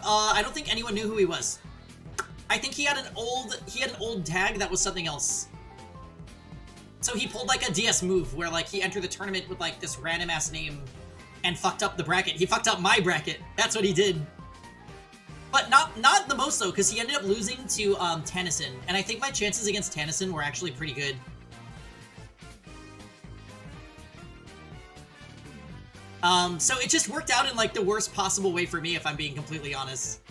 I don't think anyone knew who he was. I think he had an old tag that was something else. So he pulled like a DS move where like he entered the tournament with like this random ass name and fucked up the bracket. He fucked up my bracket. That's what he did. But not the most though, because he ended up losing to Tennyson, and I think my chances against Tennyson were actually pretty good. So it just worked out in like the worst possible way for me, if I'm being completely honest.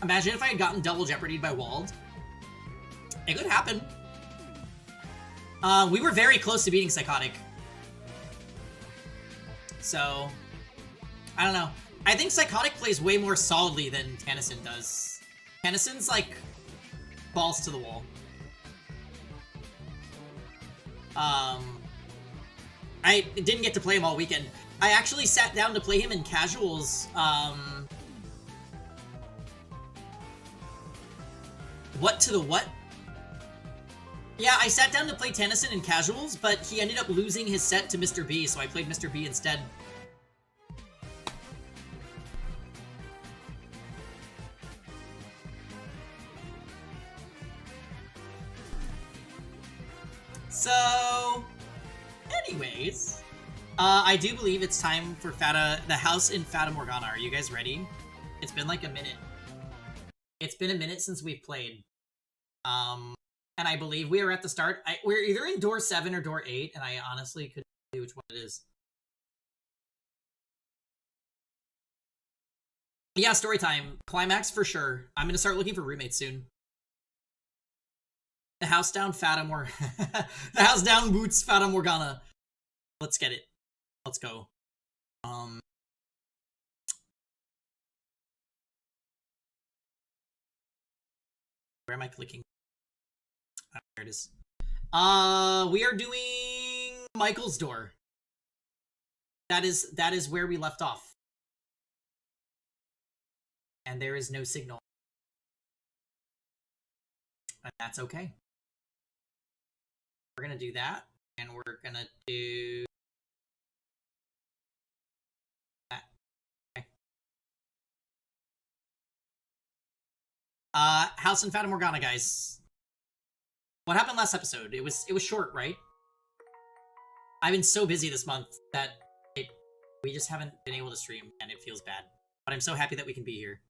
Imagine if I had gotten double jeopardied by Wald. It could happen. We were very close to beating Psychotic. So, I don't know. I think Psychotic plays way more solidly than Tennyson does. Tennyson's like balls to the wall. I didn't get to play him all weekend. I actually sat down to play him in casuals. What to the what? Yeah, I sat down to play Tennyson in casuals, but he ended up losing his set to Mr. B, so I played Mr. B instead. So, anyways, I do believe it's time for Fata, the house in Fata Morgana. Are you guys ready? It's been like a minute. It's been a minute since we've played. And I believe we are at the start. We're either in door 7 or door 8, and I honestly couldn't tell you which one it is. Yeah, story time. Climax for sure. I'm gonna start looking for roommates soon. The house down Fata the house down boots Fata Morgana. Let's get it. Let's go. Where am I clicking? Oh, there it is. We are doing Michael's door. That is where we left off. And there is no signal. And that's okay. We're gonna do that, and we're gonna do that. Okay. House in Fata Morgana, guys. What happened last episode? It was short, right? I've been so busy this month that we just haven't been able to stream, and it feels bad. But I'm so happy that we can be here.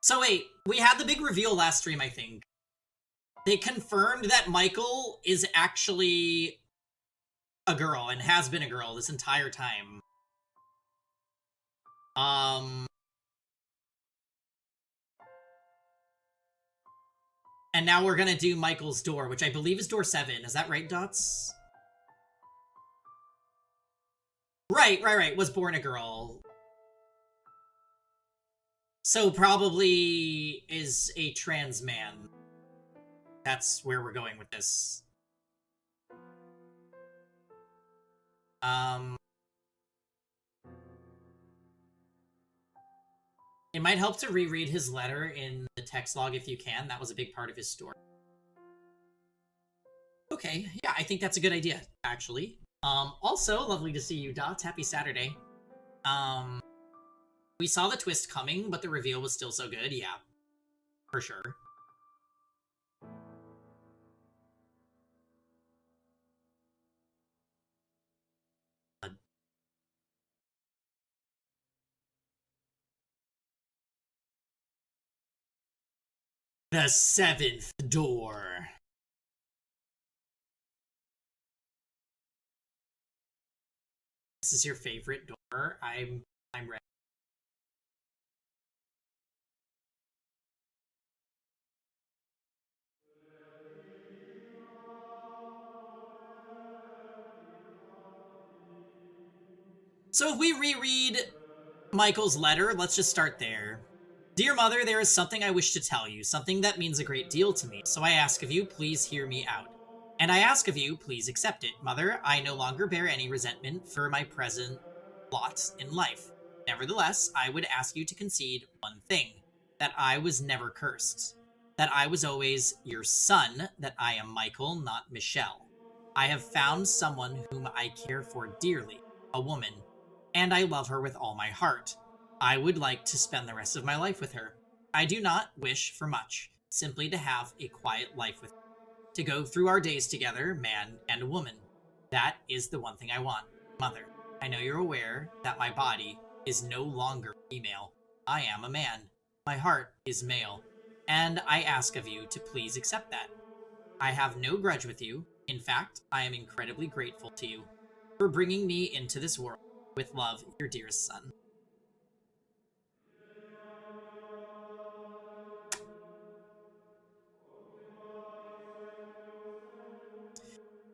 So wait, we had the big reveal last stream, I think. They confirmed that Michael is actually a girl and has been a girl this entire time. And now we're gonna do Michael's door, which I believe is door 7. Is that right, Dots? Right. Was born a girl. So probably is a trans man. That's where we're going with this. It might help to reread his letter in the text log if you can. That was a big part of his story. Okay, yeah, I think that's a good idea, actually. Also, lovely to see you, Dots. Happy Saturday. We saw the twist coming, but the reveal was still so good. Yeah, for sure. The 7th door. This is your favorite door? I'm ready. So if we reread Michael's letter, let's just start there. Dear Mother, there is something I wish to tell you, something that means a great deal to me, so I ask of you, please hear me out. And I ask of you, please accept it. Mother, I no longer bear any resentment for my present lot in life. Nevertheless, I would ask you to concede one thing. that I was never cursed, that I was always your son, that I am Michael, not Michelle. I have found someone whom I care for dearly, a woman, and I love her with all my heart. I would like to spend the rest of my life with her. I do not wish for much, simply to have a quiet life with her, to go through our days together, man and woman. That is the one thing I want. Mother, I know you're aware that my body is no longer female. I am a man. My heart is male. And I ask of you to please accept that. I have no grudge with you. In fact, I am incredibly grateful to you for bringing me into this world. With love, your dearest son.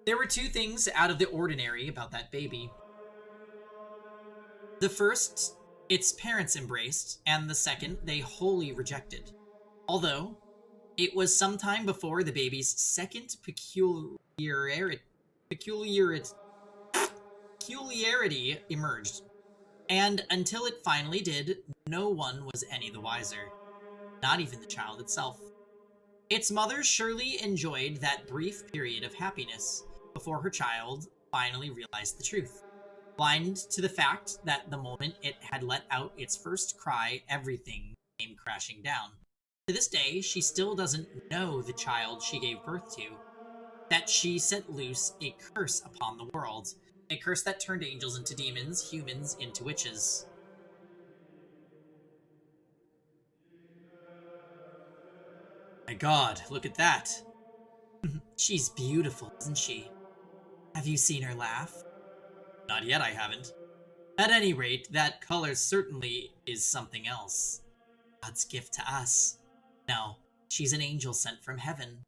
There were two things out of the ordinary about that baby. The first, its parents embraced, and the second, they wholly rejected. Although, it was some time before the baby's second peculiarity, peculiarity emerged, and until it finally did, no one was any the wiser, not even the child itself. Its mother surely enjoyed that brief period of happiness before her child finally realized the truth. Blind to the fact that the moment it had let out its first cry, everything came crashing down. To this day, she still doesn't know the child she gave birth to, that she set loose a curse upon the world, a curse that turned angels into demons, humans into witches. My God, look at that. She's beautiful, isn't she? Have you seen her laugh? Not yet, I haven't. At any rate, that color certainly is something else. God's gift to us. No, she's an angel sent from heaven.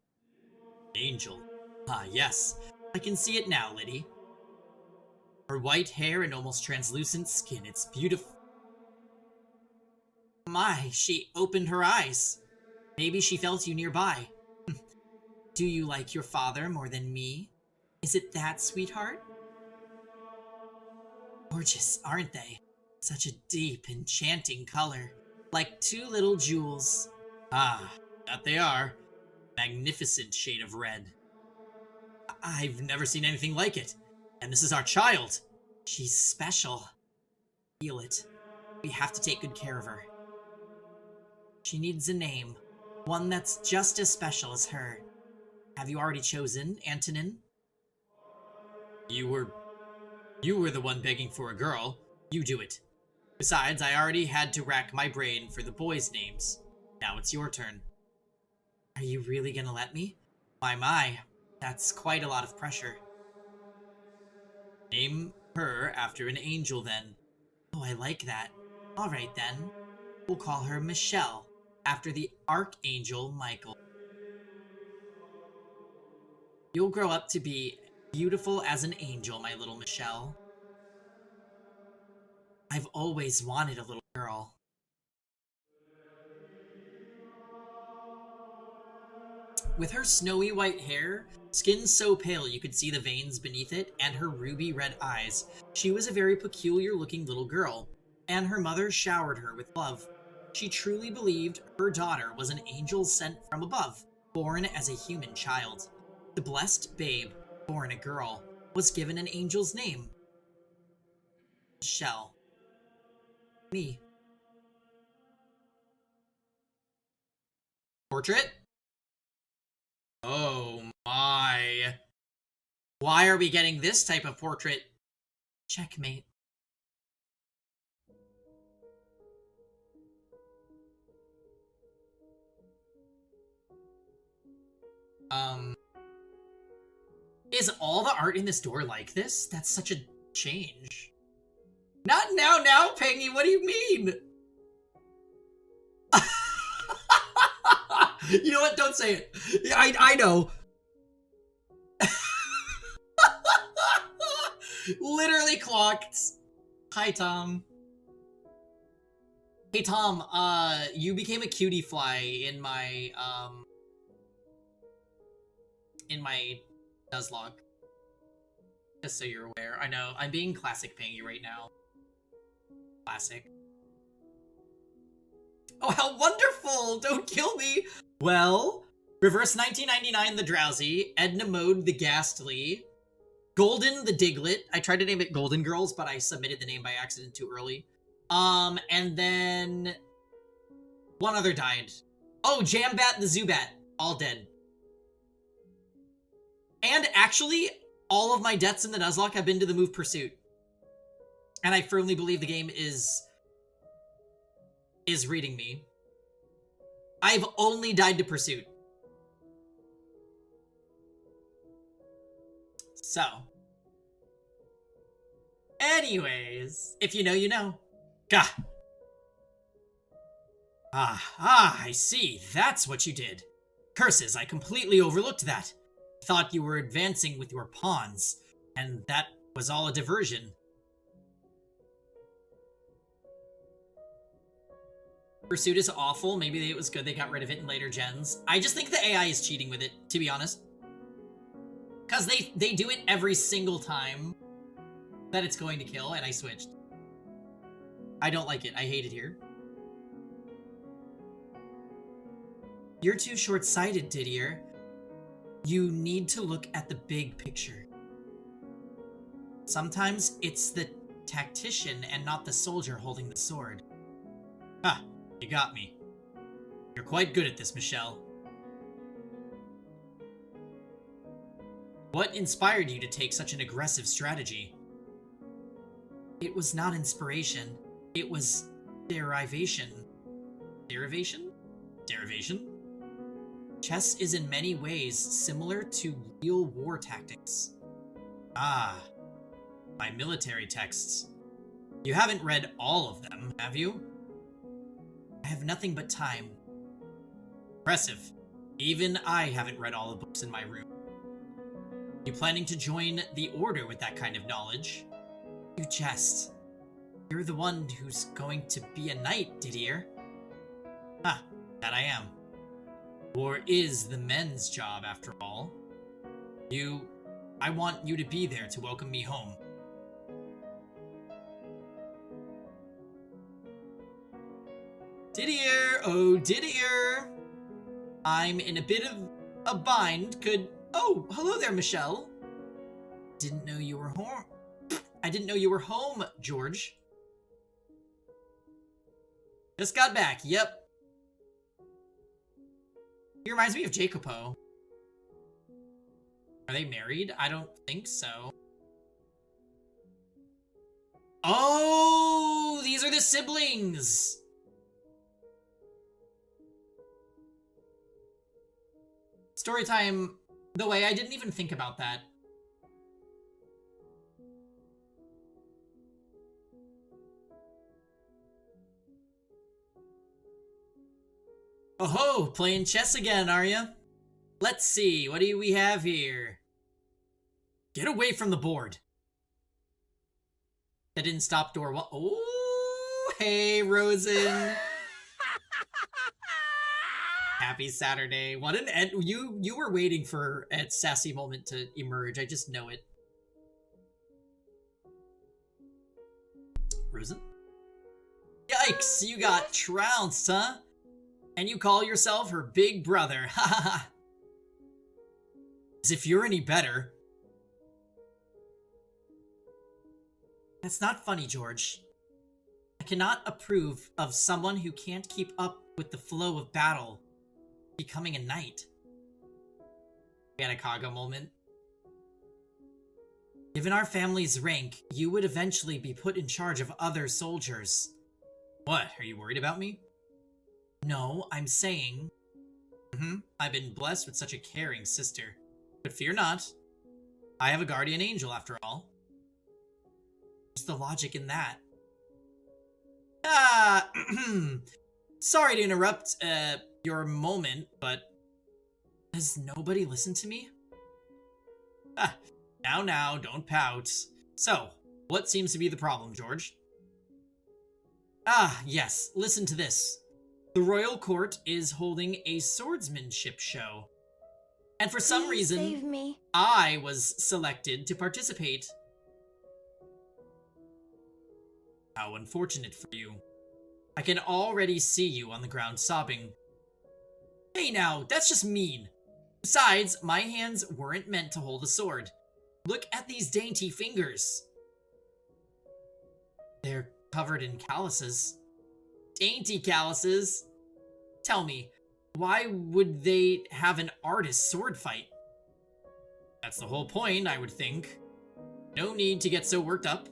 Angel. Ah, yes. I can see it now, Liddy. Her white hair and almost translucent skin. It's beautiful. My, she opened her eyes. Maybe she felt you nearby. Do you like your father more than me? Is it that, sweetheart? Gorgeous, aren't they? Such a deep, enchanting color. Like two little jewels. Ah, that they are. Magnificent shade of red. I've never seen anything like it. And this is our child. She's special. Feel it. We have to take good care of her. She needs a name. One that's just as special as her. Have you already chosen, Antonin? You were... You were the one begging for a girl. You do it. Besides, I already had to rack my brain for the boys' names. Now it's your turn. Are you really gonna let me? My. That's quite a lot of pressure. Name her after an angel, then. Oh, I like that. All right, then. We'll call her Michelle, after the Archangel Michael. You'll grow up to be beautiful as an angel, my little Michelle. I've always wanted a little girl. With her snowy white hair, skin so pale you could see the veins beneath it, and her ruby red eyes, she was a very peculiar looking little girl, and her mother showered her with love. She truly believed her daughter was an angel sent from above, born as a human child. The blessed babe, born a girl, was given an angel's name, Michelle. Me. Portrait? Oh my. Why are we getting this type of portrait? Checkmate. Um, is all the art in this door like this? That's such a change. Not now, Pengy, what do you mean? You know what? Don't say it. I know. Literally clocked. Hi, Tom. Hey, Tom, you became a cutie fly in my Nuzlocke. Just so you're aware. I know, I'm being classic Pengy right now. Classic. Oh, how wonderful! Don't kill me! Well, Reverse 1999 the Drowsy, Edna Mode the Ghastly, Golden the Diglett. I tried to name it Golden Girls, but I submitted the name by accident too early. And then one other died. Oh, Jambat the Zubat. All dead. And actually, all of my deaths in the Nuzlocke have been to the move Pursuit. And I firmly believe the game is reading me. I've only died to Pursuit. So. Anyways, if you know, you know. Gah. I see. That's what you did. Curses, I completely overlooked that. Thought you were advancing with your pawns, and that was all a diversion. Pursuit is awful. Maybe it was good they got rid of it in later gens. I just think the AI is cheating with it, to be honest. Because they do it every single time that it's going to kill, and I switched. I don't like it. I hate it here. You're too short-sighted, Didier. You need to look at the big picture. Sometimes it's the tactician and not the soldier holding the sword. Ah, you got me. You're quite good at this, Michelle. What inspired you to take such an aggressive strategy? It was not inspiration. It was derivation. Derivation? Derivation? Chess is in many ways similar to real war tactics. Ah, my military texts. You haven't read all of them, have you? I have nothing but time. Impressive. Even I haven't read all the books in my room. You planning to join the Order with that kind of knowledge? You jest. You're the one who's going to be a knight, Didier. Ah, that I am. War is the men's job, after all. I want you to be there to welcome me home. Didier! Oh, Didier! I'm in a bit of a bind. Oh, hello there, Michelle. Didn't know you were home. I didn't know you were home, George. Just got back, yep. He reminds me of Jacopo. Are they married? I don't think so. Oh, these are the siblings! Story time. The way I didn't even think about that. Oh-ho, playing chess again, are ya? Let's see, what do we have here? Get away from the board. That didn't stop door one. Oh, hey, Rosen. Happy Saturday. What an end. You were waiting for a sassy moment to emerge. I just know it. Rosen? Yikes, you got trounced, huh? And you call yourself her big brother. Ha ha ha. As if you're any better. That's not funny, George. I cannot approve of someone who can't keep up with the flow of battle becoming a knight. We had a Kaga moment. Given our family's rank, you would eventually be put in charge of other soldiers. What, are you worried about me? No, I'm saying... I've been blessed with such a caring sister. But fear not. I have a guardian angel, after all. What's the logic in that? Sorry to interrupt, your moment, but... Does nobody listen to me? Now, don't pout. So, what seems to be the problem, George? Yes, listen to this. The royal court is holding a swordsmanship show. And for some reason, save me. I was selected to participate. How unfortunate for you. I can already see you on the ground sobbing. Hey now, that's just mean. Besides, my hands weren't meant to hold a sword. Look at these dainty fingers. They're covered in calluses. Dainty calluses? Tell me, why would they have an artist sword fight? That's the whole point, I would think. No need to get so worked up.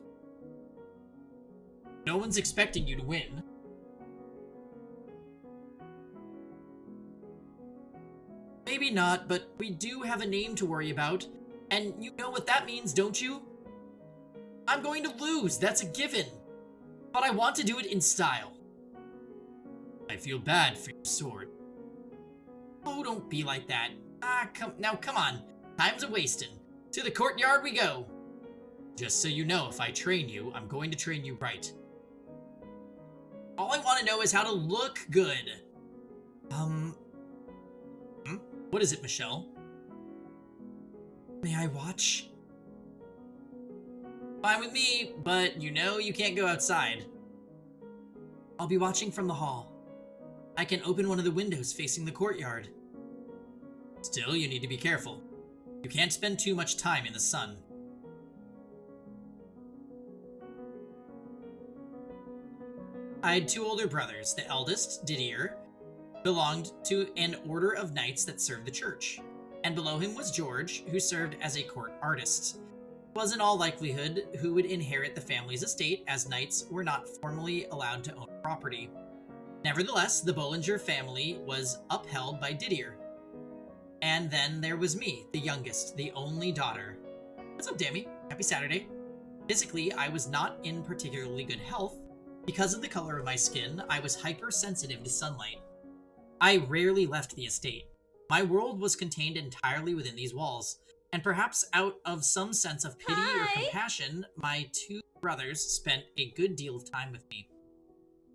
No one's expecting you to win. Maybe not, but we do have a name to worry about. And you know what that means, don't you? I'm going to lose, that's a given. But I want to do it in style. I feel bad for your sword. Oh, don't be like that. Come on. Time's a-wasting. To the courtyard we go. Just so you know, if I train you, I'm going to train you right. All I want to know is how to look good. What is it, Michelle? May I watch? Fine with me, but you know you can't go outside. I'll be watching from the hall. I can open one of the windows facing the courtyard. Still, you need to be careful. You can't spend too much time in the sun. I had two older brothers. The eldest, Didier, belonged to an order of knights that served the church, and below him was George, who served as a court artist. Was in all likelihood who would inherit the family's estate, as knights were not formally allowed to own property. Nevertheless, the Bollinger family was upheld by Didier. And then there was me, the youngest, the only daughter. What's up, Dammy? Happy Saturday. Physically, I was not in particularly good health. Because of the color of my skin, I was hypersensitive to sunlight. I rarely left the estate. My world was contained entirely within these walls, and perhaps out of some sense of pity or compassion, my two brothers spent a good deal of time with me.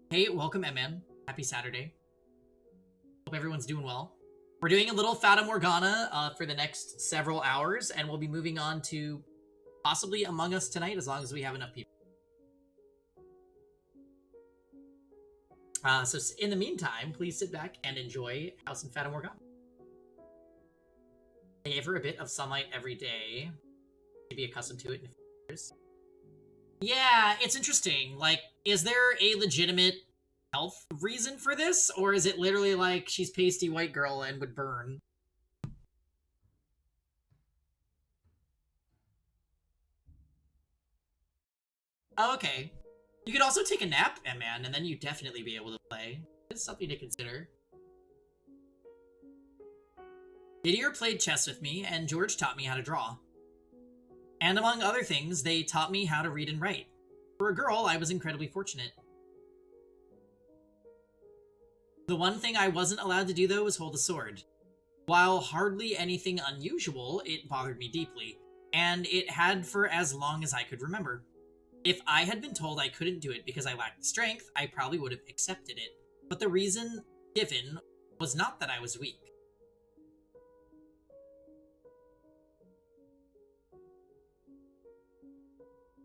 Hey, welcome, M-Man. Happy Saturday. Hope everyone's doing well. We're doing a little Fata Morgana for the next several hours, and we'll be moving on to possibly Among Us tonight, as long as we have enough people. So in the meantime, please sit back and enjoy House and Fata Morgana. I gave her a bit of sunlight every day to be accustomed to it in a few years. Yeah, it's interesting. Like, is there a legitimate health reason for this? Or is it literally like she's pasty white girl and would burn? Oh, okay. You could also take a nap, M-Man, and then you'd definitely be able to play. It's something to consider. Didier played chess with me, and George taught me how to draw. And among other things, they taught me how to read and write. For a girl, I was incredibly fortunate. The one thing I wasn't allowed to do, though, was hold a sword. While hardly anything unusual, it bothered me deeply, and it had for as long as I could remember. If I had been told I couldn't do it because I lacked strength, I probably would have accepted it. But the reason given was not that I was weak.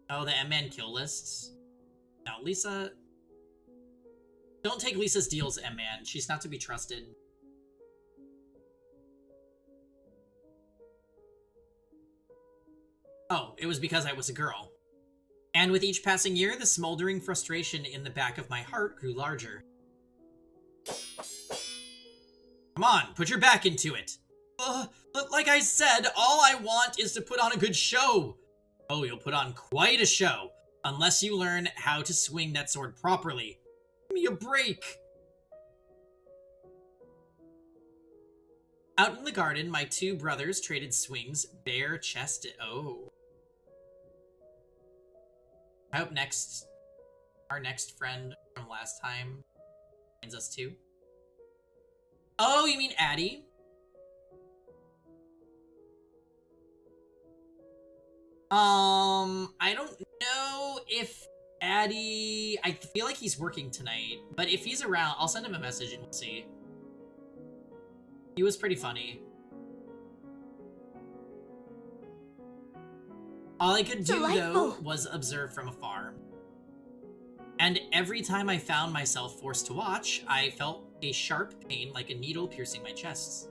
Oh, the M-Man kill lists? No, Lisa... Don't take Lisa's deals, M-Man. She's not to be trusted. Oh, it was because I was a girl. And with each passing year, the smoldering frustration in the back of my heart grew larger. Come on, put your back into it. But like I said, all I want is to put on a good show. Oh, you'll put on quite a show, unless you learn how to swing that sword properly. Give me a break. Out in the garden, my two brothers traded swings, bare-chested. Oh. I hope our next friend from last time finds us too. Oh, you mean Addie? I don't know if Addie... I feel like he's working tonight, but if he's around, I'll send him a message and we'll see. He was pretty funny. All I could do, though, was observe from afar. And every time I found myself forced to watch, I felt a sharp pain like a needle piercing my chest.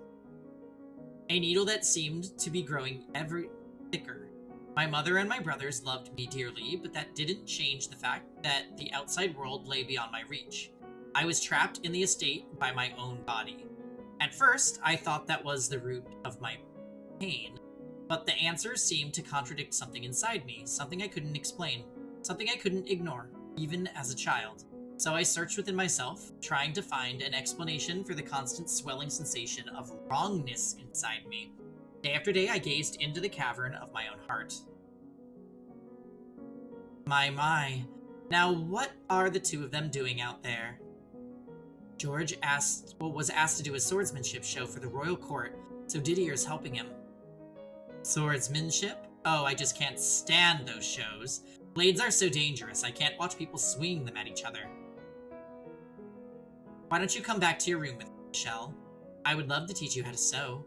A needle that seemed to be growing ever thicker. My mother and my brothers loved me dearly, but that didn't change the fact that the outside world lay beyond my reach. I was trapped in the estate by my own body. At first, I thought that was the root of my pain, but the answers seemed to contradict something inside me, something I couldn't explain, something I couldn't ignore, even as a child. So I searched within myself, trying to find an explanation for the constant swelling sensation of wrongness inside me. Day after day, I gazed into the cavern of my own heart. My. Now what are the two of them doing out there? George was asked to do a swordsmanship show for the royal court, so Didier's helping him. Swordsmanship? Oh, I just can't stand those shows. Blades are so dangerous, I can't watch people swinging them at each other. Why don't you come back to your room with me, Michelle? I would love to teach you how to sew.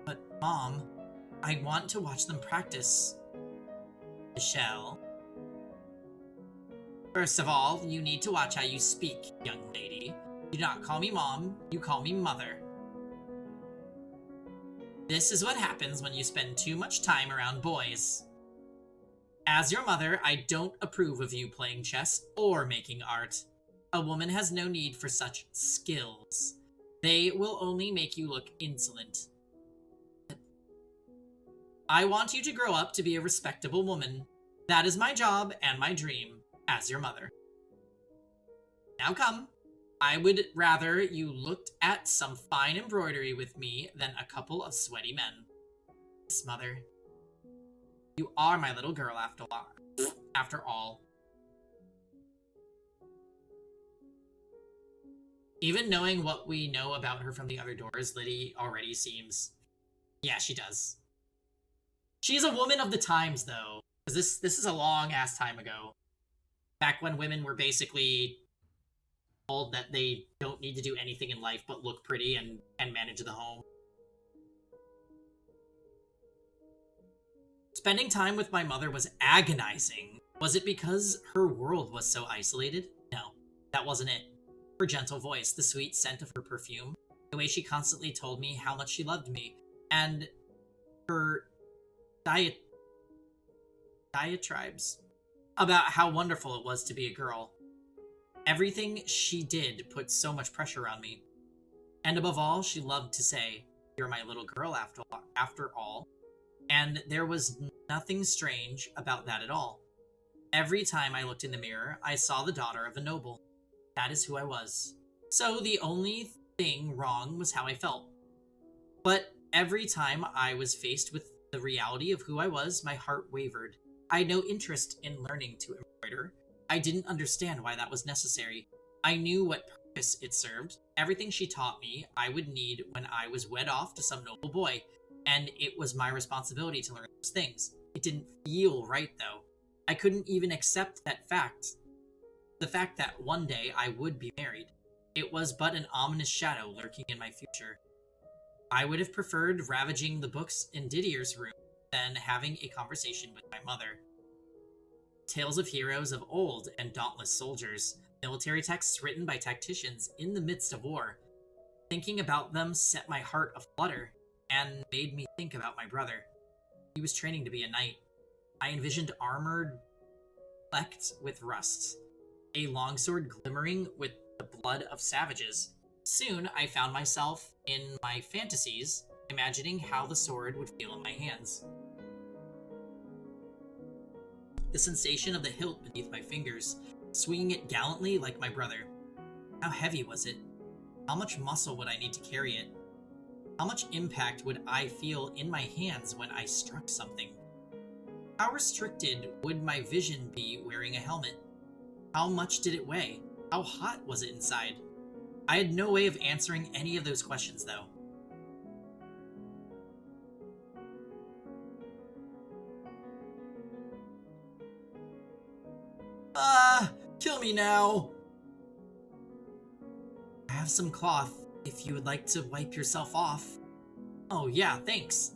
But, Mom, I want to watch them practice. Michelle? First of all, you need to watch how you speak, young lady. You do not call me Mom, you call me Mother. This is what happens when you spend too much time around boys. As your mother, I don't approve of you playing chess or making art. A woman has no need for such skills. They will only make you look insolent. I want you to grow up to be a respectable woman. That is my job and my dream as your mother. Now come. I would rather you looked at some fine embroidery with me than a couple of sweaty men. Yes, Mother. You are my little girl after all. Even knowing what we know about her from the other doors, Liddy already seems... Yeah, she does. She's a woman of the times, though. Because this is a long-ass time ago. Back when women were basically told that they don't need to do anything in life but look pretty and manage the home. Spending time with my mother was agonizing. Was it because her world was so isolated? No, that wasn't it. Her gentle voice, the sweet scent of her perfume, the way she constantly told me how much she loved me, and her diatribes about how wonderful it was to be a girl. Everything she did put so much pressure on me. And above all, she loved to say, "You're my little girl after all." And there was nothing strange about that at all. Every time I looked in the mirror, I saw the daughter of a noble. That is who I was. So the only thing wrong was how I felt. But every time I was faced with the reality of who I was, my heart wavered. I had no interest in learning to embroider. I didn't understand why that was necessary. I knew what purpose it served. Everything she taught me, I would need when I was wed off to some noble boy, and it was my responsibility to learn those things. It didn't feel right, though. I couldn't even accept that fact. The fact that one day I would be married. It was but an ominous shadow lurking in my future. I would have preferred ravaging the books in Didier's room than having a conversation with my mother. Tales of heroes of old and dauntless soldiers, military texts written by tacticians in the midst of war. Thinking about them set my heart aflutter and made me think about my brother. He was training to be a knight. I envisioned armored flecked with rust, a longsword glimmering with the blood of savages. Soon I found myself in my fantasies, imagining how the sword would feel in my hands. The sensation of the hilt beneath my fingers, swinging it gallantly like my brother. How heavy was it? How much muscle would I need to carry it? How much impact would I feel in my hands when I struck something? How restricted would my vision be wearing a helmet? How much did it weigh? How hot was it inside? I had no way of answering any of those questions, though. Kill me now! I have some cloth, if you would like to wipe yourself off. Oh yeah, thanks.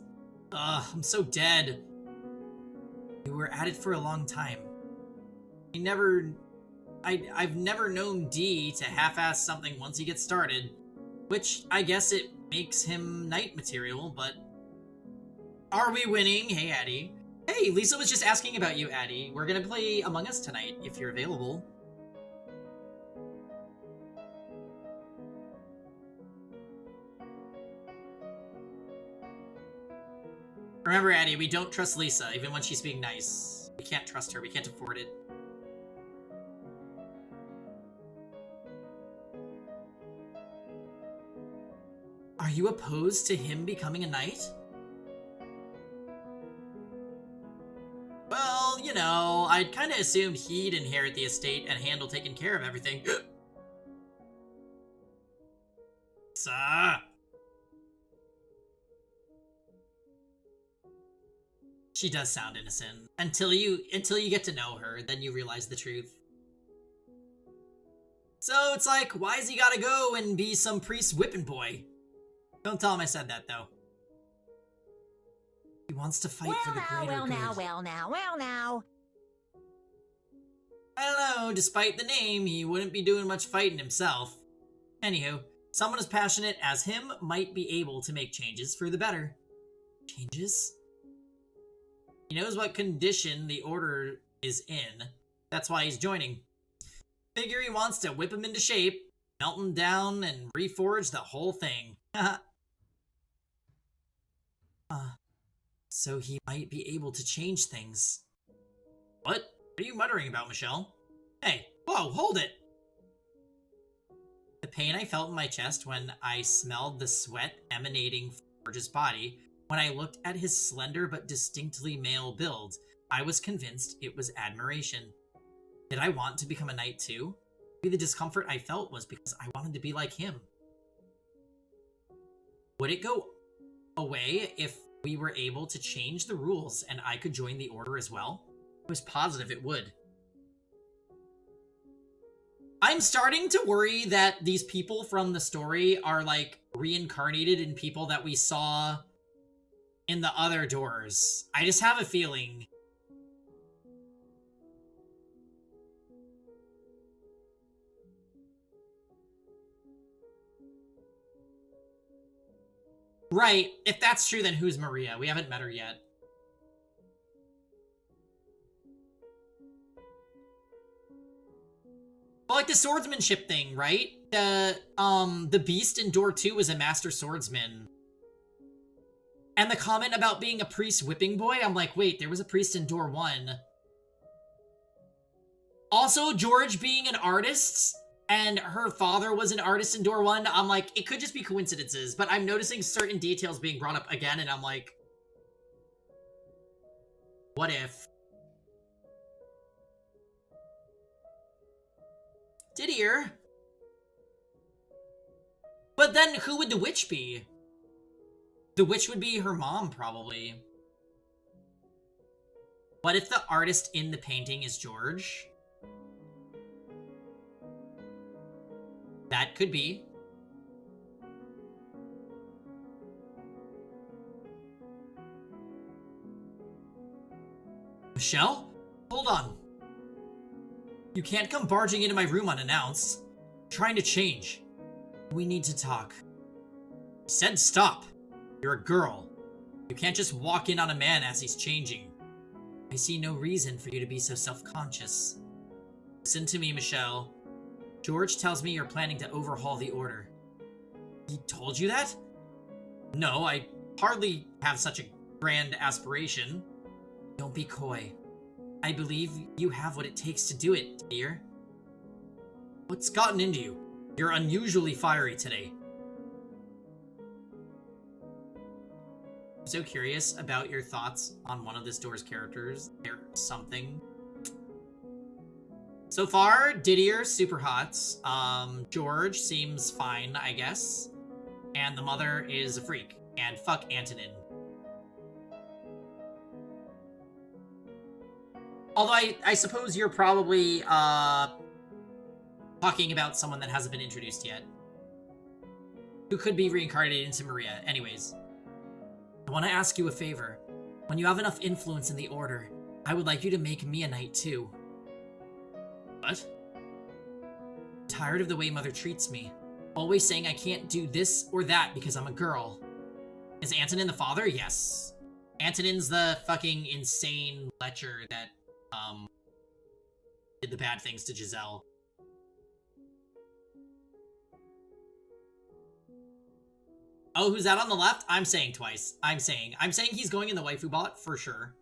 I'm so dead. You were at it for a long time. I never I've never known D to half-ass something once he gets started, which I guess it makes him knight material, but... Are we winning? Hey, Addie. Hey, Lisa was just asking about you, Addie. We're gonna play Among Us tonight, if you're available. Remember, Addie, we don't trust Lisa, even when she's being nice. We can't trust her. We can't afford it. Are you opposed to him becoming a knight? Well, you know, I'd kind of assumed he'd inherit the estate and handle taking care of everything. She does sound innocent. Until you get to know her, then you realize the truth. So it's like, why's he gotta go and be some priest whipping boy? Don't tell him I said that, though. He wants to fight for the greater good. Well now. I don't know, despite the name, he wouldn't be doing much fighting himself. Anywho, someone as passionate as him might be able to make changes for the better. Changes? He knows what condition the order is in. That's why he's joining. Figure he wants to whip him into shape, melt him down, and reforge the whole thing. So he might be able to change things. What are you muttering about, Michelle? Hey, whoa, hold it! The pain I felt in my chest when I smelled the sweat emanating from George's body, when I looked at his slender but distinctly male build, I was convinced it was admiration. Did I want to become a knight too? Maybe the discomfort I felt was because I wanted to be like him. Would it go away if we were able to change the rules and I could join the order as well? I was positive it would. I'm starting to worry that these people from the story are like reincarnated in people that we saw in the other doors. I just have a feeling. Right, if that's true, then who's Maria? We haven't met her yet. Well, like the swordsmanship thing, right? The beast in door 2 was a master swordsman. And the comment about being a priest whipping boy, I'm like, wait, there was a priest in door 1. Also, George being an artist, and her father was an artist in door 1, I'm like, it could just be coincidences, but I'm noticing certain details being brought up again, and I'm like, what if? Didier? But then who would the witch be? The witch would be her mom, probably. What if the artist in the painting is George? That could be. Michelle? Hold on. You can't come barging into my room unannounced. I'm trying to change. We need to talk. I said stop. You're a girl. You can't just walk in on a man as he's changing. I see no reason for you to be so self-conscious. Listen to me, Michelle. George tells me you're planning to overhaul the order. He told you that? No, I hardly have such a grand aspiration. Don't be coy. I believe you have what it takes to do it, dear. What's gotten into you? You're unusually fiery today. I'm so curious about your thoughts on one of this door's characters. There's something. So far, Didier, super hot. George seems fine, I guess. And the mother is a freak. And fuck Antonin. Although I suppose you're probably, talking about someone that hasn't been introduced yet. Who could be reincarnated into Maria. Anyways. I want to ask you a favor. When you have enough influence in the Order, I would like you to make me a knight too. What? Tired of the way Mother treats me. Always saying I can't do this or that because I'm a girl. Is Antonin the father? Yes. Antonin's the fucking insane lecher that, did the bad things to Giselle. Oh, who's that on the left? I'm saying twice. I'm saying he's going in the waifu bot for sure.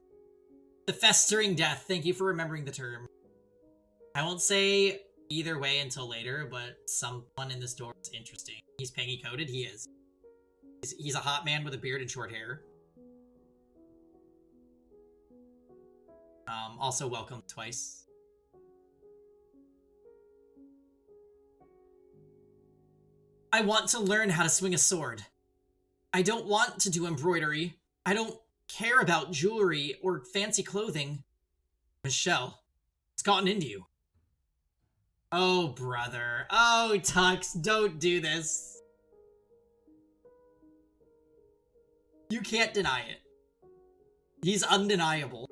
The festering death. Thank you for remembering the term. I won't say either way until later, but someone in this door is interesting. He's Peggy coded. He is. He's a hot man with a beard and short hair. Also welcome twice. I want to learn how to swing a sword. I don't want to do embroidery. I don't care about jewelry or fancy clothing. Michelle, it's gotten into you. Oh, brother. Oh, Tux, don't do this. You can't deny it. He's undeniable.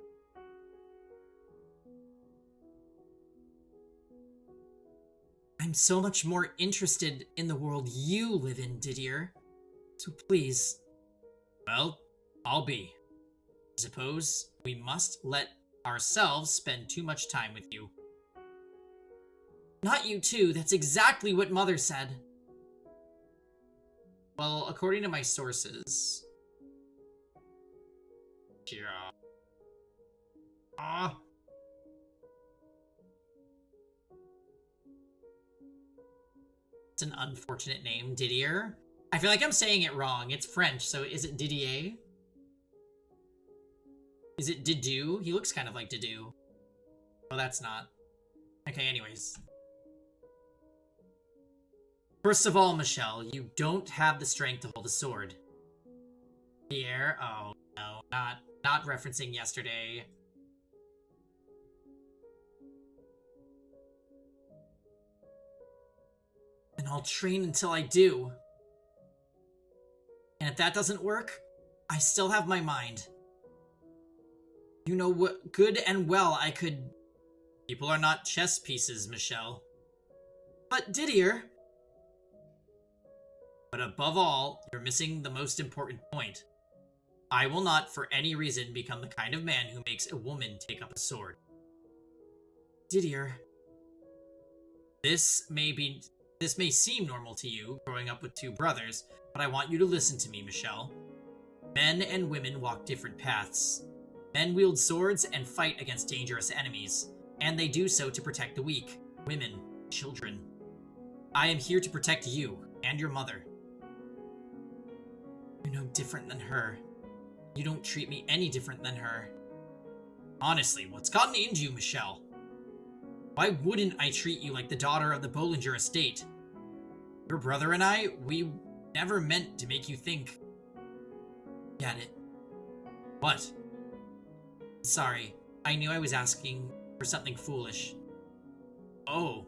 I'm so much more interested in the world you live in, Didier. So please. Well, I'll be. I suppose we must let ourselves spend too much time with you. Not you too, that's exactly what Mother said. Well, according to my sources... Yeah. Ah. It's an unfortunate name, Didier. I feel like I'm saying it wrong. It's French, so is it Didier? Is it Didou? He looks kind of like Didou. Oh, that's not. Okay, anyways. First of all, Michelle, you don't have the strength to hold a sword. Pierre? Oh, no. Not referencing yesterday. And I'll train until I do. And if that doesn't work, I still have my mind. You know what good and well I could... People are not chess pieces, Michelle. But Didier... But above all, you're missing the most important point. I will not, for any reason, become the kind of man who makes a woman take up a sword. Didier... This may seem normal to you, growing up with two brothers, but I want you to listen to me, Michelle. Men and women walk different paths. Men wield swords and fight against dangerous enemies, and they do so to protect the weak, women, children. I am here to protect you and your mother. You're no different than her. You don't treat me any different than her. Honestly, what's gotten into you, Michelle? Why wouldn't I treat you like the daughter of the Bollinger estate? Your brother and I, we never meant to make you think. Get it. What? Sorry, I knew I was asking for something foolish. Oh.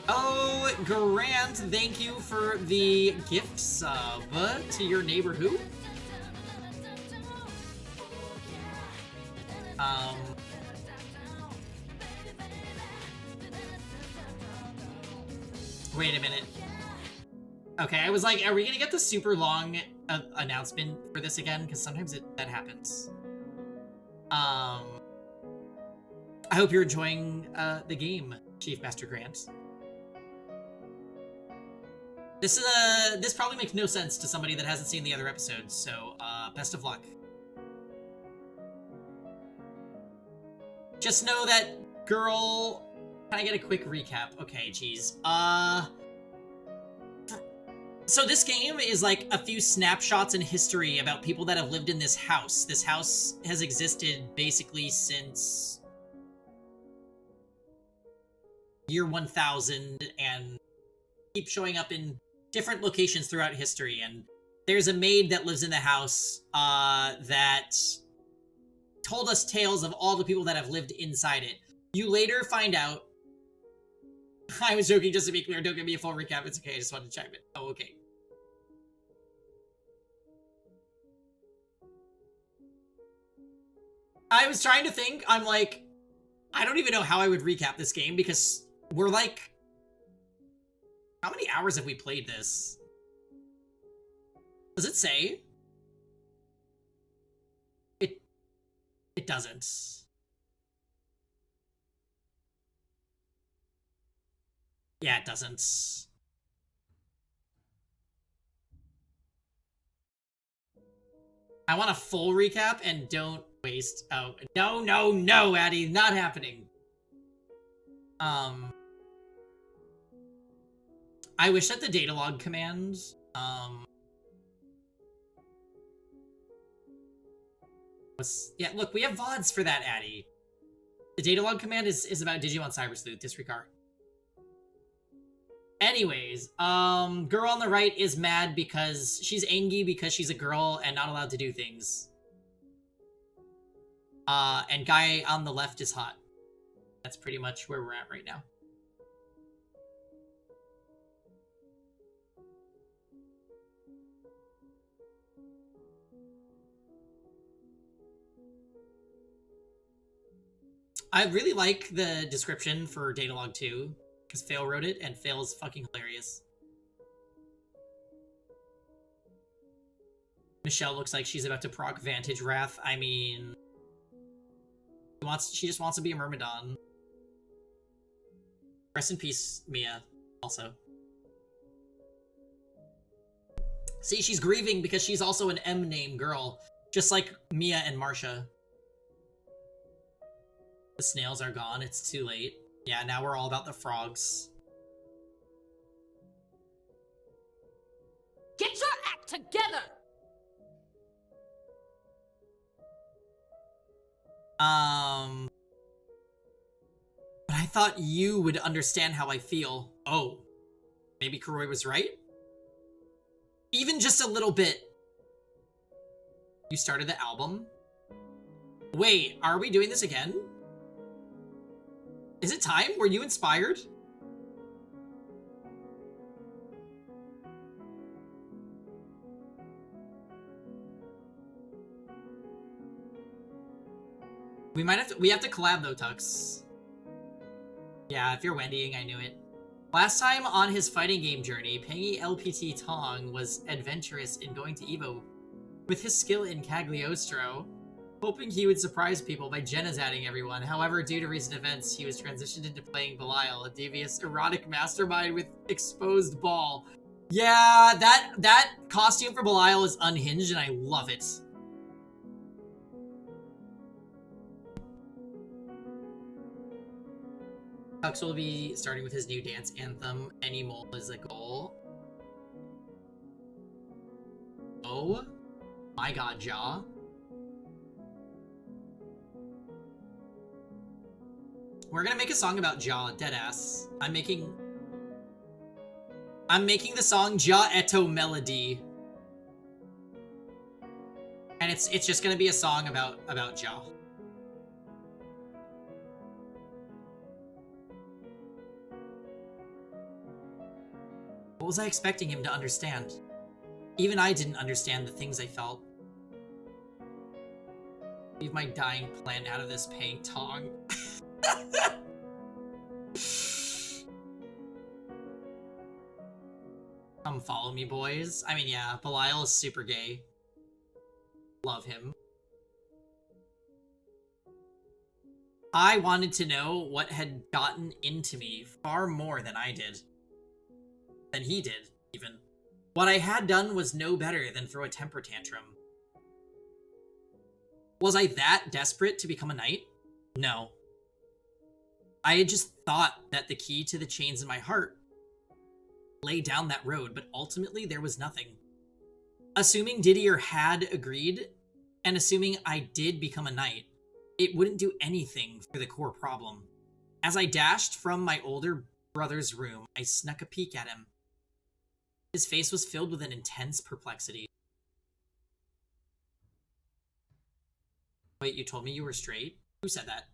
Oh, Grant, thank you for the gift sub to your neighbor who? Wait a minute. Okay, I was like, are we gonna get the super long announcement for this again? Because sometimes that happens. I hope you're enjoying the game, Chief Master Grant. This probably makes no sense to somebody that hasn't seen the other episodes, so best of luck. Just know that girl... Can I get a quick recap? Okay, geez. So this game is like a few snapshots in history about people that have lived in this house. This house has existed basically since year 1000 and keeps showing up in different locations throughout history. And there's a maid that lives in the house that told us tales of all the people that have lived inside it. You later find out... I was joking, just to be clear. Don't give me a full recap. It's okay. I just wanted to chime in. Oh, okay. I was trying to think. I'm like, I don't even know how I would recap this game because we're like... How many hours have we played this? Does it say? It doesn't. Yeah, it doesn't. I want a full recap and don't waste... Oh, no, no, no, Addy, not happening. I wish that the data log command, was... Yeah, look, we have VODs for that, Addy. The data log command is about Digimon Cyber Sleuth, disregard. Anyways, girl on the right is mad because she's angry because she's a girl and not allowed to do things. And guy on the left is hot. That's pretty much where we're at right now. I really like the description for Datalog 2, because Fail wrote it, and Fail is fucking hilarious. Michelle looks like she's about to proc Vantage Wrath. I mean... She just wants to be a Myrmidon. Rest in peace, Mia, also. See, she's grieving because she's also an M-name girl, just like Mia and Marsha. The snails are gone, it's too late. Yeah, now we're all about the frogs. Get your act together! But I thought you would understand how I feel. Oh, maybe Kuroi was right? Even just a little bit. You started the album? Wait, are we doing this again? Is it time? Were you inspired? We have to collab though, Tux. Yeah, if you're Wendying, I knew it. Last time on his fighting game journey, Pengy LPT Tong was adventurous in going to Evo with his skill in Cagliostro, hoping he would surprise people by Genazatting everyone. However, due to recent events, he was transitioned into playing Belial, a devious, erotic mastermind with exposed ball. Yeah, that costume for Belial is unhinged, and I love it. Tux will be starting with his new dance anthem, Any Mole is a Goal. Oh my god, Jaw. We're gonna make a song about Jaw, deadass. I'm making the song Jaw Eto Melody. And it's just gonna be a song about Jaw. What was I expecting him to understand? Even I didn't understand the things I felt. Leave my dying plant out of this paying Tong. Come follow me, boys. I mean, yeah, Belial is super gay. Love him. I wanted to know what had gotten into me far more than I did. Than he did, even. What I had done was no better than throw a temper tantrum. Was I that desperate to become a knight? No. I had just thought that the key to the chains in my heart lay down that road, but ultimately there was nothing. Assuming Didier had agreed, and assuming I did become a knight, it wouldn't do anything for the core problem. As I dashed from my older brother's room, I snuck a peek at him. His face was filled with an intense perplexity. Wait, you told me you were straight? Who said that?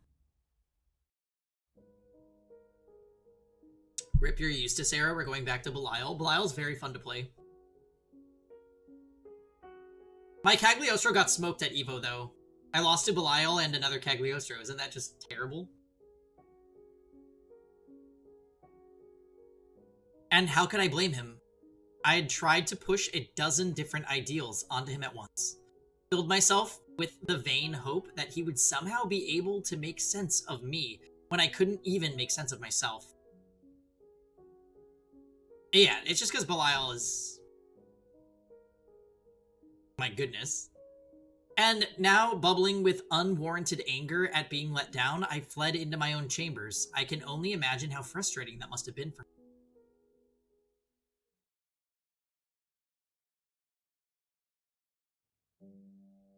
Rip your Eustace era, we're going back to Belial. Belial's very fun to play. My Cagliostro got smoked at Evo, though. I lost to Belial and another Cagliostro. Isn't that just terrible? And how could I blame him? I had tried to push a dozen different ideals onto him at once, filled myself with the vain hope that he would somehow be able to make sense of me when I couldn't even make sense of myself. Yeah, it's just because Belial is... my goodness. And now, bubbling with unwarranted anger at being let down, I fled into my own chambers. I can only imagine how frustrating that must have been for him.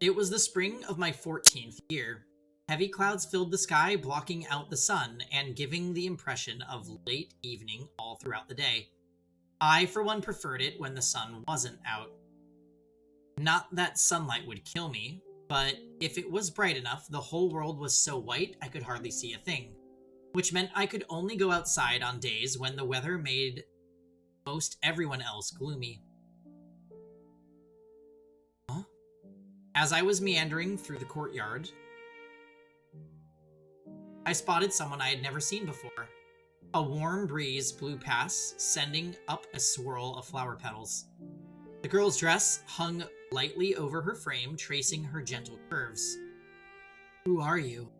It was the spring of my 14th year. Heavy clouds filled the sky, blocking out the sun and giving the impression of late evening all throughout the day. I, for one, preferred it when the sun wasn't out. Not that sunlight would kill me, but if it was bright enough, the whole world was so white I could hardly see a thing, which meant I could only go outside on days when the weather made most everyone else gloomy. Huh? As I was meandering through the courtyard, I spotted someone I had never seen before. A warm breeze blew past, sending up a swirl of flower petals. The girl's dress hung lightly over her frame, tracing her gentle curves. "Who are you?"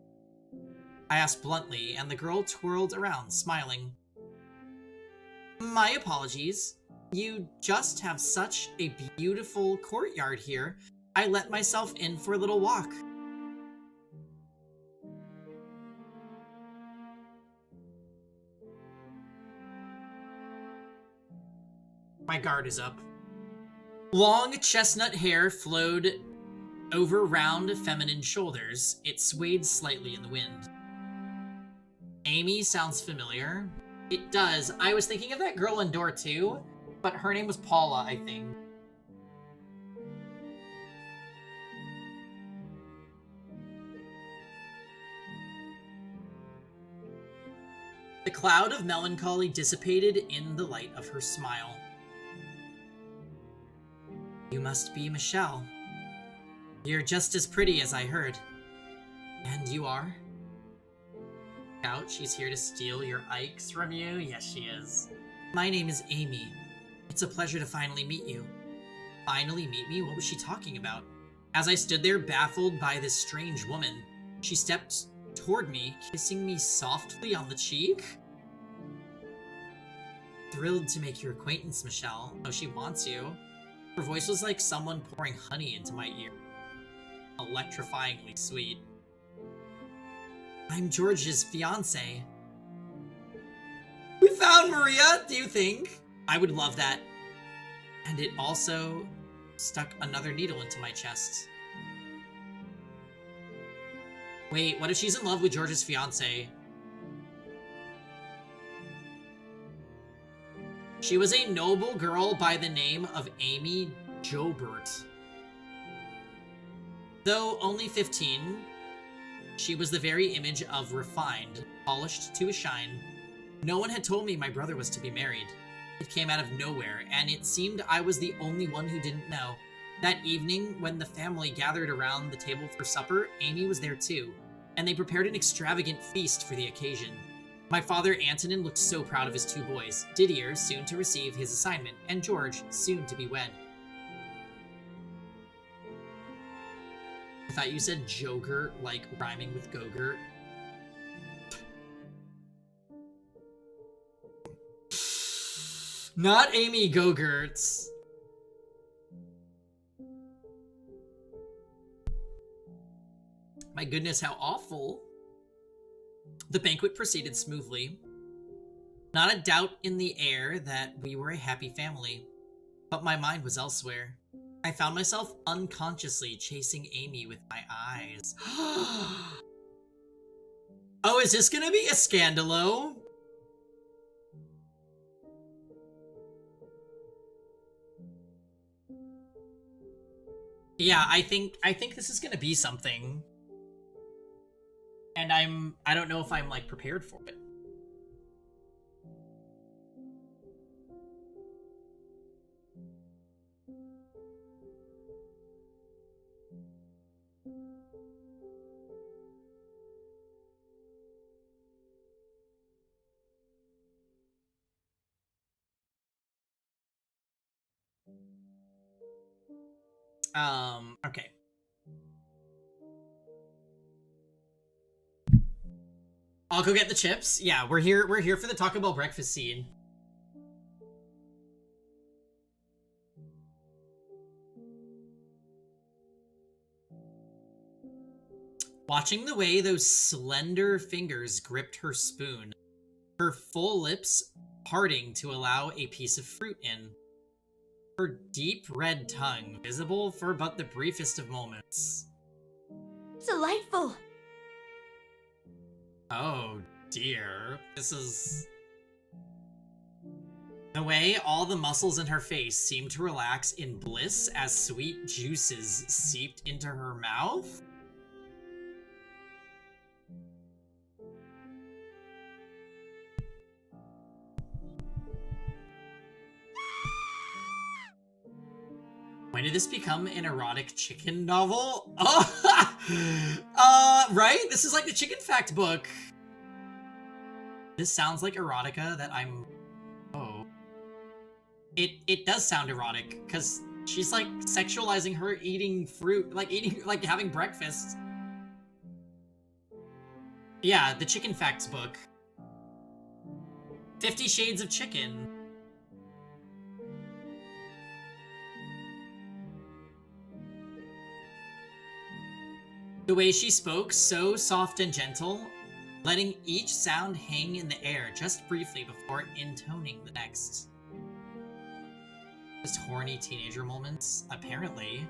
I asked bluntly, and the girl twirled around, smiling. "My apologies. You just have such a beautiful courtyard here. I let myself in for a little walk." My guard is up. Long chestnut hair flowed over round feminine shoulders. It swayed slightly in the wind. Amy sounds familiar. It does. I was thinking of that girl in Door 2, but her name was Paula, I think. The cloud of melancholy dissipated in the light of her smile. "You must be Michelle. You're just as pretty as I heard. And you are?" "Out, she's here to steal your Ikes from you?" "Yes, she is." "My name is Amy. It's a pleasure to finally meet you." Finally meet me? What was she talking about? As I stood there, baffled by this strange woman, she stepped toward me, kissing me softly on the cheek. "Thrilled to make your acquaintance, Michelle. Oh, she wants you." Her voice was like someone pouring honey into my ear. Electrifyingly sweet. "I'm George's fiance." "We found Maria, do you think?" I would love that. And it also stuck another needle into my chest. Wait, what if she's in love with George's fiance? She was a noble girl by the name of Amy Jobert. Though only 15, she was the very image of refined, polished to a shine. No one had told me my brother was to be married. It came out of nowhere, and it seemed I was the only one who didn't know. That evening, when the family gathered around the table for supper, Amy was there too, and they prepared an extravagant feast for the occasion. My father, Antonin, looked so proud of his two boys, Didier, soon to receive his assignment, and George, soon to be wed. I thought you said Jogurt, like rhyming with Gogurt. Not Amy Gogurts. My goodness, how awful. The banquet proceeded smoothly. Not a doubt in the air that we were a happy family, but my mind was elsewhere. I found myself unconsciously chasing Amy with my eyes. Oh, is this gonna be a scandalo? Yeah, I think this is gonna be something. And I don't know if I'm like prepared for it. Okay. I'll go get the chips. Yeah, we're here for the Taco Bell breakfast scene. Watching the way those slender fingers gripped her spoon, her full lips parting to allow a piece of fruit in, her deep red tongue visible for but the briefest of moments. Delightful. Oh dear, this is... The way all the muscles in her face seemed to relax in bliss as sweet juices seeped into her mouth? When did this become an erotic chicken novel? Oh, right? This is like the chicken fact book. This sounds like erotica that I'm... Oh. It does sound erotic, because she's like sexualizing her eating fruit, like having breakfast. Yeah, the chicken facts book. 50 Shades of Chicken. The way she spoke, so soft and gentle, letting each sound hang in the air just briefly before intoning the next. Just horny teenager moments, apparently.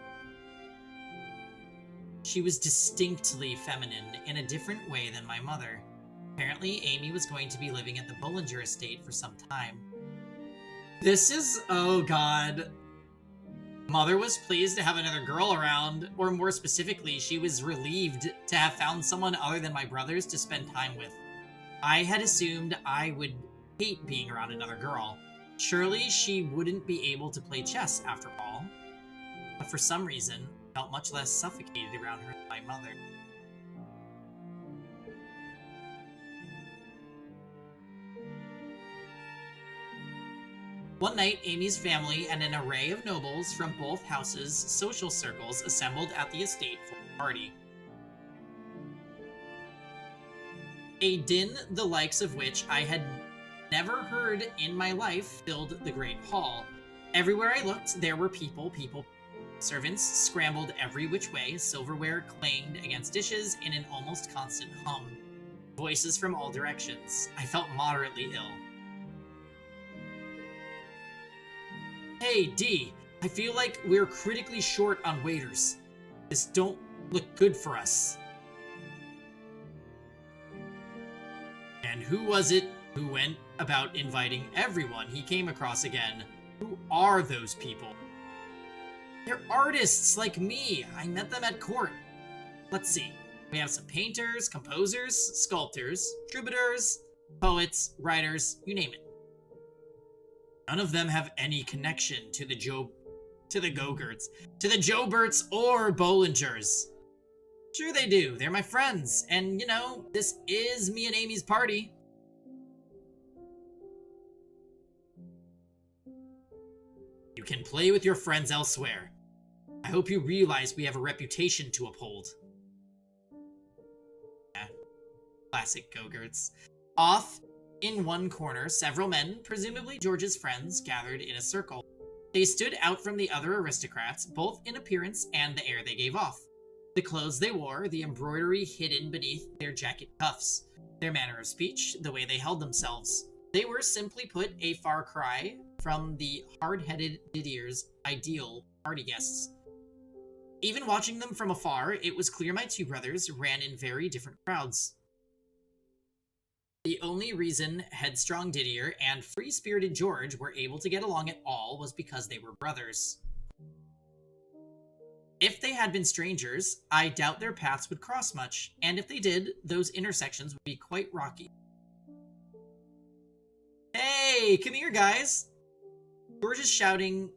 She was distinctly feminine in a different way than my mother. Apparently, Amy was going to be living at the Bullinger estate for some time. This is... oh god. Mother was pleased to have another girl around, or more specifically, she was relieved to have found someone other than my brothers to spend time with. I had assumed I would hate being around another girl. Surely she wouldn't be able to play chess after all. But for some reason, I felt much less suffocated around her than my mother. One night, Amy's family and an array of nobles from both houses' social circles assembled at the estate for a party. A din the likes of which I had never heard in my life filled the great hall. Everywhere I looked, there were people. Servants scrambled every which way, silverware clanged against dishes in an almost constant hum. Voices from all directions. I felt moderately ill. Hey, D, I feel like we're critically short on waiters. This don't look good for us. And who was it who went about inviting everyone he came across again? Who are those people? They're artists like me. I met them at court. Let's see. We have some painters, composers, sculptors, troubadours, poets, writers, you name it. None of them have any connection to the Go-Gurts, to the Joberts or Bollingers. Sure they do. They're my friends. And, you know, this is me and Amy's party. You can play with your friends elsewhere. I hope you realize we have a reputation to uphold. Yeah. Classic Go-Gurts. Off in one corner, several men, presumably George's friends, gathered in a circle. They stood out from the other aristocrats, both in appearance and the air they gave off. The clothes they wore, the embroidery hidden beneath their jacket cuffs, their manner of speech, the way they held themselves. They were, simply put, a far cry from the hard-headed Didier's ideal party guests. Even watching them from afar, it was clear my two brothers ran in very different crowds. The only reason headstrong Didier and free-spirited George were able to get along at all was because they were brothers. If they had been strangers, I doubt their paths would cross much, and if they did, those intersections would be quite rocky. Hey, come here, guys! George's shouting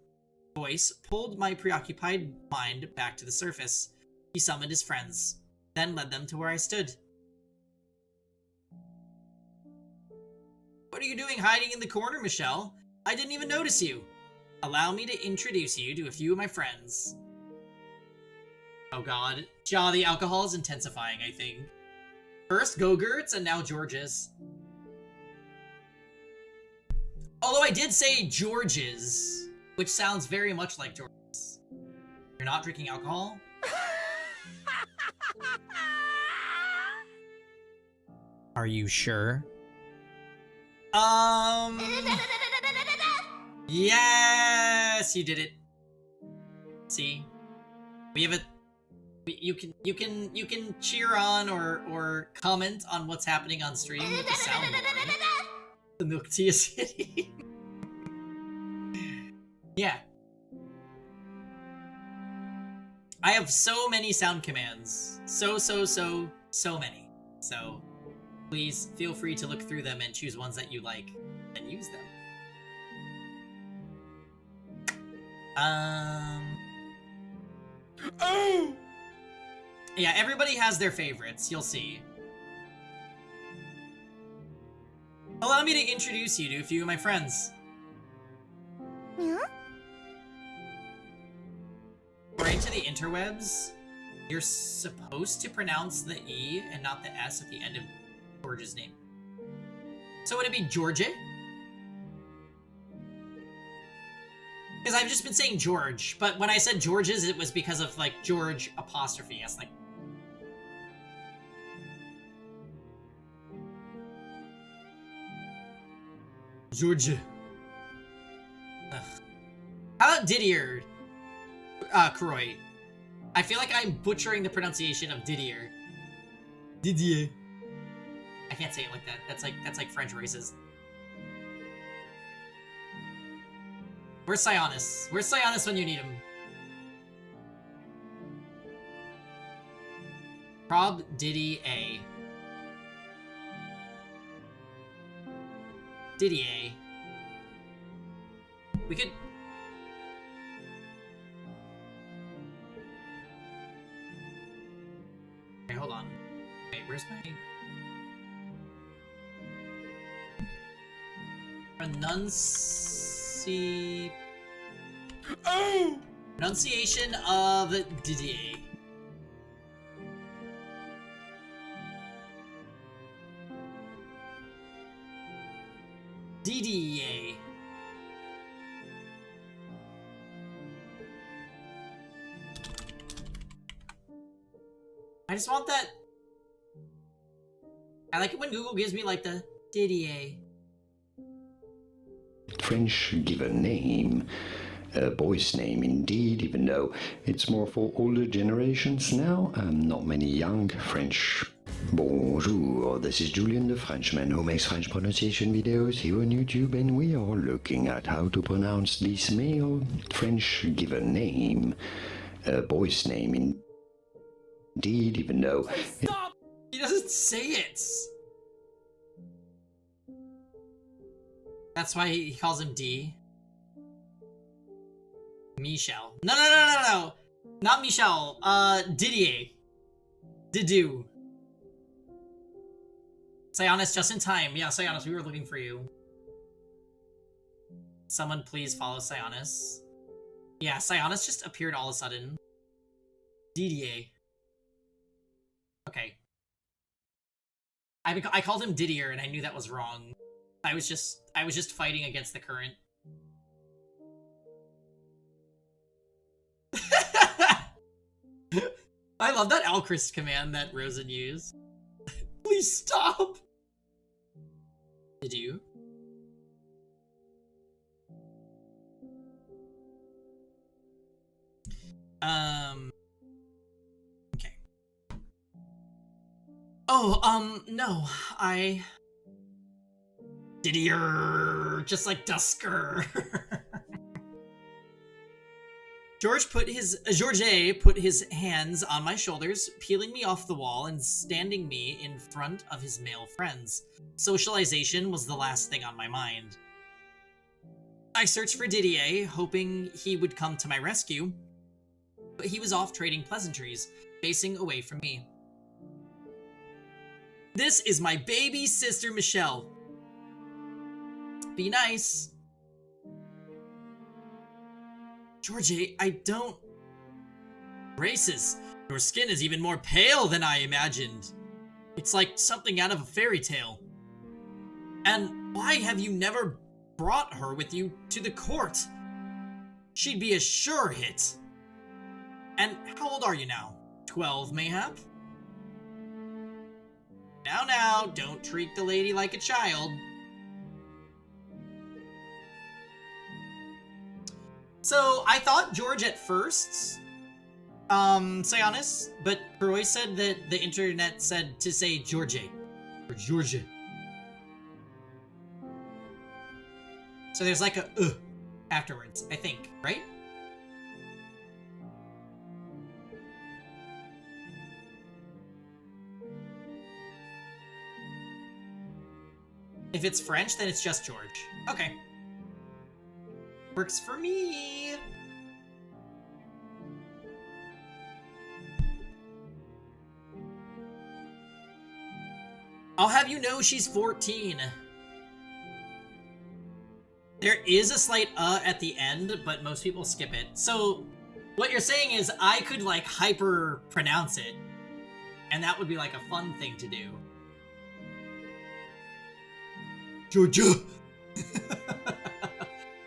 voice pulled my preoccupied mind back to the surface. He summoned his friends, then led them to where I stood. What are you doing hiding in the corner, Michelle? I didn't even notice you. Allow me to introduce you to a few of my friends. Oh god. Ja, the alcohol is intensifying, I think. First Go-Gurts and now George's. Although I did say George's, which sounds very much like George's. You're not drinking alcohol? Are you sure? Yes, you did it. See? We have a you can cheer on or comment on what's happening on stream with the soundboard. The milk tea is hitting. Yeah. I have so many sound commands. So many. So please feel free to look through them and choose ones that you like and use them. Oh! Yeah, everybody has their favorites, you'll see. Allow me to introduce you to a few of my friends. According to the interwebs, you're supposed to pronounce the E and not the S at the end of George's name. So would it be George? Because I've just been saying George, but when I said George's, it was because of, like, George apostrophe S, like... George. Ugh. How about Didier? Croy. I feel like I'm butchering the pronunciation of Didier. Didier. I can't say it like that. That's like French racist. Where's Sionis? Where's Sionis when you need him? Prob Diddy A. Diddy A. We could... Okay, hold on. Wait, where's my... Pronunciation of Didier. Didier. I just want that. I like it when Google gives me like the Didier. French given name. A boy's name indeed, even though it's more for older generations now. Not many young French. Bonjour, this is Julian the Frenchman who makes French pronunciation videos here on YouTube, and we are looking at how to pronounce this male French given name. A boy's name indeed, even though... Stop! He doesn't say it! That's why he calls him D. Michel. No. Not Michel. Didier. Didu. Sionis, just in time. Yeah, Sionis, we were looking for you. Someone please follow Sionis. Yeah, Sionis just appeared all of a sudden. Didier. Okay. I called him Didier and I knew that was wrong. I was just fighting against the current. I love that Alchrist command that Rosen used. Please stop! Did you? Okay. Oh, no, Didier, just like Dusker. George A put his hands on my shoulders, peeling me off the wall and standing me in front of his male friends. Socialization was the last thing on my mind. I searched for Didier, hoping he would come to my rescue, but he was off trading pleasantries, facing away from me. This is my baby sister, Michelle. Be nice. Georgie, I don't... Racist. Your skin is even more pale than I imagined. It's like something out of a fairy tale. And why have you never brought her with you to the court? She'd be a sure hit. And how old are you now? 12, mayhap? Now, don't treat the lady like a child. So, I thought George at first, Sionis, but Roy said that the internet said to say George. Or Georgia. So there's like a afterwards, I think, right? If it's French, then it's just George. Okay. Works for me. I'll have you know she's 14. There is a slight at the end, but most people skip it. So what you're saying is I could like hyper pronounce it, and that would be like a fun thing to do. Georgia.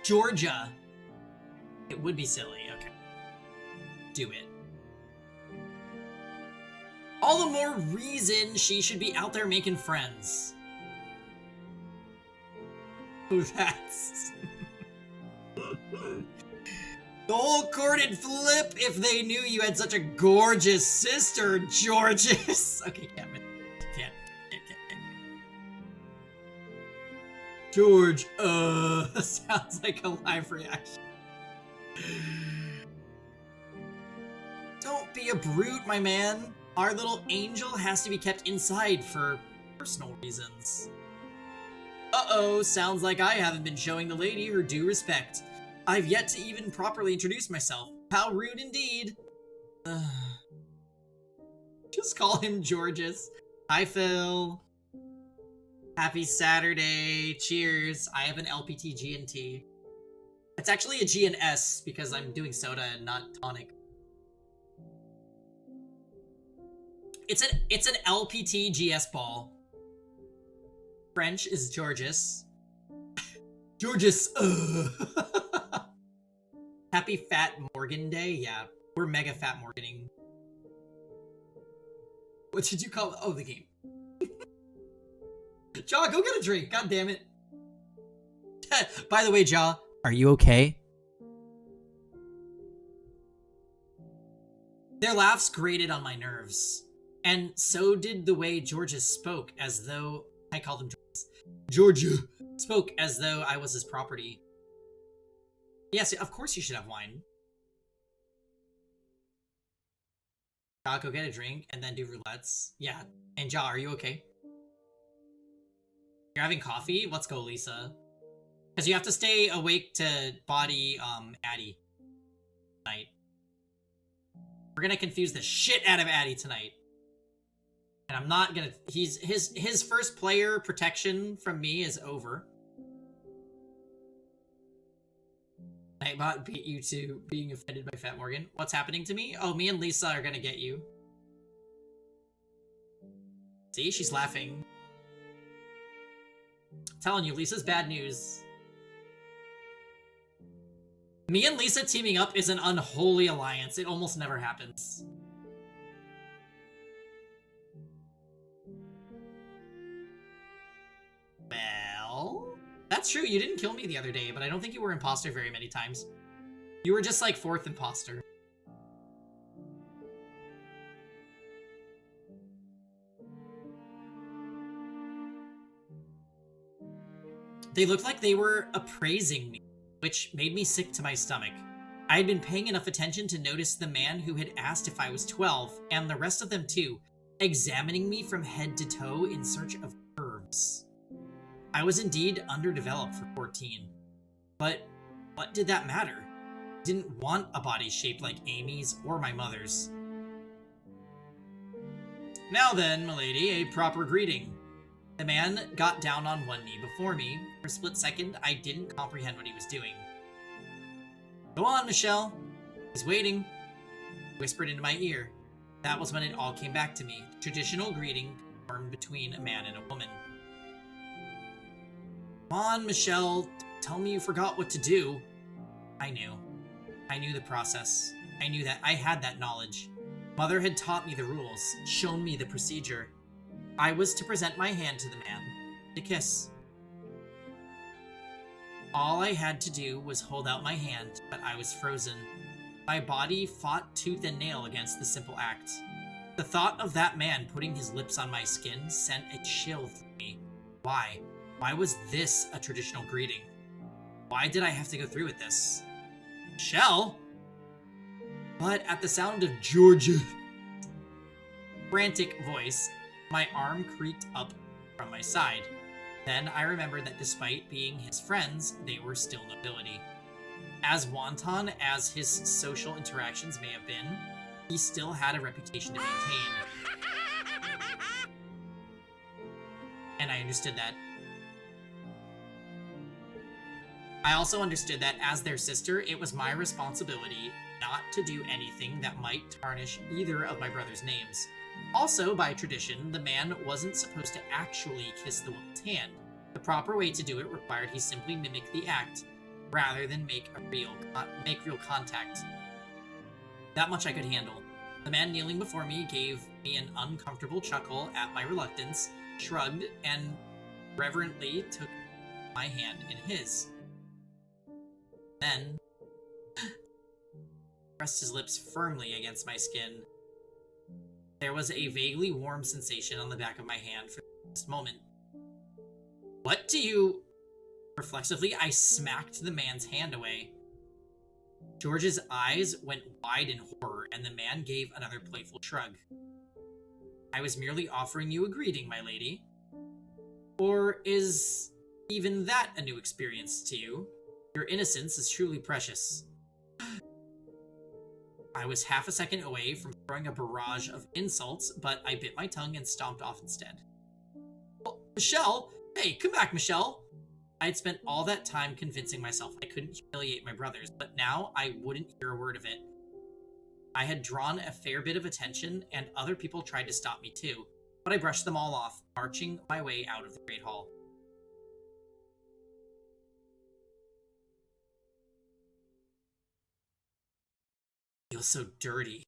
Georgia. It would be silly. Okay. Do it. All the more reason she should be out there making friends. Oh, that's... The whole court'd flip if they knew you had such a gorgeous sister, Georges. Okay, can't. George, sounds like a live reaction. Don't be a brute, my man. Our little angel has to be kept inside for personal reasons. Uh-oh, sounds like I haven't been showing the lady her due respect. I've yet to even properly introduce myself. How rude indeed. Just call him Georges. Hi, Phil. Happy Saturday. Cheers. I have an LPT G&T. It's actually a G and S because I'm doing soda and not tonic. It's an LPT GS ball. French is Georges. Georges. Happy Fat Morgan Day. Yeah, we're mega Fat Morganing. What did you call it? Oh, the game. Jaw, go get a drink. God damn it. By the way, Jaw, are you okay? Their laughs grated on my nerves. And so did the way Georges spoke, as though... I called him Georges. Georgia spoke as though I was his property. Yes, of course you should have wine. Jaw, go get a drink and then do roulettes. Yeah. And Jaw, are you okay? You're having coffee? Let's go, Lisa. Because you have to stay awake to body, Addie. Tonight. We're gonna confuse the shit out of Addie tonight. And I'm not gonna... His first player protection from me is over. Nightbot beat you to being offended by Fat Morgan. What's happening to me? Oh, me and Lisa are gonna get you. See? She's laughing. I'm telling you, Lisa's bad news. Me and Lisa teaming up is an unholy alliance. It almost never happens. Well, that's true. You didn't kill me the other day, but I don't think you were imposter very many times. You were just like 4th imposter. They looked like they were appraising me, which made me sick to my stomach. I had been paying enough attention to notice the man who had asked if I was 12, and the rest of them too, examining me from head to toe in search of curves. I was indeed underdeveloped for 14. But what did that matter? I didn't want a body shaped like Amy's or my mother's. Now then, milady, a proper greeting. The man got down on one knee before me. For a split second, I didn't comprehend what he was doing. Go on, Michelle. He's waiting. He whispered into my ear. That was when it all came back to me. Traditional greeting formed between a man and a woman. Come on, Michelle. Tell me you forgot what to do. I knew. I knew the process. I knew that I had that knowledge. Mother had taught me the rules, shown me the procedure. I was to present my hand to the man, to kiss. All I had to do was hold out my hand, but I was frozen. My body fought tooth and nail against the simple act. The thought of that man putting his lips on my skin sent a chill through me. Why? Why was this a traditional greeting? Why did I have to go through with this? Michelle? But at the sound of George's frantic voice, my arm creaked up from my side. Then I remembered that despite being his friends, they were still nobility. As wanton as his social interactions may have been, he still had a reputation to maintain. And I understood that. I also understood that as their sister, it was my responsibility not to do anything that might tarnish either of my brothers' names. Also, by tradition, the man wasn't supposed to actually kiss the woman's hand. The proper way to do it required he simply mimic the act, rather than make real contact. That much I could handle. The man kneeling before me gave me an uncomfortable chuckle at my reluctance, shrugged, and reverently took my hand in his. Then pressed his lips firmly against my skin. There was a vaguely warm sensation on the back of my hand for this moment. What do you... Reflexively, I smacked the man's hand away. George's eyes went wide in horror, and the man gave another playful shrug. I was merely offering you a greeting, my lady. Or is even that a new experience to you? Your innocence is truly precious. I was half a second away from throwing a barrage of insults, but I bit my tongue and stomped off instead. Oh, Michelle! Hey, come back, Michelle! I had spent all that time convincing myself I couldn't humiliate my brothers, but now I wouldn't hear a word of it. I had drawn a fair bit of attention, and other people tried to stop me too, but I brushed them all off, marching my way out of the Great Hall. I feel so dirty.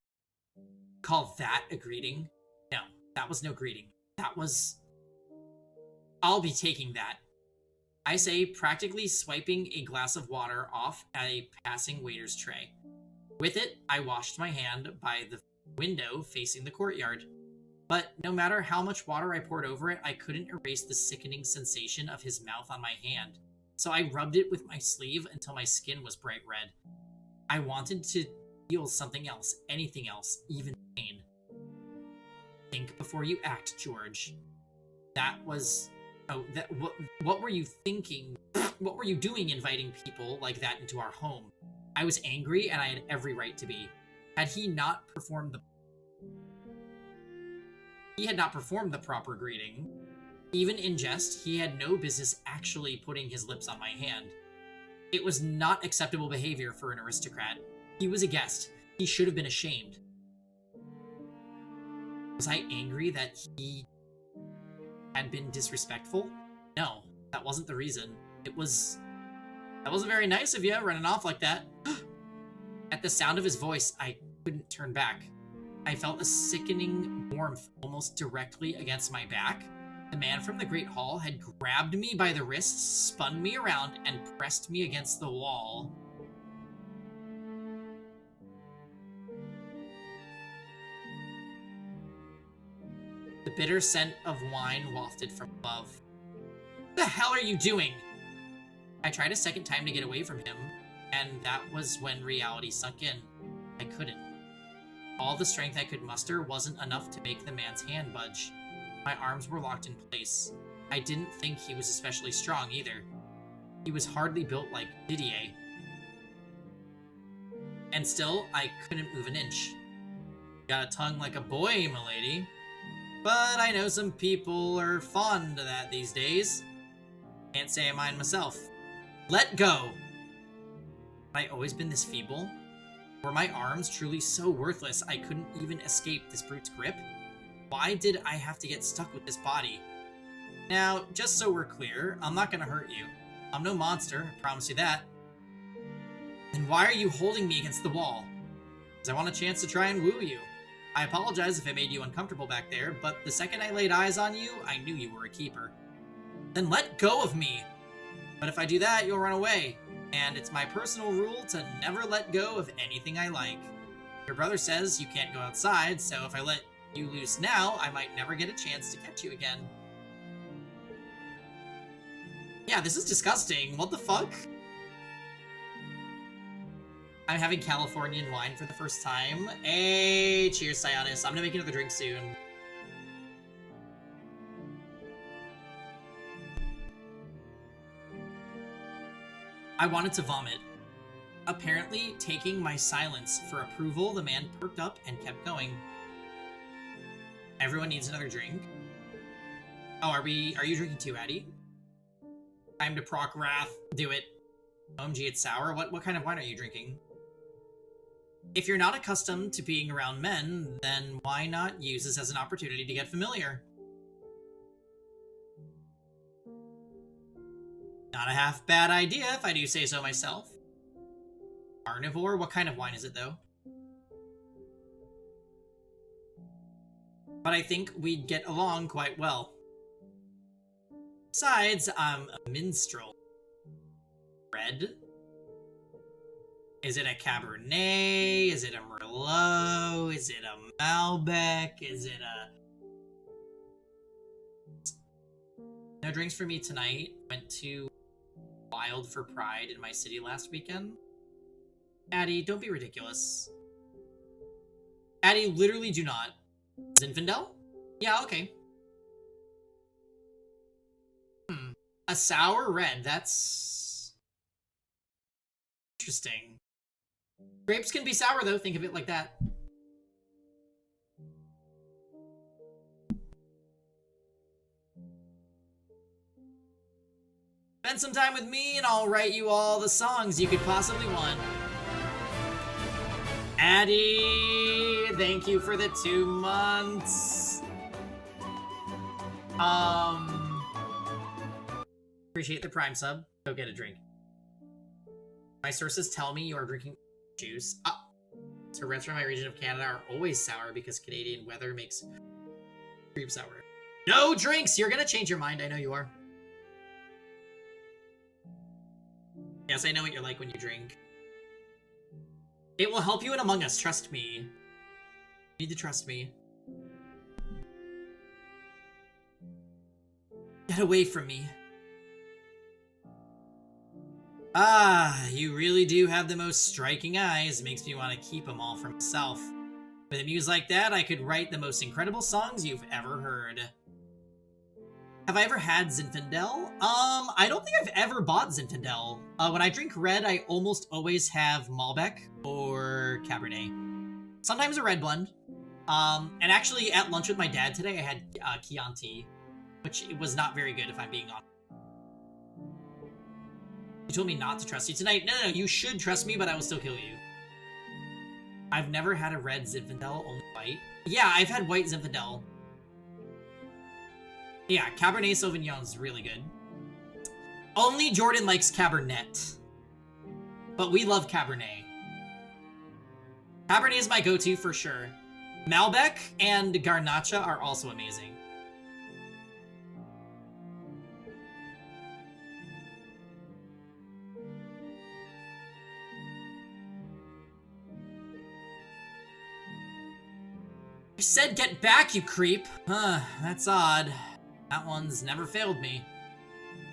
Call that a greeting? No, that was no greeting. That was... I'll be taking that. I say, practically swiping a glass of water off at a passing waiter's tray. With it, I washed my hand by the window facing the courtyard. But no matter how much water I poured over it, I couldn't erase the sickening sensation of his mouth on my hand. So I rubbed it with my sleeve until my skin was bright red. I wanted to feel something else, anything else, even pain. Think before you act, George. That was... Oh, what were you thinking? What were you doing inviting people like that into our home? I was angry, and I had every right to be. Had he not performed the... He had not performed the proper greeting. Even in jest, he had no business actually putting his lips on my hand. It was not acceptable behavior for an aristocrat. He was a guest. He should have been ashamed. Was I angry that he had been disrespectful? No, that wasn't the reason. That wasn't very nice of you, running off like that. At the sound of his voice, I couldn't turn back. I felt a sickening warmth almost directly against my back. The man from the Great Hall had grabbed me by the wrists, spun me around, and pressed me against the wall. The bitter scent of wine wafted from above. What the hell are you doing? I tried a second time to get away from him, and that was when reality sunk in. I couldn't. All the strength I could muster wasn't enough to make the man's hand budge. My arms were locked in place. I didn't think he was especially strong either. He was hardly built like Didier. And still, I couldn't move an inch. Got a tongue like a boy, milady. But I know some people are fond of that these days. Can't say I mind myself. Let go! Have I always been this feeble? Were my arms truly so worthless I couldn't even escape this brute's grip? Why did I have to get stuck with this body? Now, just so we're clear, I'm not gonna hurt you. I'm no monster, I promise you that. Then why are you holding me against the wall? Because I want a chance to try and woo you. I apologize if I made you uncomfortable back there, but the second I laid eyes on you, I knew you were a keeper. Then let go of me! But if I do that, you'll run away. And it's my personal rule to never let go of anything I like. Your brother says you can't go outside, so if I let you loose now, I might never get a chance to catch you again. Yeah, this is disgusting. What the fuck? I'm having Californian wine for the first time. Hey, cheers, Sionis. I'm gonna make another drink soon. I wanted to vomit. Apparently, taking my silence for approval, the man perked up and kept going. Everyone needs another drink. Oh, are you drinking too, Addie? Time to proc wrath. Do it. OMG, it's sour. What kind of wine are you drinking? If you're not accustomed to being around men, then why not use this as an opportunity to get familiar? Not a half bad idea, if I do say so myself. Carnivore? What kind of wine is it, though? But I think we'd get along quite well. Besides, I'm a minstrel. Red? Is it a Cabernet? Is it a Merlot? Is it a Malbec? Is it a... No drinks for me tonight. Went to Wild for Pride in my city last weekend. Addie, don't be ridiculous. Addie, literally do not. Zinfandel? Yeah, okay. A sour red, that's... interesting. Grapes can be sour, though. Think of it like that. Spend some time with me and I'll write you all the songs you could possibly want. Addie, thank you for the 2 months. Appreciate the Prime sub. Go get a drink. My sources tell me you are drinking juice. So reds from my region of Canada are always sour because Canadian weather makes cream sour. No drinks! You're gonna change your mind, I know you are. Yes, I know what you're like when you drink. It will help you in Among Us, trust me. You need to trust me. Get away from me. Ah, you really do have the most striking eyes. Makes me want to keep them all for myself. With a muse like that, I could write the most incredible songs you've ever heard. Have I ever had Zinfandel? I don't think I've ever bought Zinfandel. When I drink red, I almost always have Malbec or Cabernet. Sometimes a red blend. And actually, at lunch with my dad today, I had Chianti, which was not very good, if I'm being honest. You told me not to trust you tonight. No, you should trust me, but I will still kill you. I've never had a red Zinfandel, only white. Yeah, I've had white Zinfandel. Yeah, Cabernet Sauvignon is really good. Only Jordan likes Cabernet. But we love Cabernet. Cabernet is my go-to for sure. Malbec and Garnacha are also amazing. I said get back, you creep. That's odd. That one's never failed me.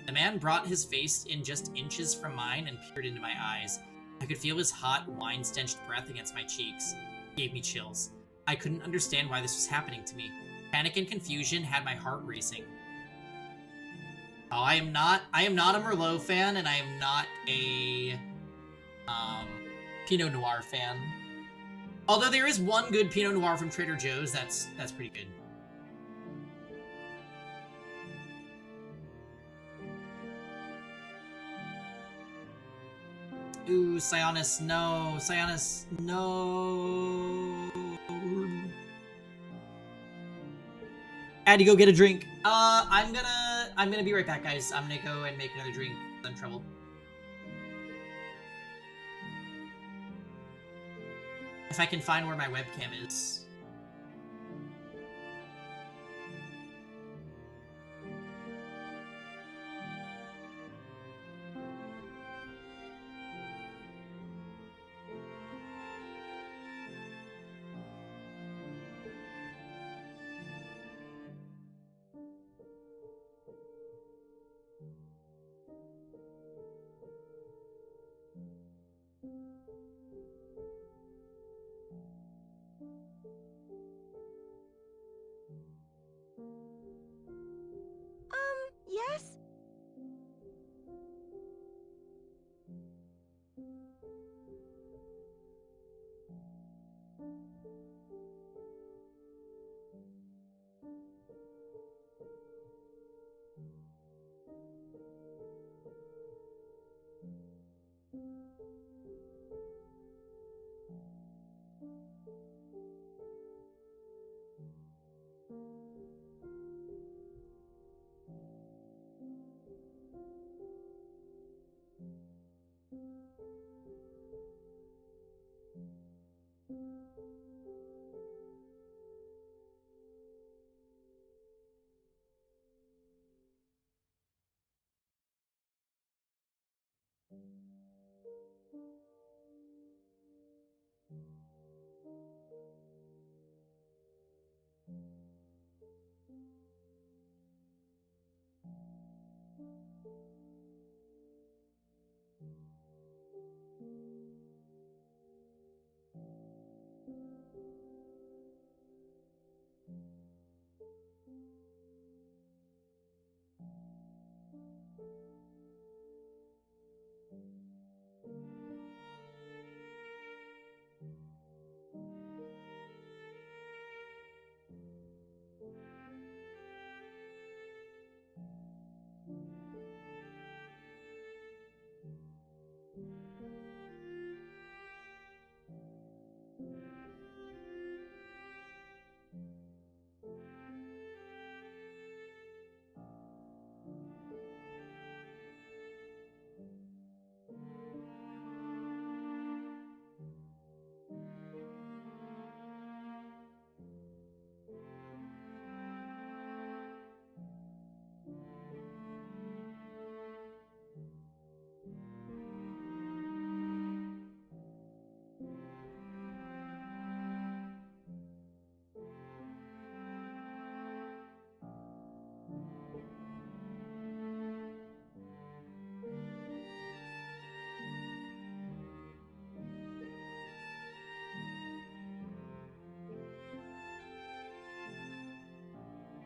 The man brought his face in just inches from mine and peered into my eyes. I could feel his hot, wine-stenched breath against my cheeks. It gave me chills. I couldn't understand why this was happening to me. Panic and confusion had my heart racing. Oh, I am not a Merlot fan, and I am not a Pinot Noir fan. Although there is one good Pinot Noir from Trader Joe's, that's pretty good. Ooh, Sionis, no. Sionis, no. Addy, go get a drink. I'm gonna be right back, guys. I'm gonna go and make another drink. I'm in trouble. If I can find where my webcam is. Yes?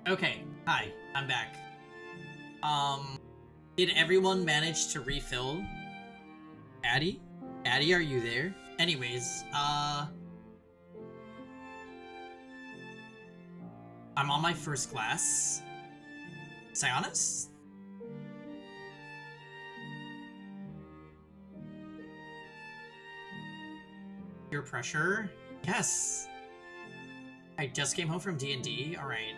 Okay, hi, I'm back. Did everyone manage to refill? Addy? Addy, are you there? Anyways, I'm on my first class. Sionis? Peer pressure? Yes. I just came home from D&D. Alright.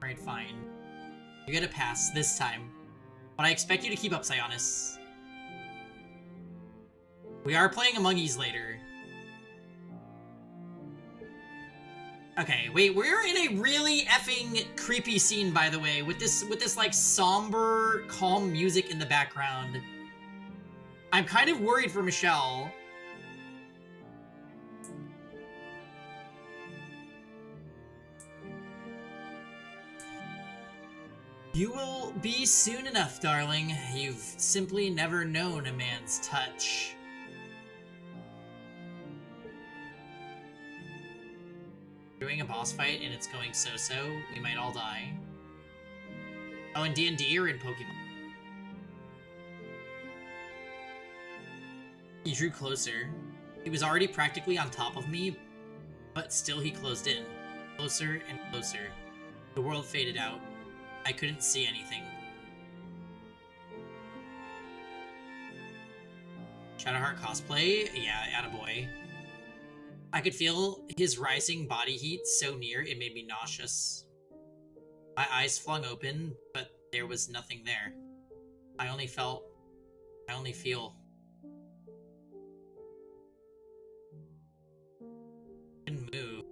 Alright, fine. You get a pass this time. But I expect you to keep up, Sionis. We are playing Among Us later. Okay, wait, we're in a really effing creepy scene, by the way, with this like somber, calm music in the background. I'm kind of worried for Michelle. You will be soon enough, darling. You've simply never known a man's touch. Doing a boss fight and it's going so-so, we might all die. Oh, in D&D or in Pokemon? He drew closer. He was already practically on top of me, but still he closed in. Closer and closer. The world faded out. I couldn't see anything. Shadowheart cosplay? Yeah, attaboy. I could feel his rising body heat so near it made me nauseous. My eyes flung open, but there was nothing there. I only feel. Couldn't move.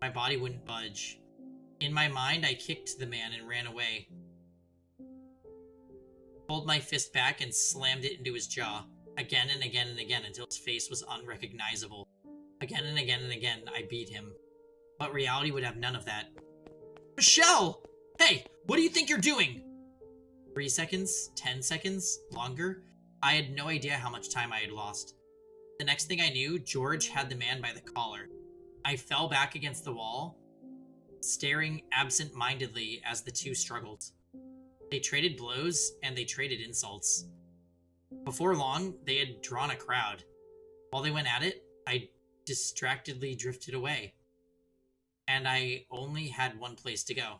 My body wouldn't budge. In my mind, I kicked the man and ran away. Pulled my fist back and slammed it into his jaw. Again and again and again until his face was unrecognizable. Again and again and again, I beat him. But reality would have none of that. Michelle! Hey, what do you think you're doing? 3 seconds? 10 seconds? Longer? I had no idea how much time I had lost. The next thing I knew, George had the man by the collar. I fell back against the wall, staring absent-mindedly as the two struggled. They traded blows, and they traded insults. Before long, they had drawn a crowd. While they went at it, I distractedly drifted away. And I only had one place to go.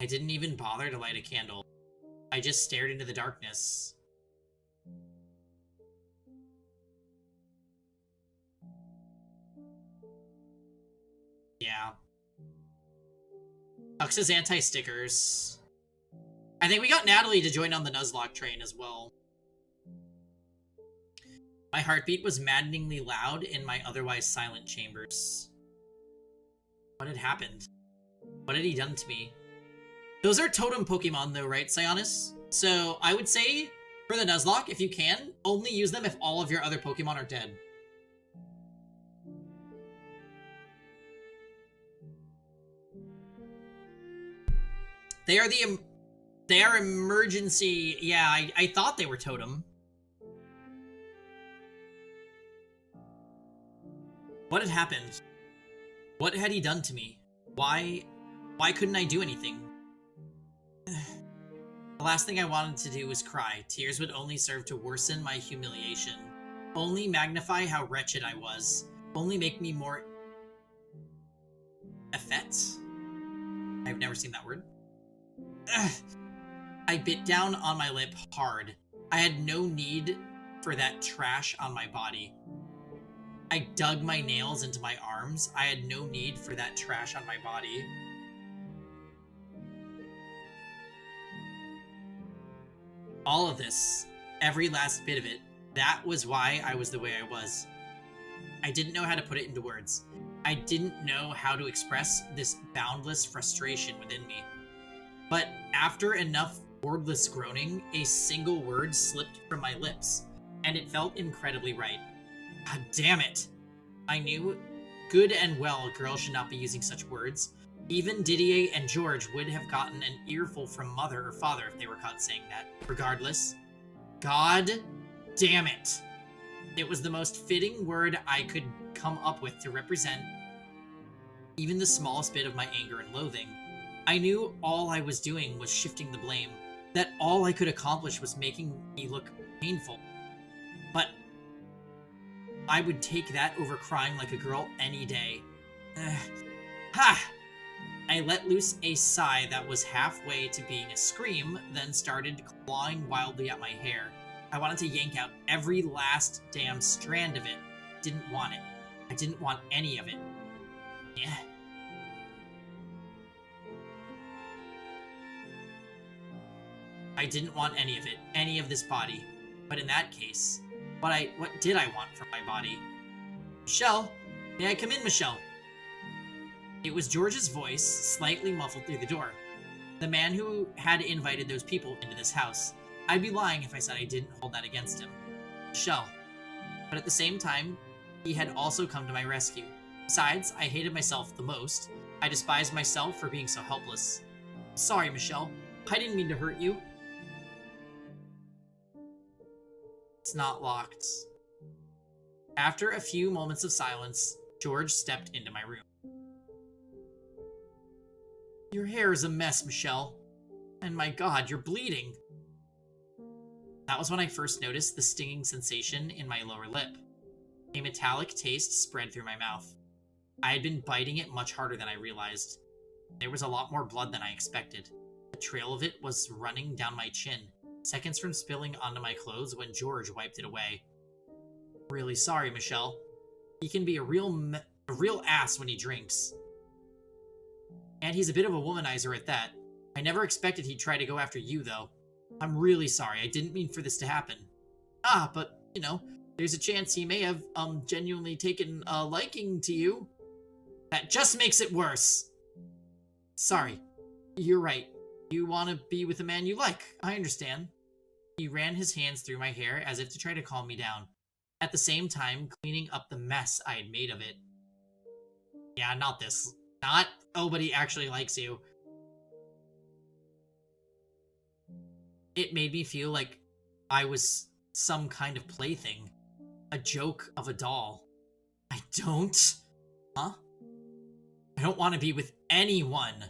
I didn't even bother to light a candle. I just stared into the darkness. Yeah. Hux's anti-stickers. I think we got Natalie to join on the Nuzlocke train as well. My heartbeat was maddeningly loud in my otherwise silent chambers. What had happened? What had he done to me? Those are totem Pokemon though, right, Sionis? So I would say, for the Nuzlocke, if you can, only use them if all of your other Pokemon are dead. They are emergency. Yeah, I thought they were totem. What had happened? What had he done to me? Why couldn't I do anything? The last thing I wanted to do was cry. Tears would only serve to worsen my humiliation. Only magnify how wretched I was. Only make me more... effete? I've never seen that word. Ugh. I bit down on my lip hard. I had no need for that trash on my body. I dug my nails into my arms. I had no need for that trash on my body. All of this, every last bit of it, that was why I was the way I was. I didn't know how to put it into words. I didn't know how to express this boundless frustration within me. But after enough wordless groaning, a single word slipped from my lips, and it felt incredibly right. God damn it! I knew good and well a girl should not be using such words. Even Didier and George would have gotten an earful from mother or father if they were caught saying that. Regardless, God damn it! It was the most fitting word I could come up with to represent even the smallest bit of my anger and loathing. I knew all I was doing was shifting the blame, that all I could accomplish was making me look painful. But I would take that over crying like a girl any day. Ha! I let loose a sigh that was halfway to being a scream, then started clawing wildly at my hair. I wanted to yank out every last damn strand of it. Didn't want it. I didn't want any of it. Yeah. I didn't want any of it, any of this body. But in that case, what did I want from my body? Michelle? May I come in, Michelle? It was George's voice, slightly muffled through the door. The man who had invited those people into this house. I'd be lying if I said I didn't hold that against him. Michelle. But at the same time, he had also come to my rescue. Besides, I hated myself the most. I despised myself for being so helpless. Sorry, Michelle. I didn't mean to hurt you. It's not locked. After a few moments of silence, George stepped into my room. Your hair is a mess, Michelle. And my God, you're bleeding. That was when I first noticed the stinging sensation in my lower lip. A metallic taste spread through my mouth. I had been biting it much harder than I realized. There was a lot more blood than I expected. The trail of it was running down my chin, seconds from spilling onto my clothes when George wiped it away. Really sorry, Michelle. He can be a real ass when he drinks. And he's a bit of a womanizer at that. I never expected he'd try to go after you, though. I'm really sorry. I didn't mean for this to happen. Ah, but, you know, there's a chance he may have, genuinely taken a liking to you. That just makes it worse. Sorry. You're right. You want to be with a man you like. I understand. He ran his hands through my hair as if to try to calm me down, at the same time cleaning up the mess I had made of it. Yeah, not this. Not nobody actually likes you. It made me feel like I was some kind of plaything. A joke of a doll. I don't? Huh? I don't want to be with anyone.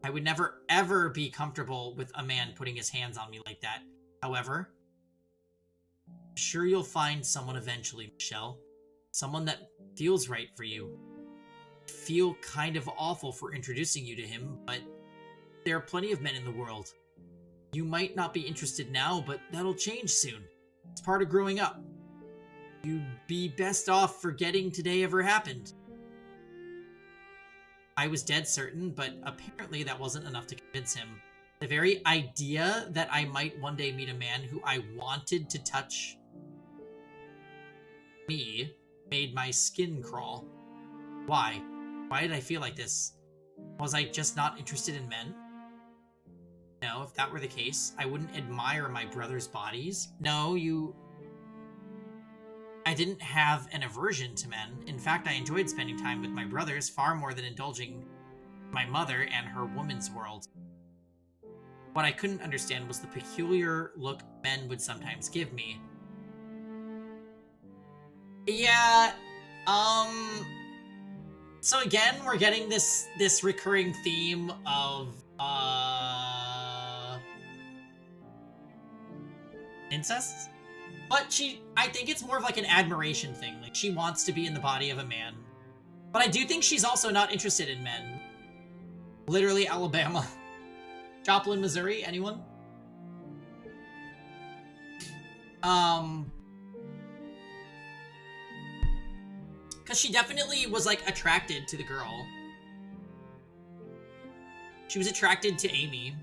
I would never, ever be comfortable with a man putting his hands on me like that. However, I'm sure you'll find someone eventually, Michelle. Someone that feels right for you. I feel kind of awful for introducing you to him, but there are plenty of men in the world. You might not be interested now, but that'll change soon. It's part of growing up. You'd be best off forgetting today ever happened. I was dead certain, but apparently that wasn't enough to convince him. The very idea that I might one day meet a man who I wanted to touch me made my skin crawl. Why? Why did I feel like this? Was I just not interested in men? No, if that were the case, I wouldn't admire my brother's bodies. No, I didn't have an aversion to men. In fact, I enjoyed spending time with my brothers far more than indulging my mother and her woman's world. What I couldn't understand was the peculiar look men would sometimes give me. Yeah, so again, we're getting this recurring theme of, incest? But I think it's more of like an admiration thing. Like, she wants to be in the body of a man. But I do think she's also not interested in men. Literally Alabama. Joplin, Missouri, anyone? Because she definitely was, like, attracted to the girl. She was attracted to Amy.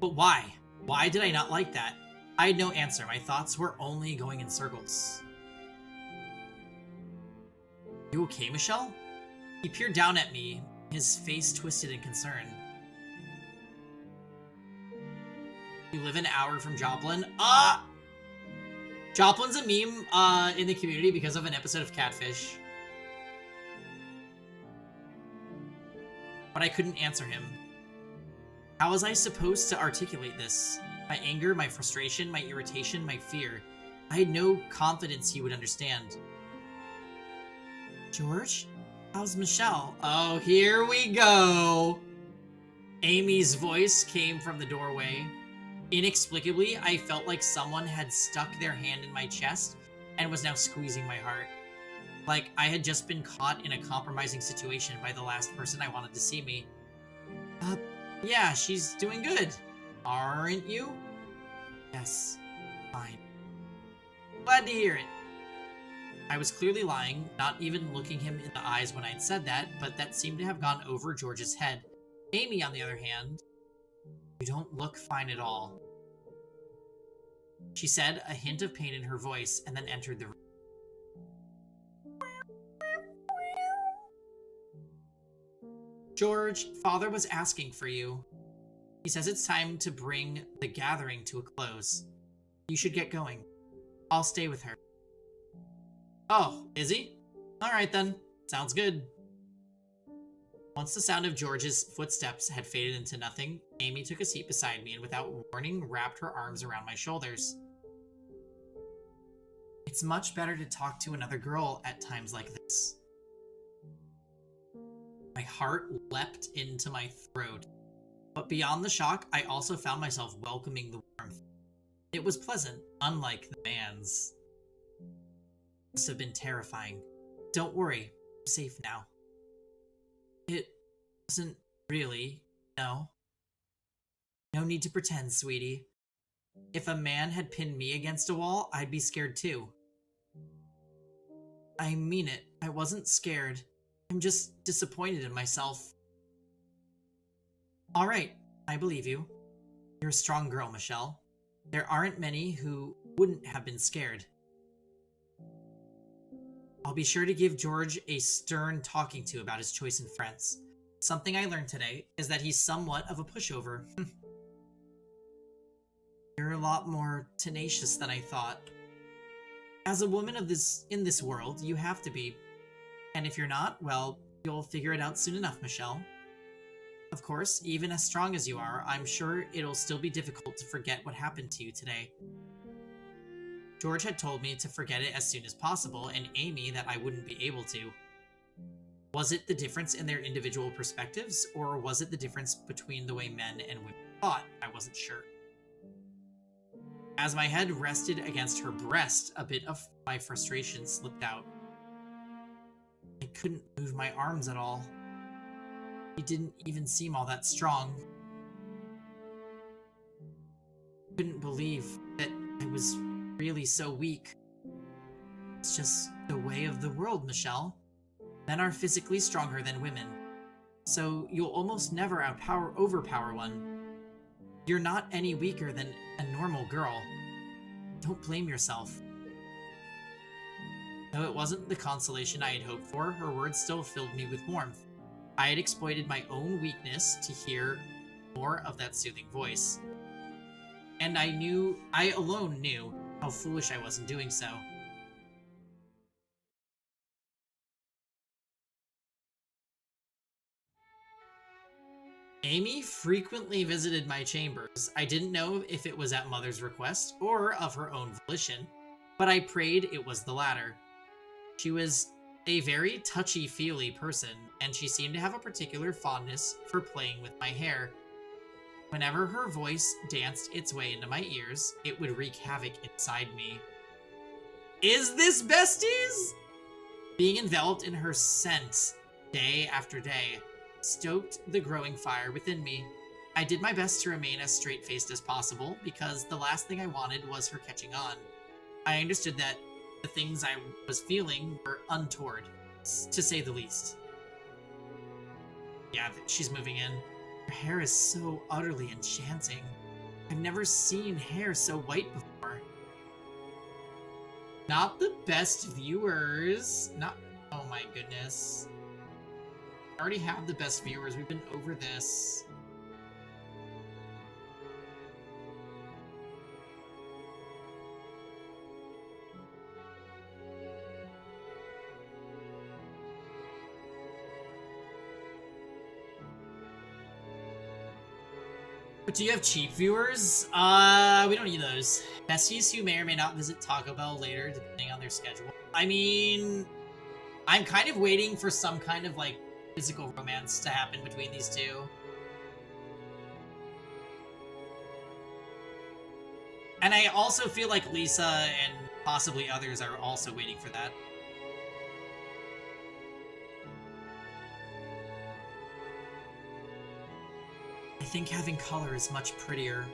But why? Why did I not like that? I had no answer. My thoughts were only going in circles. You okay, Michelle? He peered down at me, his face twisted in concern. You live an hour from Joplin? Joplin's a meme in the community because of an episode of Catfish. But I couldn't answer him. How was I supposed to articulate this? My anger, my frustration, my irritation, my fear. I had no confidence he would understand. George? How's Michelle? Oh, here we go. Amy's voice came from the doorway. Inexplicably, I felt like someone had stuck their hand in my chest and was now squeezing my heart. Like I had just been caught in a compromising situation by the last person I wanted to see me. Yeah, she's doing good. Aren't you? Yes, fine. Glad to hear it. I was clearly lying, not even looking him in the eyes when I'd said that, but that seemed to have gone over George's head. Amy, on the other hand, you don't look fine at all. She said, a hint of pain in her voice, and then entered the room. George, Father was asking for you. He says it's time to bring the gathering to a close. You should get going. I'll stay with her. Oh, is he? Alright then. Sounds good. Once the sound of George's footsteps had faded into nothing, Amy took a seat beside me and without warning wrapped her arms around my shoulders. It's much better to talk to another girl at times like this. My heart leapt into my throat, but beyond the shock, I also found myself welcoming the warmth. It was pleasant, unlike the man's. It must have been terrifying. Don't worry, I'm safe now. It wasn't really, no. No need to pretend, sweetie. If a man had pinned me against a wall, I'd be scared too. I mean it. I wasn't scared. I'm just disappointed in myself. Alright, I believe you. You're a strong girl, Michelle. There aren't many who wouldn't have been scared. I'll be sure to give George a stern talking to about his choice in friends. Something I learned today is that he's somewhat of a pushover. You're a lot more tenacious than I thought. As a woman in this world, you have to be. And if you're not, well, you'll figure it out soon enough, Michelle. Of course, even as strong as you are, I'm sure it'll still be difficult to forget what happened to you today. George had told me to forget it as soon as possible, and Amy that I wouldn't be able to. Was it the difference in their individual perspectives, or was it the difference between the way men and women thought? I wasn't sure. As my head rested against her breast, a bit of my frustration slipped out. I couldn't move my arms at all. He didn't even seem all that strong. Couldn't believe that I was really so weak. It's just the way of the world, Michelle. Men are physically stronger than women, so you'll almost never overpower one. You're not any weaker than a normal girl. Don't blame yourself. Though it wasn't the consolation I had hoped for, her words still filled me with warmth. I had exploited my own weakness to hear more of that soothing voice. And I alone knew how foolish I was in doing so. Amy frequently visited my chambers. I didn't know if it was at Mother's request or of her own volition, but I prayed it was the latter. She was a very touchy-feely person, and she seemed to have a particular fondness for playing with my hair. Whenever her voice danced its way into my ears, it would wreak havoc inside me. Is this besties? Being enveloped in her scent day after day stoked the growing fire within me. I did my best to remain as straight-faced as possible because the last thing I wanted was her catching on. I understood that the things I was feeling were untoward, to say the least. Yeah, she's moving in. Her hair is so utterly enchanting. I've never seen hair so white before. Not the best viewers. Oh my goodness. I already have the best viewers. We've been over this. But do you have cheap viewers? We don't need those. Besties who may or may not visit Taco Bell later, depending on their schedule. I mean, I'm kind of waiting for some kind of, like, physical romance to happen between these two. And I also feel like Lisa and possibly others are also waiting for that. I think having color is much prettier.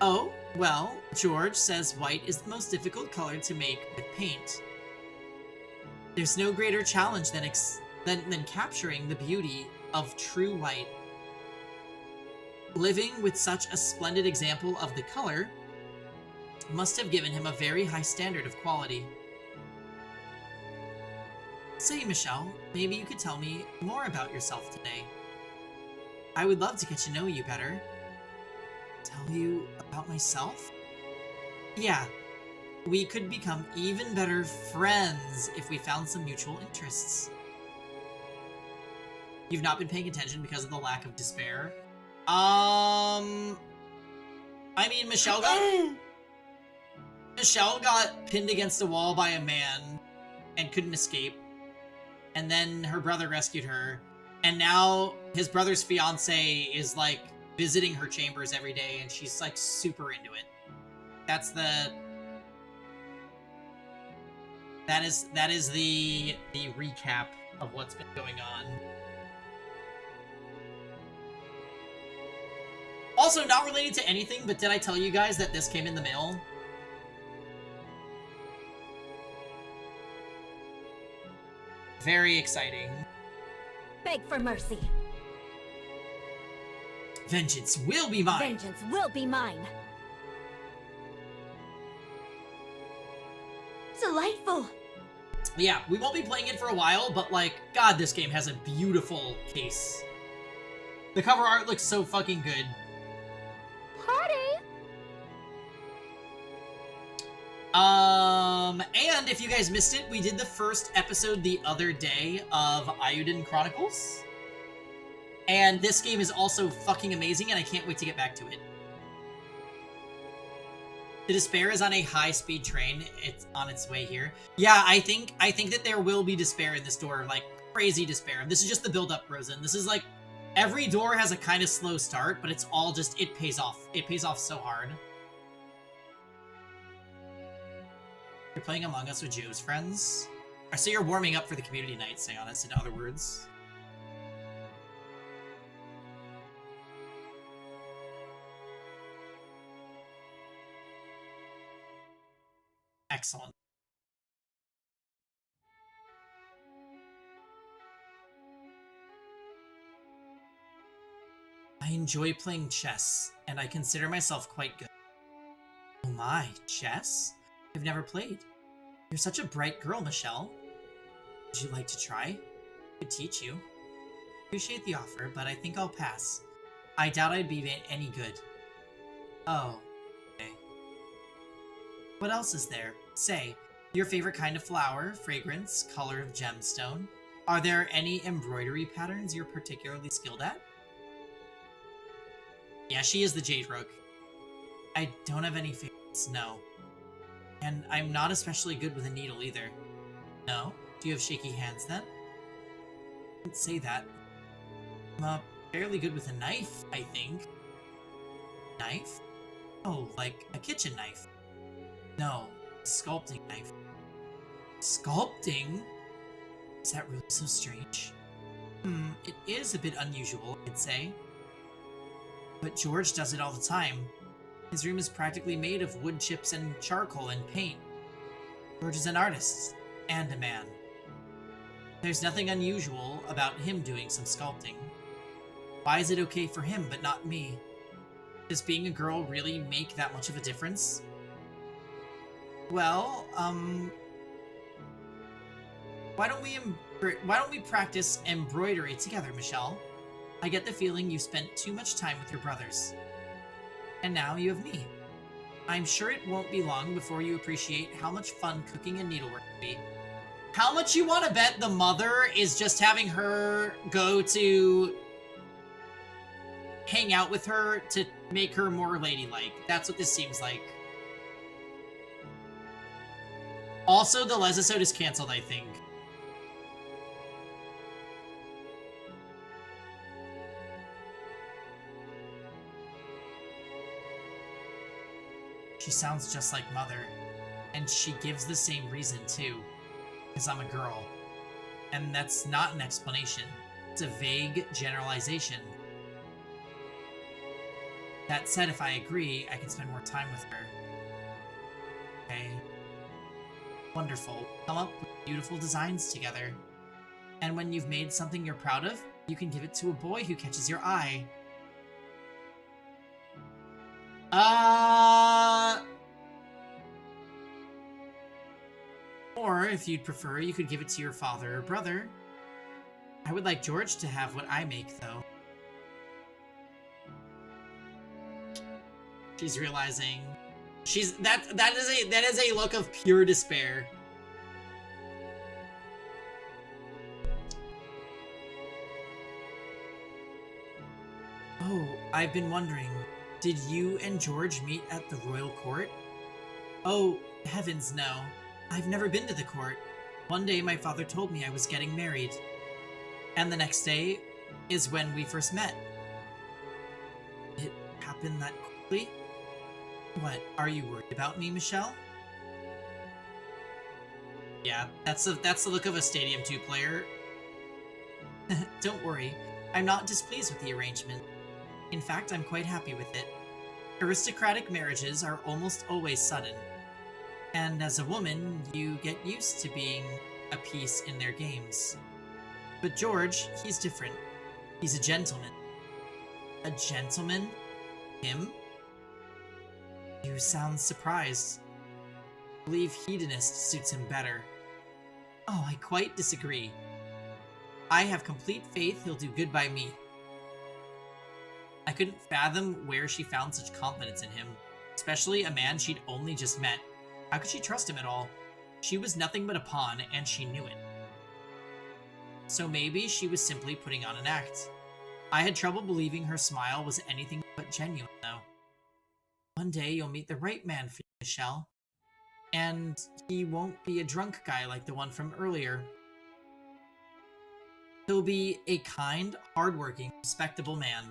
Oh, well, George says white is the most difficult color to make with paint. There's no greater challenge than capturing the beauty of true white. Living with such a splendid example of the color must have given him a very high standard of quality. Say, Michelle, maybe you could tell me more about yourself today. I would love to get to know you better. Tell you about myself? Yeah, we could become even better friends if we found some mutual interests. You've not been paying attention because of the lack of despair. I mean, Michelle got pinned against a wall by a man and couldn't escape. And then her brother rescued her. And now his brother's fiance is, like, visiting her chambers every day, and she's, like, super into it. That is the recap of what's been going on. Also, not related to anything, but did I tell you guys that this came in the mail? Very exciting. Beg for mercy. Vengeance will be mine. Vengeance will be mine. Delightful. Yeah, we won't be playing it for a while, but like, God, this game has a beautiful case. The cover art looks so fucking good. Party. And if you guys missed it, we did the first episode the other day of Ayuden Chronicles. And this game is also fucking amazing, and I can't wait to get back to it. The Despair is on a high-speed train. It's on its way here. Yeah, I think that there will be Despair in this door, like, crazy Despair. This is just the build-up, Rosen. This is like, every door has a kind of slow start, but it's all just, it pays off. It pays off so hard. You're playing Among Us with Joe's friends? So you're warming up for the community night, say honest, in other words. Excellent. I enjoy playing chess, and I consider myself quite good. Oh my, chess? I've never played. You're such a bright girl, Michelle. Would you like to try? I could teach you. Appreciate the offer, but I think I'll pass. I doubt I'd be any good. Oh, okay. What else is there? Say, your favorite kind of flower, fragrance, color of gemstone. Are there any embroidery patterns you're particularly skilled at? Yeah, she is the Jade Rook. I don't have any favorites, no. And I'm not especially good with a needle either. No? Do you have shaky hands then? I didn't say that. I'm fairly good with a knife, I think. Knife? Oh, like a kitchen knife. No, a sculpting knife. Sculpting? Is that really so strange? It is a bit unusual, I'd say. But George does it all the time. His room is practically made of wood chips and charcoal and paint. George is an artist, and a man. There's nothing unusual about him doing some sculpting. Why is it okay for him, but not me? Does being a girl really make that much of a difference? Well, why don't we practice embroidery together, Michelle? I get the feeling you spent too much time with your brothers. And now you have me. I'm sure it won't be long before you appreciate how much fun cooking and needlework can be. How much you want to bet the mother is just having her go to hang out with her to make her more ladylike? That's what this seems like. Also, the Lesisode is canceled, I think. She sounds just like Mother, and she gives the same reason too, because I'm a girl. And that's not an explanation, it's a vague generalization. That said, if I agree, I can spend more time with her. Okay. Wonderful. Come up with beautiful designs together. And when you've made something you're proud of, you can give it to a boy who catches your eye. Or, if you'd prefer, you could give it to your father or brother. I would like George to have what I make, though. She's realizing... That is a look of pure despair. Oh, I've been wondering, did you and George meet at the royal court? Oh, heavens no. I've never been to the court. One day my father told me I was getting married. And the next day is when we first met. It happened that quickly? What, are you worried about me, Michelle? Yeah, that's the look of a Stadium 2 player. Don't worry, I'm not displeased with the arrangement. In fact, I'm quite happy with it. Aristocratic marriages are almost always sudden. And as a woman, you get used to being a piece in their games. But George, he's different. He's a gentleman. A gentleman? Him? You sound surprised. I believe hedonist suits him better. Oh, I quite disagree. I have complete faith he'll do good by me. I couldn't fathom where she found such confidence in him, especially a man she'd only just met. How could she trust him at all? She was nothing but a pawn, and she knew it. So maybe she was simply putting on an act. I had trouble believing her smile was anything but genuine, though. One day you'll meet the right man for you, Michelle. And he won't be a drunk guy like the one from earlier. He'll be a kind, hardworking, respectable man.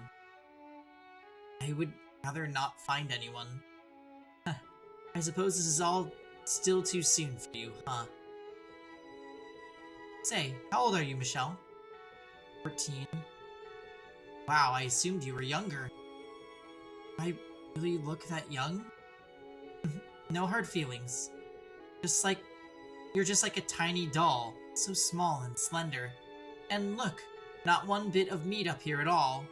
I would rather not find anyone. I suppose this is all still too soon for you, huh? Say, how old are you, Michelle? 14. Wow, I assumed you were younger. I really look that young? No hard feelings. You're just like a tiny doll, so small and slender. And look, not one bit of meat up here at all.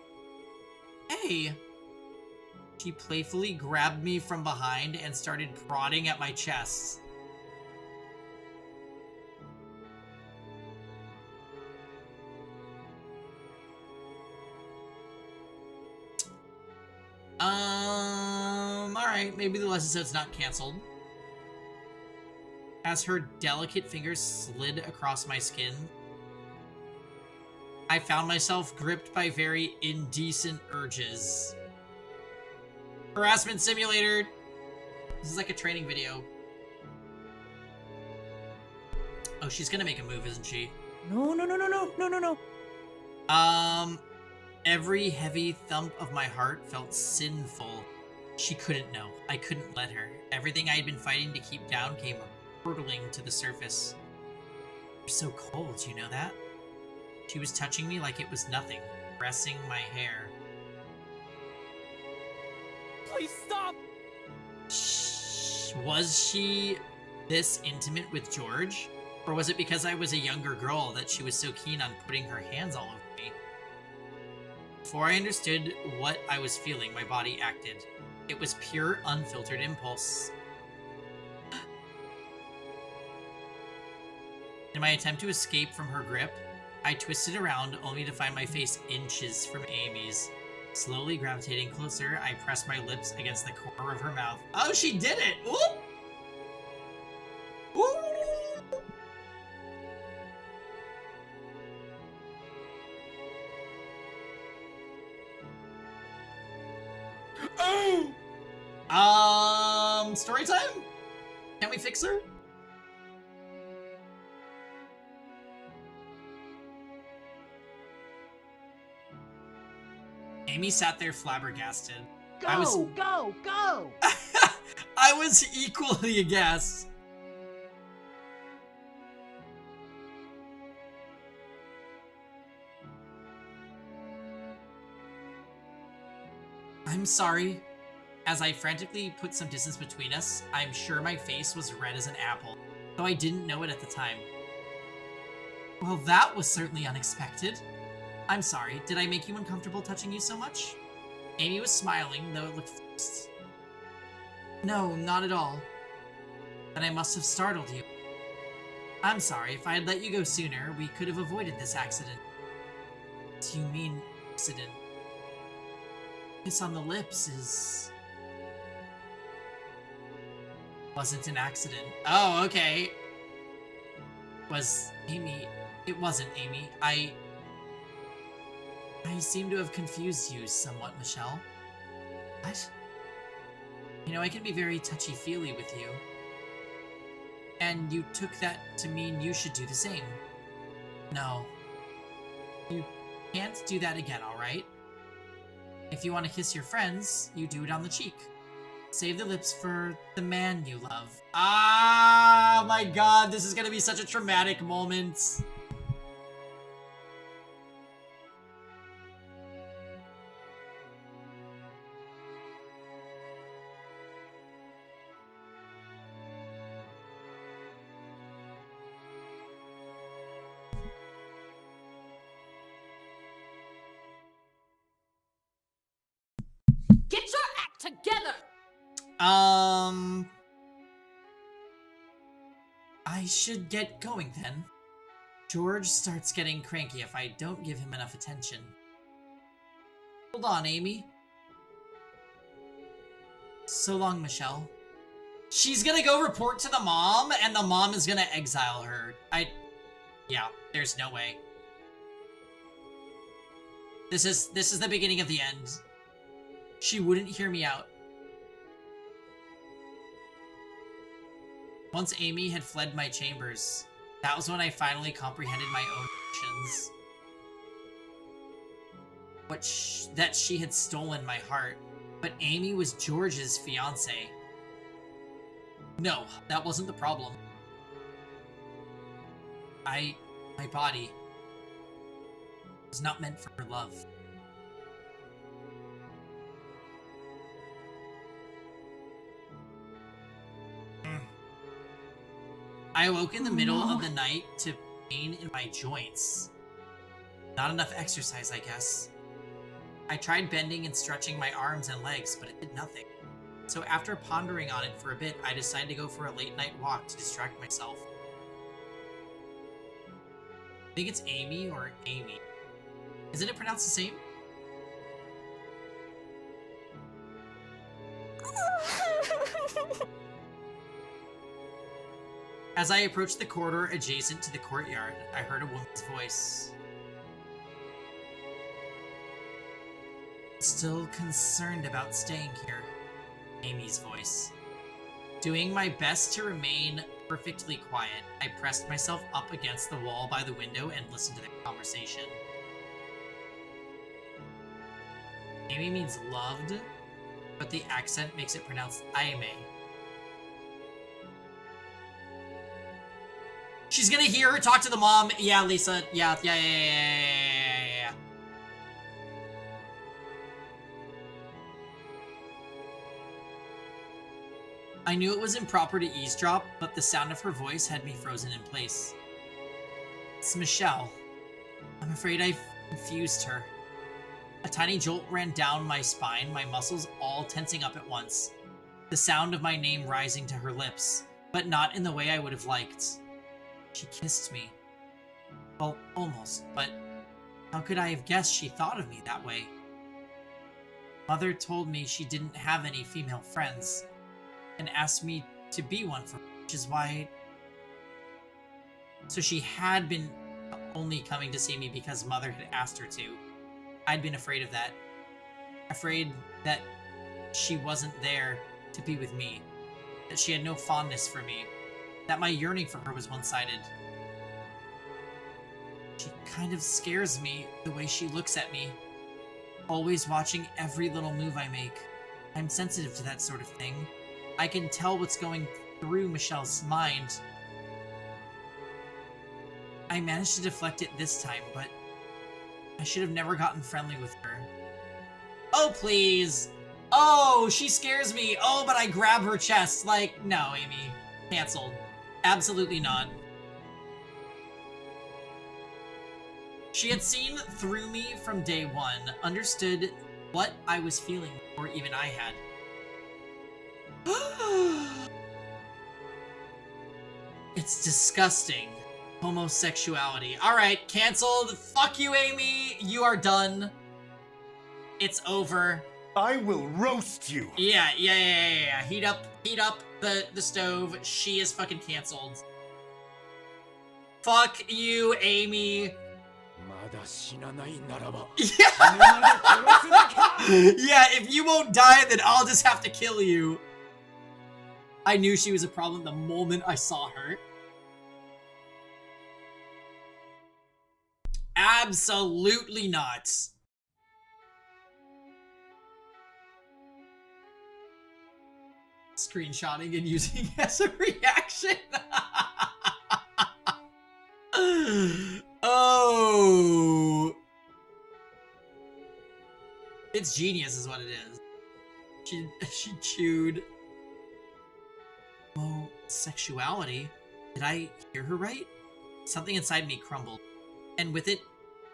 Hey! She playfully grabbed me from behind and started prodding at my chest. Alright, maybe the episode's not cancelled. As her delicate fingers slid across my skin, I found myself gripped by very indecent urges. Harassment simulator! This is like a training video. Oh, she's gonna make a move, isn't she? No. Every heavy thump of my heart felt sinful. She couldn't know. I couldn't let her. Everything I had been fighting to keep down came hurtling to the surface. You're so cold, you know that? She was touching me like it was nothing, caressing my hair. Please stop! Was she this intimate with George? Or was it because I was a younger girl that she was so keen on putting her hands all over me? Before I understood what I was feeling, my body acted. It was pure, unfiltered impulse. In my attempt to escape from her grip, I twisted around only to find my face inches from Amy's. Slowly gravitating closer, I pressed my lips against the corner of her mouth. Oh, she did it! Ooh! Ooh! Story time? Can we fix her? Amy sat there flabbergasted. Go! I was equally aghast. I'm sorry. As I frantically put some distance between us, I'm sure my face was red as an apple, though I didn't know it at the time. Well, that was certainly unexpected. I'm sorry, did I make you uncomfortable touching you so much? Amy was smiling, though it looked forced. No, not at all. Then I must have startled you. I'm sorry, if I had let you go sooner, we could have avoided this accident. Do you mean accident? Kiss on the lips wasn't an accident. Oh, okay. Was Amy... It wasn't, Amy. I seem to have confused you somewhat, Michelle. What? You know, I can be very touchy-feely with you. And you took that to mean you should do the same. No. You can't do that again, alright? If you want to kiss your friends, you do it on the cheek. Save the lips for the man you love. Ah, my god, this is gonna be such a traumatic moment. together! I should get going then. George starts getting cranky if I don't give him enough attention. Hold on, Amy. So long, Michelle. She's gonna go report to the mom, and the mom is gonna exile her. Yeah, there's no way. This is the beginning of the end. She wouldn't hear me out. Once Amy had fled my chambers, that was when I finally comprehended my own actions. That she had stolen my heart, but Amy was George's fiancée. No, that wasn't the problem. My body was not meant for love. I awoke in the middle of the night to pain in my joints. Not enough exercise, I guess. I tried bending and stretching my arms and legs, but it did nothing. So after pondering on it for a bit, I decided to go for a late night walk to distract myself. I think it's Amy or Amy. Isn't it pronounced the same? As I approached the corridor adjacent to the courtyard, I heard a woman's voice. Still concerned about staying here, Amy's voice. Doing my best to remain perfectly quiet, I pressed myself up against the wall by the window and listened to the conversation. Amy means loved, but the accent makes it pronounced Aime. She's gonna hear her talk to the mom. Yeah, Lisa. Yeah. I knew it was improper to eavesdrop, but the sound of her voice had me frozen in place. It's Michelle. I'm afraid I've confused her. A tiny jolt ran down my spine, my muscles all tensing up at once. The sound of my name rising to her lips, but not in the way I would have liked. She kissed me. Well, almost, but how could I have guessed she thought of me that way? Mother told me she didn't have any female friends, and asked me to be one for her, which is why... So she had been only coming to see me because Mother had asked her to. I'd been afraid of that. Afraid that she wasn't there to be with me. That she had no fondness for me. That my yearning for her was one-sided. She kind of scares me, the way she looks at me. Always watching every little move I make. I'm sensitive to that sort of thing. I can tell what's going through Michelle's mind. I managed to deflect it this time, but I should have never gotten friendly with her. Oh, please! Oh, she scares me! Oh, but I grab her chest. Like, no, Amy. Cancelled. Absolutely not. She had seen through me from day one, understood what I was feeling before even I had. It's disgusting. Homosexuality. Alright, cancelled. Fuck you, Amy. You are done. It's over. I will roast you. Yeah. Heat up the stove. She is fucking cancelled. Fuck you, Amy. Yeah, if you won't die, then I'll just have to kill you. I knew she was a problem the moment I saw her. Absolutely not. Screenshotting and using as a reaction. Oh. It's genius is what it is. She chewed. Homosexuality? Did I hear her right? Something inside me crumbled, and with it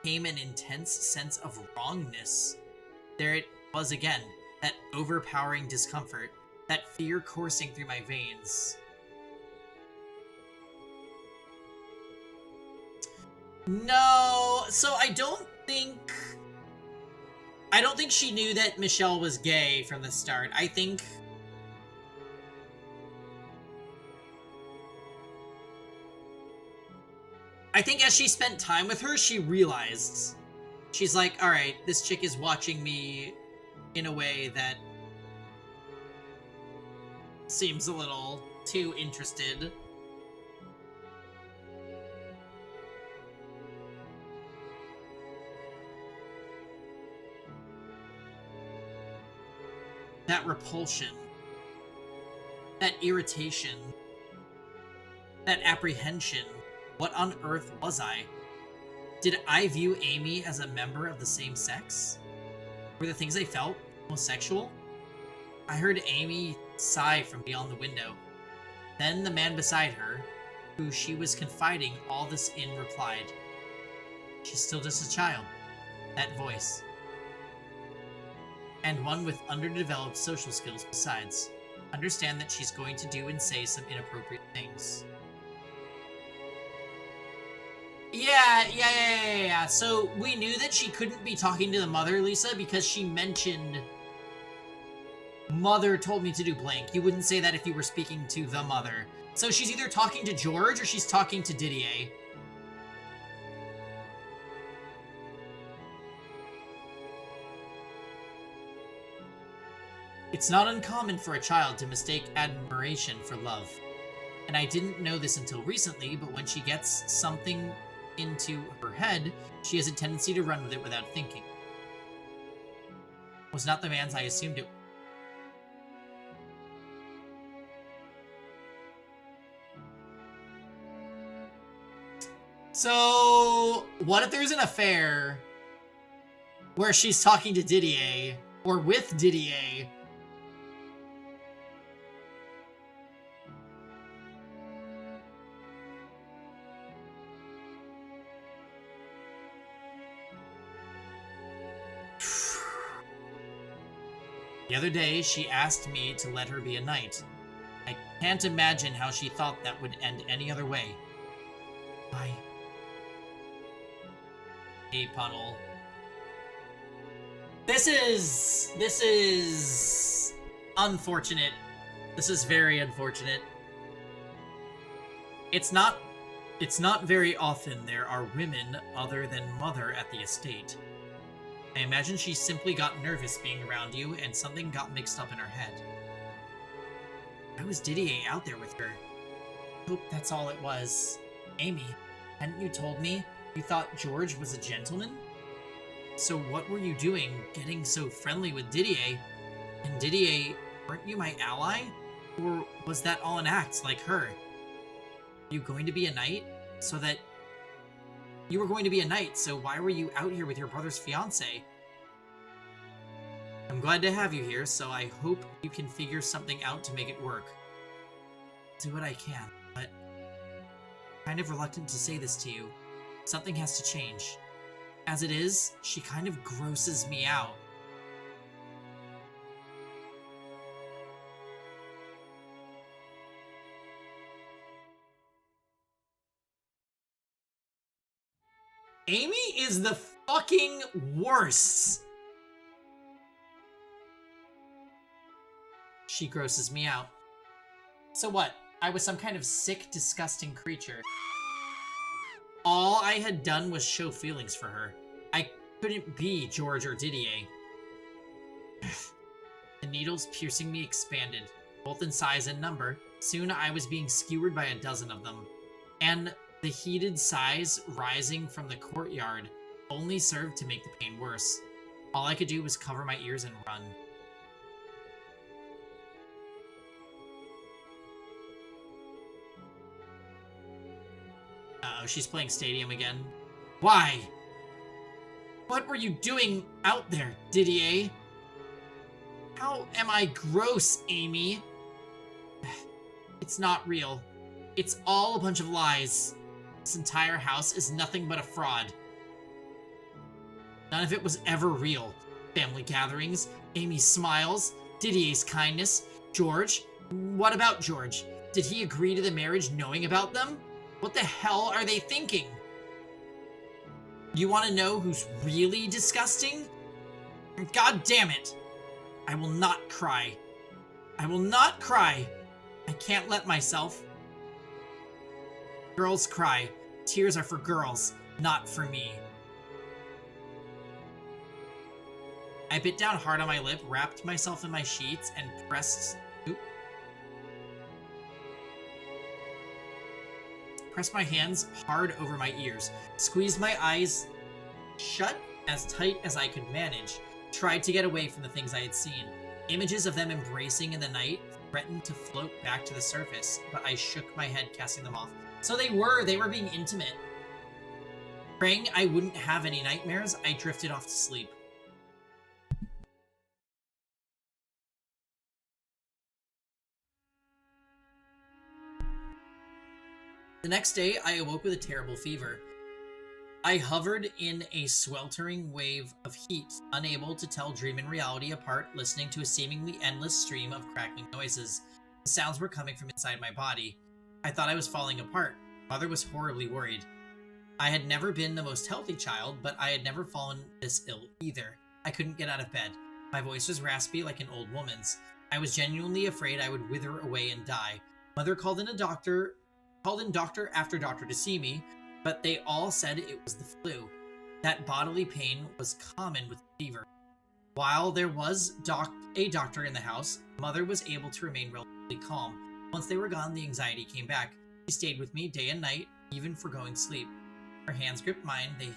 came an intense sense of wrongness. There it was again, that overpowering discomfort, that fear coursing through my veins. No, so I don't think she knew that Michelle was gay from the start. I think as she spent time with her, she realized. She's like, all right, this chick is watching me in a way that seems a little too interested. That repulsion, that irritation, that apprehension. What on earth was I? Did I view Amy as a member of the same sex? Were the things I felt homosexual? I heard Amy sigh from beyond the window. Then the man beside her, who she was confiding all this in, replied, "She's still just a child." That voice. And one with underdeveloped social skills besides. Understand that she's going to do and say some inappropriate things. Yeah. So we knew that she couldn't be talking to the mother, Lisa, because she mentioned, "Mother told me to do blank." You wouldn't say that if you were speaking to the mother. So she's either talking to George or she's talking to Didier. It's not uncommon for a child to mistake admiration for love. And I didn't know this until recently, but when she gets something into her head, she has a tendency to run with it without thinking. Was not the man's I assumed it. So, what if there's an affair where she's talking to Didier, or with Didier? The other day, she asked me to let her be a knight. I can't imagine how she thought that would end any other way. Why? A puddle. This is unfortunate. This is very unfortunate. It's not very often there are women other than mother at the estate. I imagine she simply got nervous being around you and something got mixed up in her head. Why was Didier out there with her? I hope that's all it was. Amy, hadn't you told me you thought George was a gentleman? So what were you doing getting so friendly with Didier? And Didier, weren't you my ally? Or was that all an act like her? Are you going to be a knight? You were going to be a knight, so why were you out here with your brother's fiancé? I'm glad to have you here, so I hope you can figure something out to make it work. Do what I can, but I'm kind of reluctant to say this to you. Something has to change. As it is, she kind of grosses me out. Amy is the fucking worst. She grosses me out. So what? I was some kind of sick, disgusting creature. All I had done was show feelings for her. I couldn't be George or Didier. The needles piercing me expanded, both in size and number. Soon I was being skewered by a dozen of them. And the heated sighs rising from the courtyard only served to make the pain worse. All I could do was cover my ears and run. Uh-oh, she's playing Stadium again. Why? What were you doing out there, Didier? How am I gross, Amy? It's not real. It's all a bunch of lies. This entire house is nothing but a fraud. None of it was ever real. Family gatherings, Amy smiles. Didier's kindness. George? What about George? Did he agree to the marriage knowing about them? What the hell are they thinking? You want to know who's really disgusting? God damn it! I will not cry. I will not cry. I can't let myself. Girls cry. Tears are for girls, not for me. I bit down hard on my lip, wrapped myself in my sheets, and pressed my hands hard over my ears, squeezed my eyes shut as tight as I could manage, tried to get away from the things I had seen. Images of them embracing in the night threatened to float back to the surface, but I shook my head, casting them off. So they were being intimate. Praying I wouldn't have any nightmares, I drifted off to sleep. The next day, I awoke with a terrible fever. I hovered in a sweltering wave of heat, unable to tell dream and reality apart, listening to a seemingly endless stream of crackling noises. The sounds were coming from inside my body. I thought I was falling apart. Mother was horribly worried. I had never been the most healthy child, but I had never fallen this ill either. I couldn't get out of bed. My voice was raspy like an old woman's. I was genuinely afraid I would wither away and die. Mother called in doctor after doctor to see me, but they all said it was the flu. That bodily pain was common with fever. While there was a doctor in the house, Mother was able to remain relatively calm. Once they were gone, the anxiety came back. She stayed with me day and night, even for going to sleep. Her hands gripped mine. They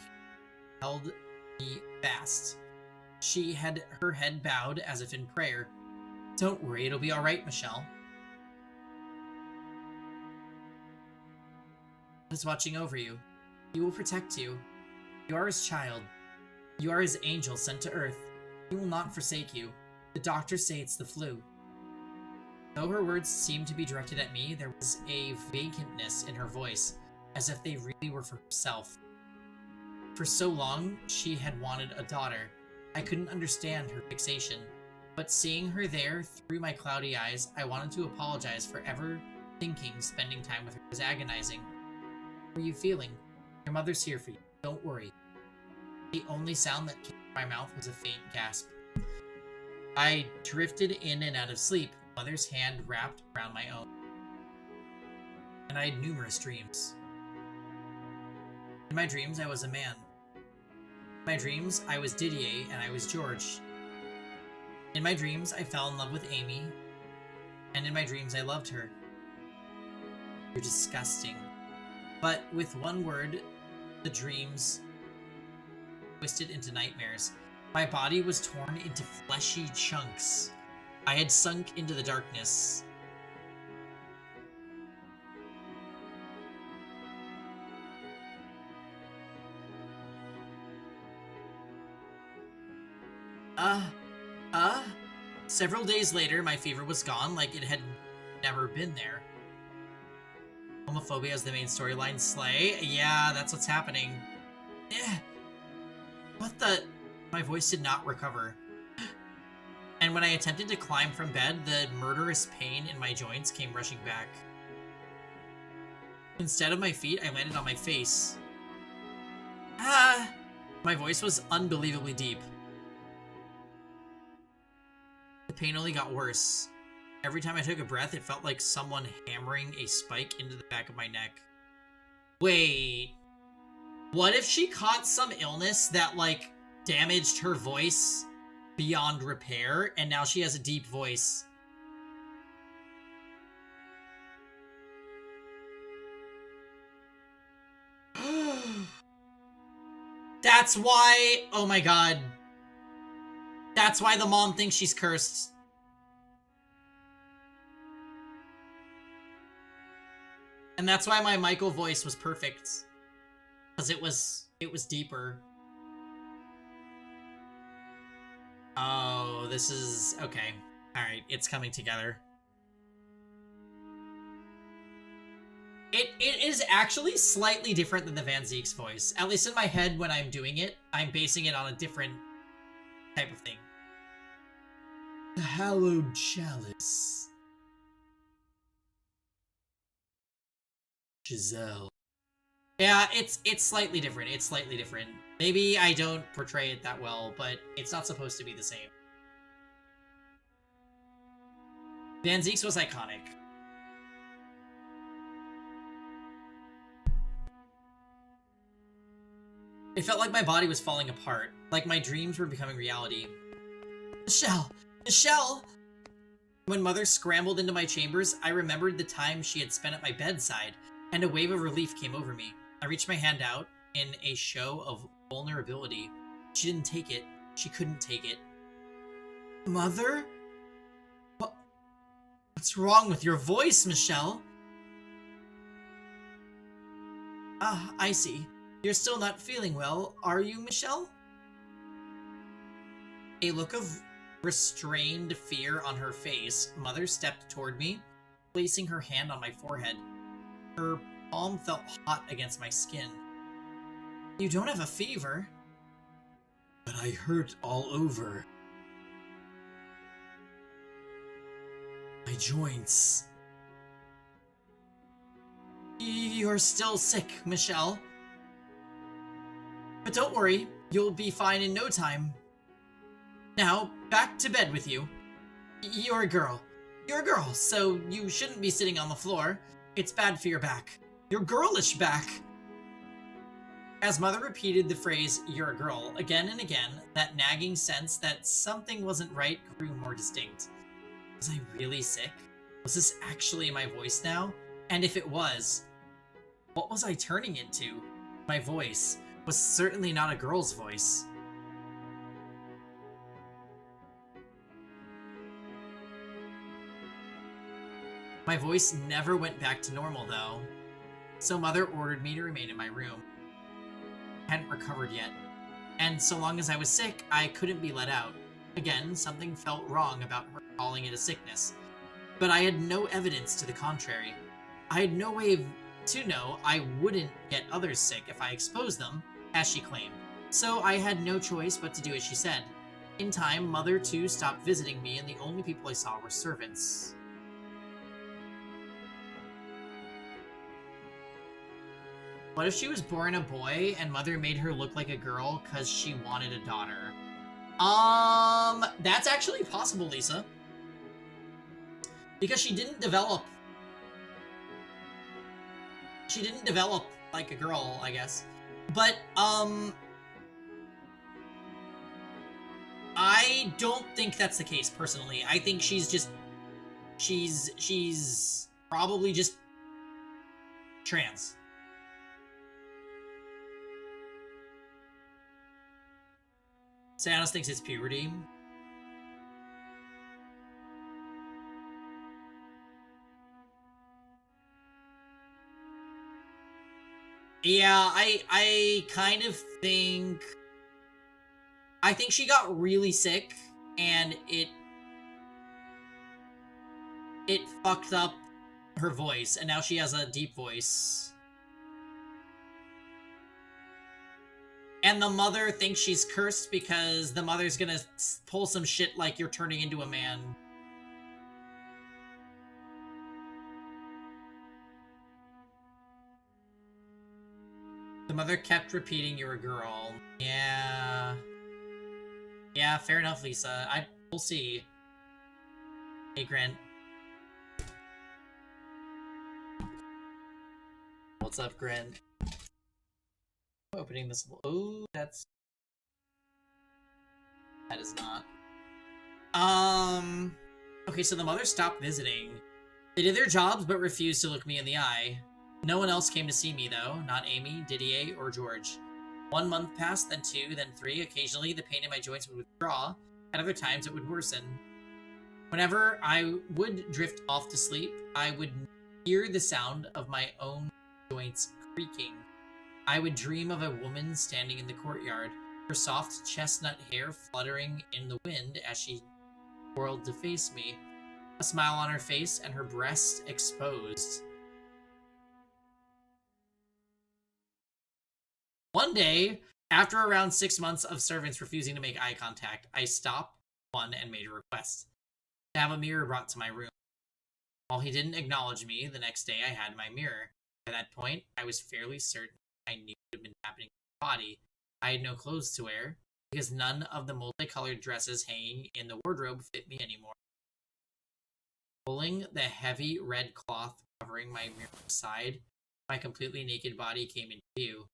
held me fast. She had her head bowed as if in prayer. Don't worry, it'll be all right, Michelle. Is watching over you. He will protect you. You are his child. You are his angel sent to Earth. He will not forsake you. The doctors say it's the flu. Though her words seemed to be directed at me, there was a vacantness in her voice, as if they really were for herself. For so long, she had wanted a daughter. I couldn't understand her fixation, but seeing her there through my cloudy eyes, I wanted to apologize for ever thinking spending time with her was agonizing. How are you feeling? Your mother's here for you. Don't worry. The only sound that came from my mouth was a faint gasp. I drifted in and out of sleep, Mother's hand wrapped around my own. And I had numerous dreams. In my dreams, I was a man. In my dreams, I was Didier and I was George. In my dreams, I fell in love with Amy. And in my dreams, I loved her. You're disgusting. But with one word, the dreams twisted into nightmares. My body was torn into fleshy chunks. I had sunk into the darkness. Several days later, my fever was gone, like it had never been there. Homophobia is the main storyline. Slay? Yeah, that's what's happening. What the? My voice did not recover. And when I attempted to climb from bed, the murderous pain in my joints came rushing back. Instead of my feet, I landed on my face. My voice was unbelievably deep. The pain only got worse. Every time I took a breath, it felt like someone hammering a spike into the back of my neck. Wait. What if she caught some illness that, like, damaged her voice beyond repair, and now she has a deep voice? That's why... Oh my god. That's why the mom thinks she's cursed. And that's why my Michael voice was perfect. Because it was deeper. Oh, this is... Okay. Alright, it's coming together. It is actually slightly different than the Van Zeek's voice. At least in my head when I'm doing it, I'm basing it on a different type of thing. The hallowed chalice. Giselle. Yeah, it's slightly different. It's slightly different. Maybe I don't portray it that well, but it's not supposed to be the same. Van Zeke's was iconic. It felt like my body was falling apart, like my dreams were becoming reality. Michelle! Michelle! When Mother scrambled into my chambers, I remembered the time she had spent at my bedside, and a wave of relief came over me. I reached my hand out in a show of vulnerability. She didn't take it. She couldn't take it. Mother? What's wrong with your voice, Michelle? Ah, I see. You're still not feeling well, are you, Michelle? A look of restrained fear on her face, Mother stepped toward me, placing her hand on my forehead. Her palm felt hot against my skin. You don't have a fever. But I hurt all over. My joints. You're still sick, Michelle. But don't worry, you'll be fine in no time. Now, back to bed with you. You're a girl. You're a girl, so you shouldn't be sitting on the floor. It's bad for your back. Your girlish back. As Mother repeated the phrase, you're a girl, again and again, that nagging sense that something wasn't right grew more distinct. Was I really sick? Was this actually my voice now? And if it was, what was I turning into? My voice was certainly not a girl's voice. My voice never went back to normal, though, so Mother ordered me to remain in my room. I hadn't recovered yet, and so long as I was sick, I couldn't be let out. Again, something felt wrong about her calling it a sickness, but I had no evidence to the contrary. I had no way to know I wouldn't get others sick if I exposed them, as she claimed, so I had no choice but to do as she said. In time, Mother too stopped visiting me, and the only people I saw were servants. What if she was born a boy and Mother made her look like a girl because she wanted a daughter? That's actually possible, Lisa. Because she didn't develop like a girl, I guess. But, I don't think that's the case, personally. I think she's probably just trans. Sanos thinks it's puberty. Yeah, I kind of think... I think she got really sick, and it fucked up her voice, and now she has a deep voice. And the mother thinks she's cursed because the mother's gonna pull some shit like you're turning into a man. The mother kept repeating, you're a girl. Yeah. Yeah, fair enough, Lisa. We'll see. Hey, Grant. What's up, Grant? Opening this. Oh, that is not. Okay, so the mother stopped visiting. They did their jobs, but refused to look me in the eye. No one else came to see me, though. Not Amy, Didier, or George. 1 month passed, then 2, then 3. Occasionally, the pain in my joints would withdraw. At other times, it would worsen. Whenever I would drift off to sleep, I would hear the sound of my own joints creaking. I would dream of a woman standing in the courtyard, her soft chestnut hair fluttering in the wind as she whirled to face me, a smile on her face and her breast exposed. One day, after around 6 months of servants refusing to make eye contact, I stopped one and made a request. to have a mirror brought to my room. While he didn't acknowledge me, the next day I had my mirror. By that point, I was fairly certain I knew what had been happening to my body. I had no clothes to wear, because none of the multicolored dresses hanging in the wardrobe fit me anymore. Pulling the heavy red cloth covering my mirror aside, my completely naked body came into view.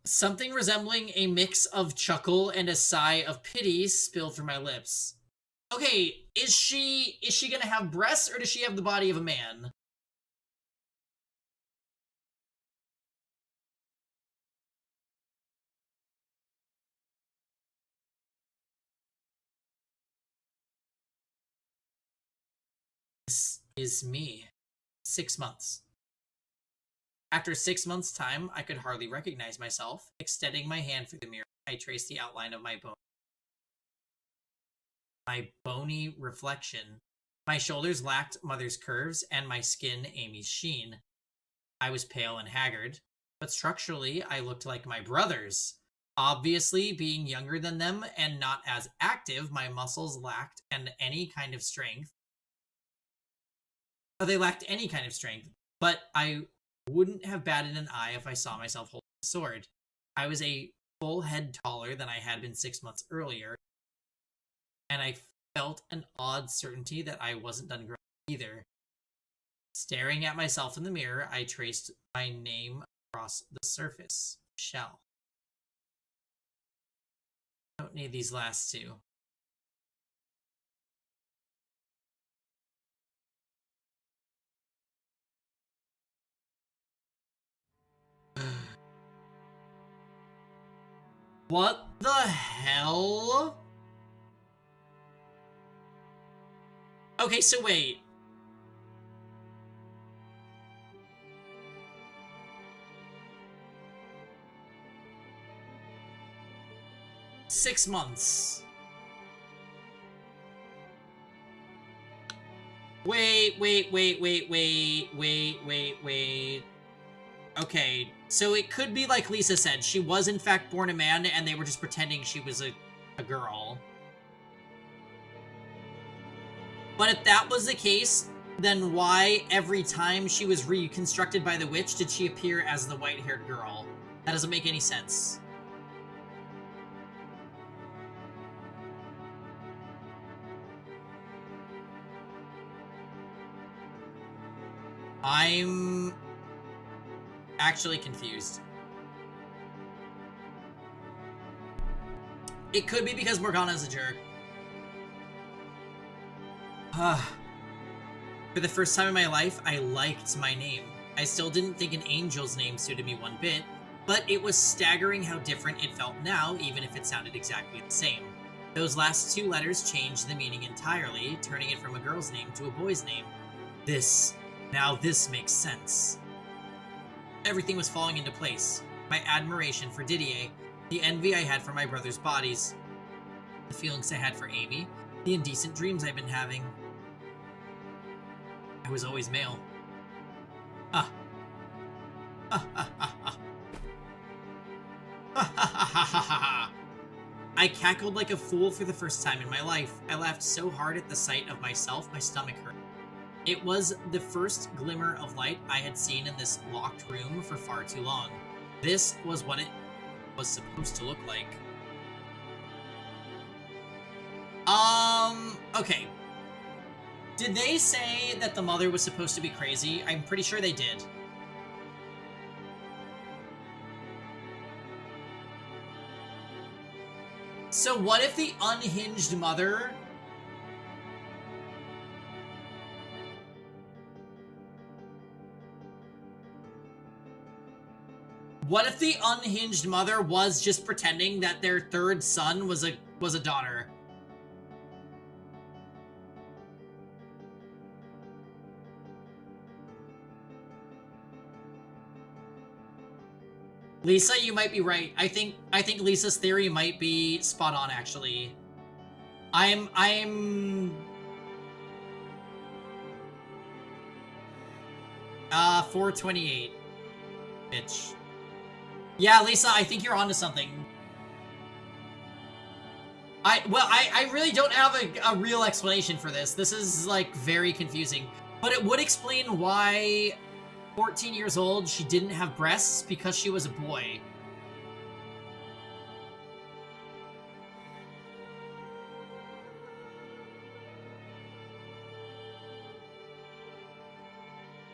Something resembling a mix of chuckle and a sigh of pity spilled from my lips. Okay, is she gonna have breasts, or does she have the body of a man? This is me. 6 months. After 6 months' time, I could hardly recognize myself. Extending my hand through the mirror, I traced the outline of my bony reflection. My shoulders lacked mother's curves, and my skin Amy's sheen. I was pale and haggard, but structurally I looked like my brothers. Obviously, being younger than them and not as active, my muscles lacked any kind of strength. They lacked any kind of strength, but I wouldn't have batted an eye if I saw myself holding a sword. I was a full head taller than I had been 6 months earlier, and I felt an odd certainty that I wasn't done growing either. Staring at myself in the mirror, I traced my name across the surface. Shell. Don't need these last two. What the hell? Okay, so wait. Six months. Wait. Okay, so it could be like Lisa said. She was in fact born a man, and they were just pretending she was a girl. But if that was the case, then why every time she was reconstructed by the witch did she appear as the white-haired girl? That doesn't make any sense. I'm actually confused. It could be because Morgana's a jerk. For the first time in my life, I liked my name. I still didn't think an angel's name suited me one bit, but it was staggering how different it felt now, even if it sounded exactly the same. Those last two letters changed the meaning entirely, turning it from a girl's name to a boy's name. Now this makes sense. Everything was falling into place. My admiration for Didier, the envy I had for my brother's bodies, the feelings I had for Amy, the indecent dreams I've been having. I was always male. I cackled like a fool for the first time in my life. I laughed so hard at the sight of myself, my stomach hurt. It was the first glimmer of light I had seen in this locked room for far too long. This was what it was supposed to look like. Okay. Did they say that the mother was supposed to be crazy? I'm pretty sure they did. So what if the unhinged mother... What if the unhinged mother was just pretending that their third son was a daughter? Lisa, you might be right. I think Lisa's theory might be spot on, actually. 428. Bitch. Yeah, Lisa, I think you're onto something. I really don't have a real explanation for this. This is, like, very confusing. But it would explain why 14 years old, she didn't have breasts because she was a boy.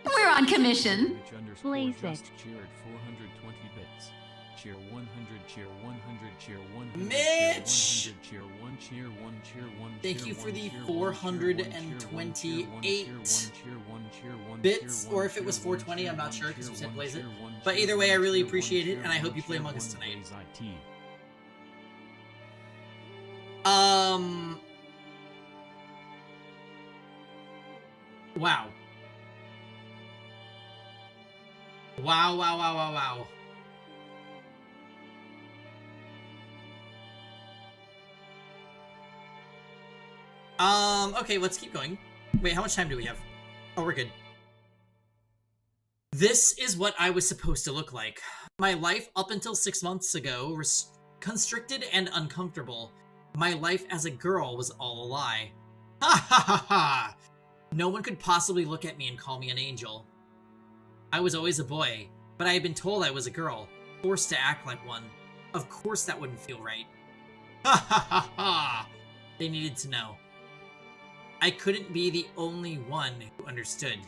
We're on commission. Blaze it. Cheer at 420 bits. Cheer 100, cheer 100, cheer 100. Mitch! Cheer 1, cheer 1, cheer 1. Thank you for the 428 bits, or if it was 420, I'm not sure because you said blaze it. But either way, I really appreciate it, and I hope you play Among Us tonight. Wow. Wow, wow, wow, wow, wow. Okay, let's keep going. Wait, how much time do we have? Oh, we're good. This is what I was supposed to look like. My life up until 6 months ago was constricted and uncomfortable. My life as a girl was all a lie. Ha ha ha ha! No one could possibly look at me and call me an angel. I was always a boy, but I had been told I was a girl, forced to act like one. Of course that wouldn't feel right. Ha ha ha ha! They needed to know. I couldn't be the only one who understood.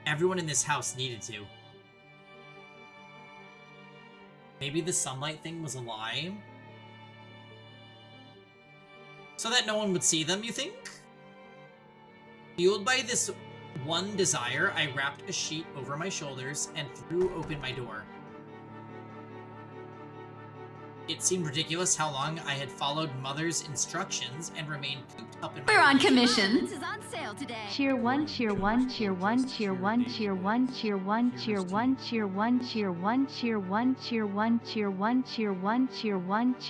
Everyone in this house needed to. Maybe the sunlight thing was a lie? So that no one would see them, you think? Fueled by this one desire, I wrapped a sheet over my shoulders and threw open my door. It seemed ridiculous how long I had followed Mother's instructions and remained cooped up in my We're on room. commission. This is on sale today. Cheer 1, cheer 1, cheer 1, cheer 1, cheer 1, cheer 1, cheer 1, cheer 1, cheer 1, cheer 1, cheer 1, cheer 1, cheer 1, cheer 1, cheer 1,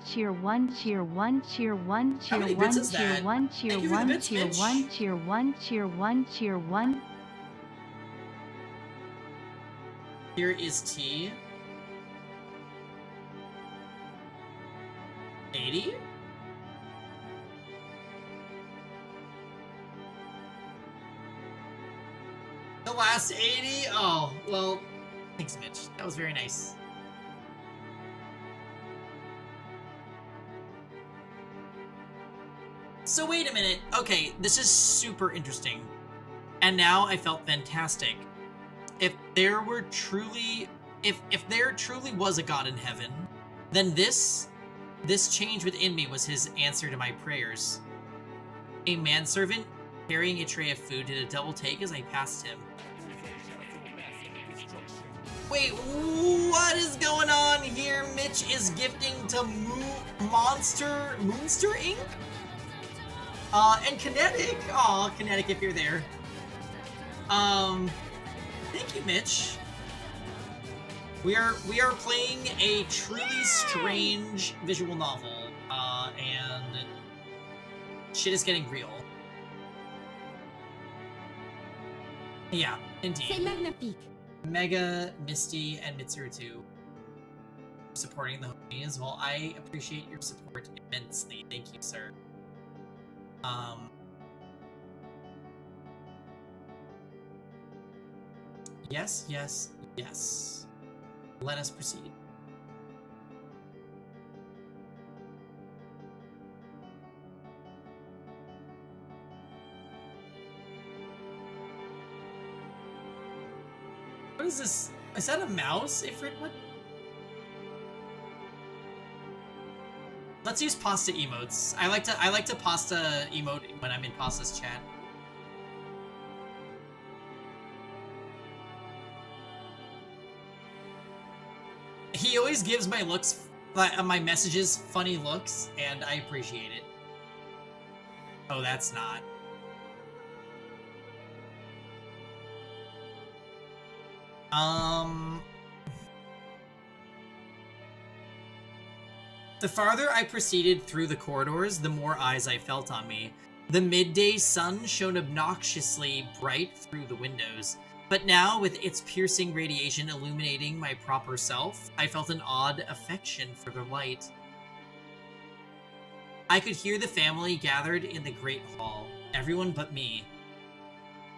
cheer 1, cheer 1, cheer 1, How cheer many 1, bits is cheer that? 1, cheer Thank you for the 1, bits, cheer Mitch. 1, cheer 1, cheer 1, cheer 1. Here is T. 80? The last 80? Oh, well, thanks, Mitch. That was very nice. So wait a minute. Okay, this is super interesting. And now I felt fantastic. If there were truly... If there truly was a God in heaven, then this change within me was his answer to my prayers. A manservant carrying a tray of food did a double take as I passed him. Wait, what is going on here? Mitch is gifting to Moonster Inc? And Kinetic. Aw, Kinetic, if you're there. Thank you, Mitch. We are playing a truly strange visual novel, and shit is getting real. Yeah, indeed. C'est magnifique. Mega, Misty, and Mitsuru supporting the homies. Well, I appreciate your support immensely. Thank you, sir. Yes, yes, yes. Let us proceed. What is this? Is that a mouse, Ifrit? What? Let's use pasta emotes. I like to pasta emote when I'm in pasta's chat. He always gives my looks, my messages, funny looks, and I appreciate it. Oh, that's not. The farther I proceeded through the corridors, the more eyes I felt on me. The midday sun shone obnoxiously bright through the windows. But now, with its piercing radiation illuminating my proper self, I felt an odd affection for the light. I could hear the family gathered in the great hall, everyone but me.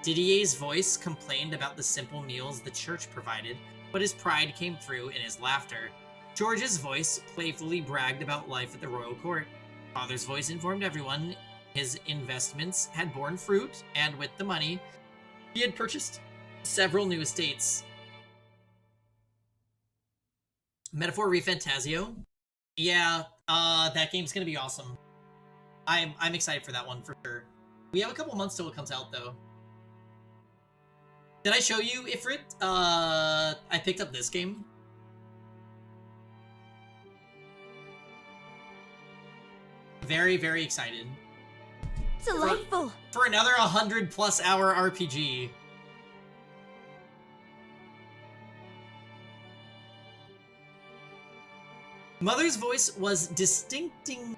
Didier's voice complained about the simple meals the church provided, but his pride came through in his laughter. George's voice playfully bragged about life at the royal court. Father's voice informed everyone his investments had borne fruit, and with the money, he had purchased several new estates. Metaphor Refantasio? Yeah, that game's gonna be awesome. I'm excited for that one for sure. We have a couple months till it comes out though. Did I show you, Ifrit? I picked up this game. Very, very excited. Delightful. For another 100+ hour RPG. Mother's voice was distinctly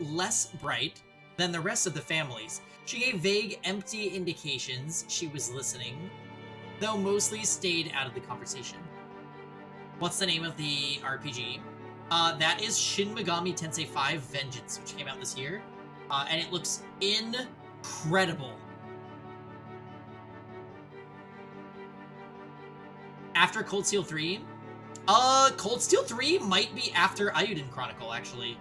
less bright than the rest of the families. She gave vague, empty indications she was listening, though mostly stayed out of the conversation. What's the name of the RPG? That is Shin Megami Tensei 5 Vengeance, which came out this year. And it looks incredible. After Cold Steel 3? Cold Steel 3 might be after Ayuden Chronicle, actually.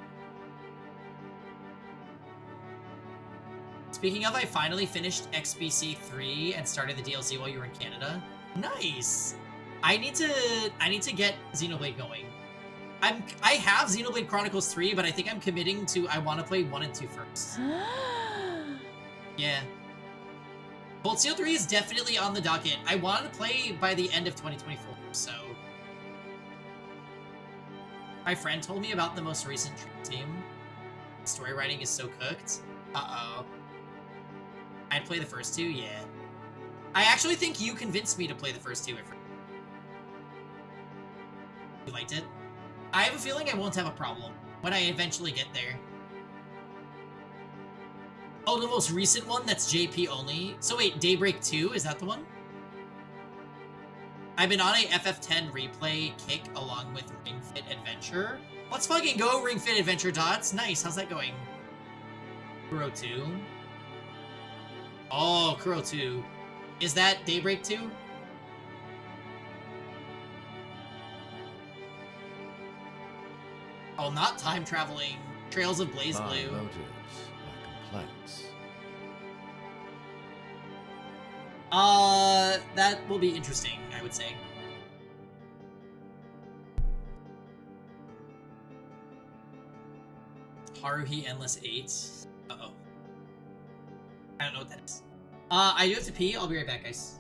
Speaking of, I finally finished XBC 3 and started the DLC while you were in Canada. Nice! I need to get Xenoblade going. I have Xenoblade Chronicles 3, but I think I'm committing to I want to play 1 and 2 first. Yeah. Cold Steel 3 is definitely on the docket. I wanted to play by the end of 2024, so... My friend told me about the most recent team. Story writing is so cooked. Uh-oh. I'd play the first 2, yeah. I actually think you convinced me to play the first 2 at first. You liked it? I have a feeling I won't have a problem when I eventually get there. Oh, the most recent one that's JP only? So wait, Daybreak 2, is that the one? I've been on a FF10 replay kick along with Ring Fit Adventure. Let's fucking go, Ring Fit Adventure Dots. Nice, how's that going? Kuro 2. Oh, Kuro 2. Is that Daybreak 2? Oh, not time traveling. Trails of Blaze My Blue. motives are complex. That will be interesting, I would say. Haruhi Endless 8. Uh-oh. I don't know what that is. I do have to pee. I'll be right back, guys.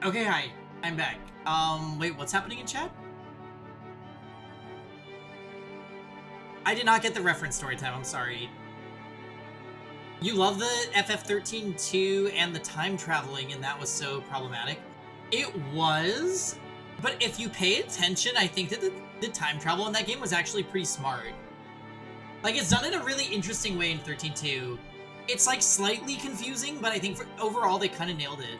Okay, hi. I'm back. Wait, what's happening in chat? I did not get the reference story time, I'm sorry. You love the FF13 too, and the time traveling, and that was so problematic. It was, but if you pay attention, I think that the time travel in that game was actually pretty smart. Like, it's done in a really interesting way in 13.2. It's, like, slightly confusing, but I think overall they kind of nailed it.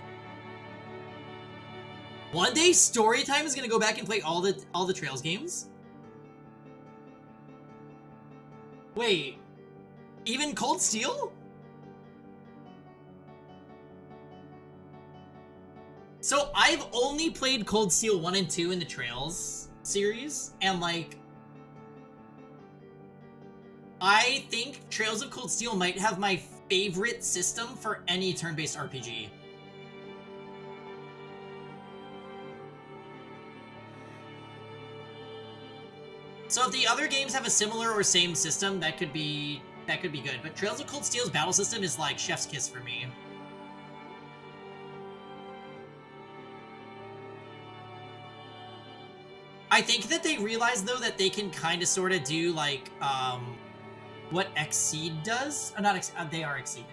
One day, Storytime is gonna go back and play all the Trails games? Wait, even Cold Steel? So I've only played Cold Steel 1 and 2 in the Trails series, and like, I think Trails of Cold Steel might have my favorite system for any turn-based RPG. So if the other games have a similar or same system, that could be good. But Trails of Cold Steel's battle system is like chef's kiss for me. I think that they realize though that they can kind of sort of do like what Exceed does. Oh, not Exceed. They are Exceed.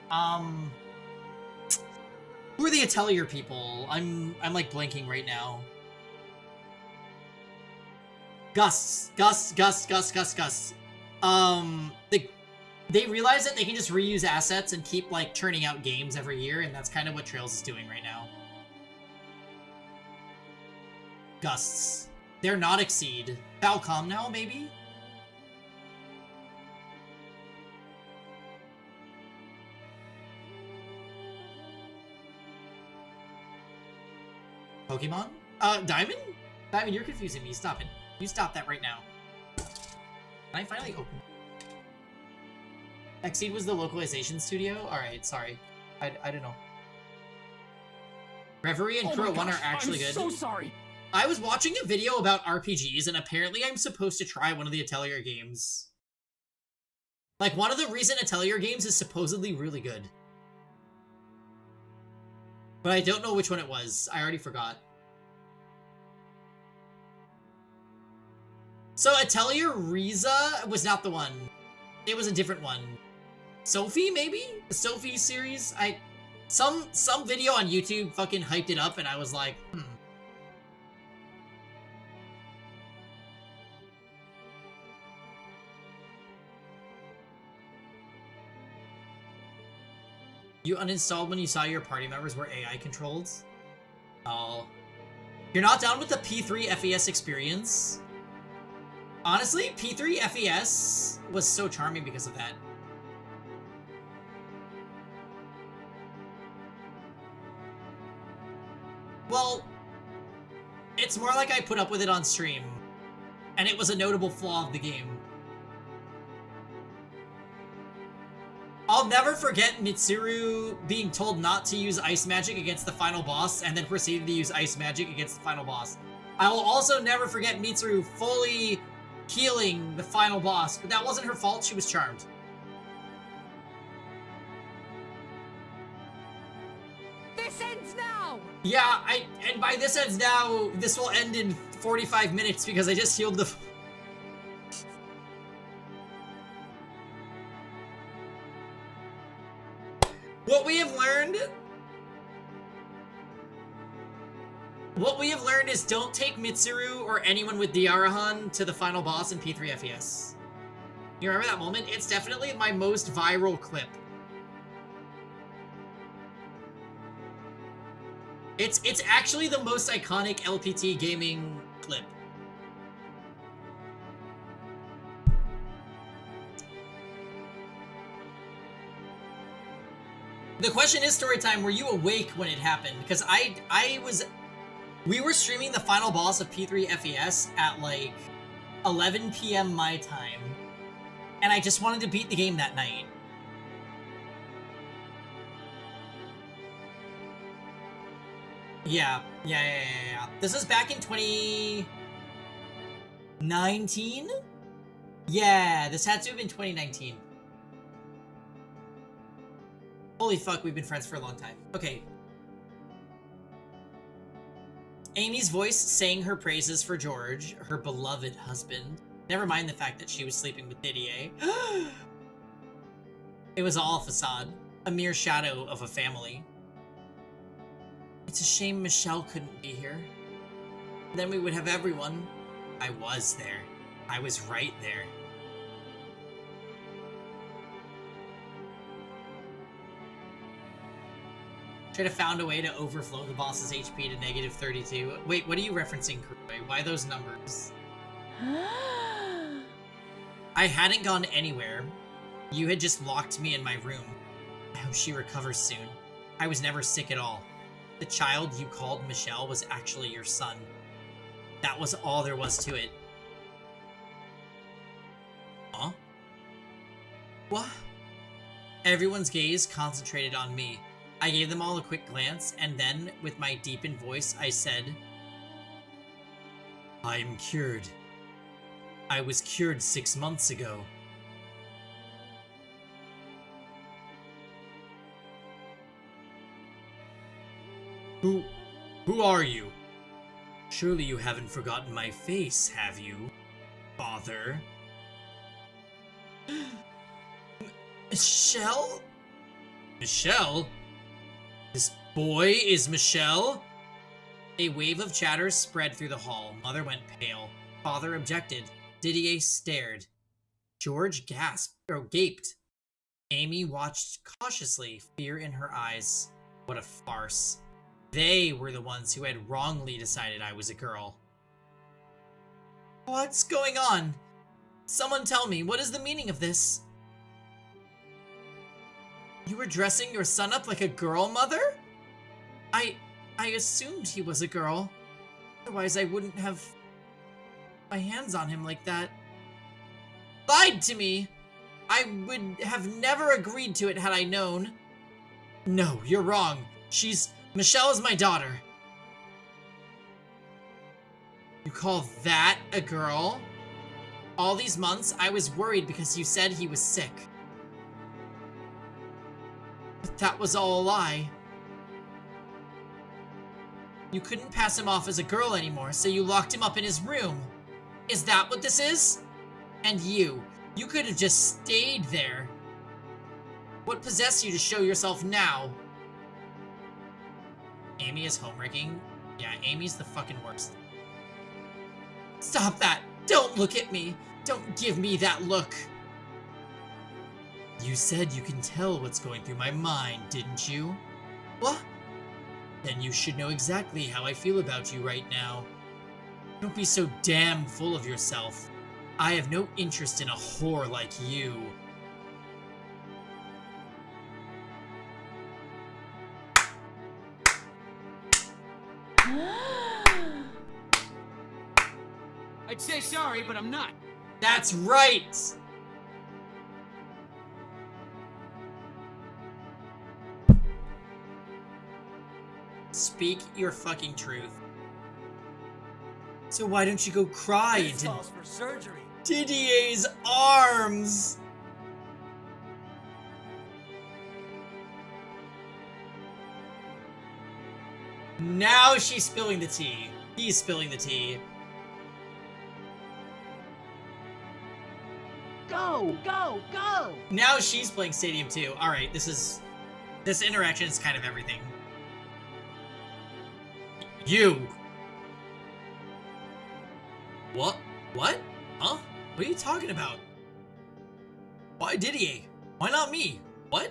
Who are the Atelier people? I'm like blanking right now. Gusts. They realize that they can just reuse assets and keep like churning out games every year, and that's kind of what Trails is doing right now. Gusts. They're not Exceed. Falcom now, maybe? Pokemon? Diamond? Diamond, you're confusing me. Stop it. You stop that right now. Can I finally open? Exceed was the localization studio? Alright, sorry. I don't know. Reverie and Kuro 1 are actually good. I'm so sorry! I was watching a video about RPGs, and apparently I'm supposed to try one of the Atelier games. Like, one of the recent Atelier games is supposedly really good. But I don't know which one it was. I already forgot. So Atelier Riza was not the one. It was a different one. Sophie, maybe? The Sophie series? Some video on YouTube fucking hyped it up, and I was like, You uninstalled when you saw your party members were AI controlled? Oh. You're not down with the P3 FES experience? Honestly, P3 FES was so charming because of that. Well, it's more like I put up with it on stream, and it was a notable flaw of the game. I'll never forget Mitsuru being told not to use ice magic against the final boss, and then proceeded to use ice magic against the final boss. I will also never forget Mitsuru fully healing the final boss, but that wasn't her fault, she was charmed. This ends now! Yeah, and by this ends now, this will end in 45 minutes because I just healed the... What we have learned is don't take Mitsuru or anyone with Diarahan to the final boss in P3 FES. You remember that moment? It's definitely my most viral clip. It's actually the most iconic LPT gaming clip. The question is, Storytime, were you awake when it happened? Because we were streaming the final boss of P3 FES at like 11 p.m. my time, and I just wanted to beat the game that night. Yeah. This was back in 2019? Yeah, this had to have been 2019. Holy fuck, we've been friends for a long time. Okay. Amy's voice sang her praises for George, her beloved husband. Never mind the fact that she was sleeping with Didier. It was all a facade, a mere shadow of a family. It's a shame Michelle couldn't be here. Then we would have everyone. I was there. I was right there. Should have found a way to overflow the boss's HP to negative 32. Wait, what are you referencing, Kuroi? Why those numbers? I hadn't gone anywhere. You had just locked me in my room. I hope she recovers soon. I was never sick at all. The child you called Michelle was actually your son. That was all there was to it. Huh? What? Everyone's gaze concentrated on me. I gave them all a quick glance, and then, with my deepened voice, I said, I'm cured. I was cured 6 months ago. Who are you? Surely you haven't forgotten my face, have you, Father? Michelle? Michelle? This boy is Michelle? A wave of chatter spread through the hall. Mother went pale. Father objected. Didier stared. George gaped. Amy watched cautiously, fear in her eyes. What a farce. They were the ones who had wrongly decided I was a girl. What's going on? Someone tell me, what is the meaning of this? You were dressing your son up like a girl, Mother? I assumed he was a girl. Otherwise, I wouldn't have my hands on him like that. Lied to me! I would have never agreed to it had I known. No, you're wrong. Michelle is my daughter. You call that a girl? All these months, I was worried because you said he was sick. But that was all a lie. You couldn't pass him off as a girl anymore, so you locked him up in his room. Is that what this is? And you could have just stayed there. What possessed you to show yourself now? Amy is homewrecking. Yeah, Amy's the fucking worst. Stop that! Don't look at me! Don't give me that look! You said you can tell what's going through my mind, didn't you? What? Then you should know exactly how I feel about you right now. Don't be so damn full of yourself. I have no interest in a whore like you. I'd say sorry, but I'm not. That's right! Speak your fucking truth. So why don't you go cry into for surgery. Didier's arms? Now she's spilling the tea. He's spilling the tea. Go, go, go! Now she's playing Stadium 2. Alright, this interaction is kind of everything. You! What? What? Huh? What are you talking about? Why Didier? Why not me? What?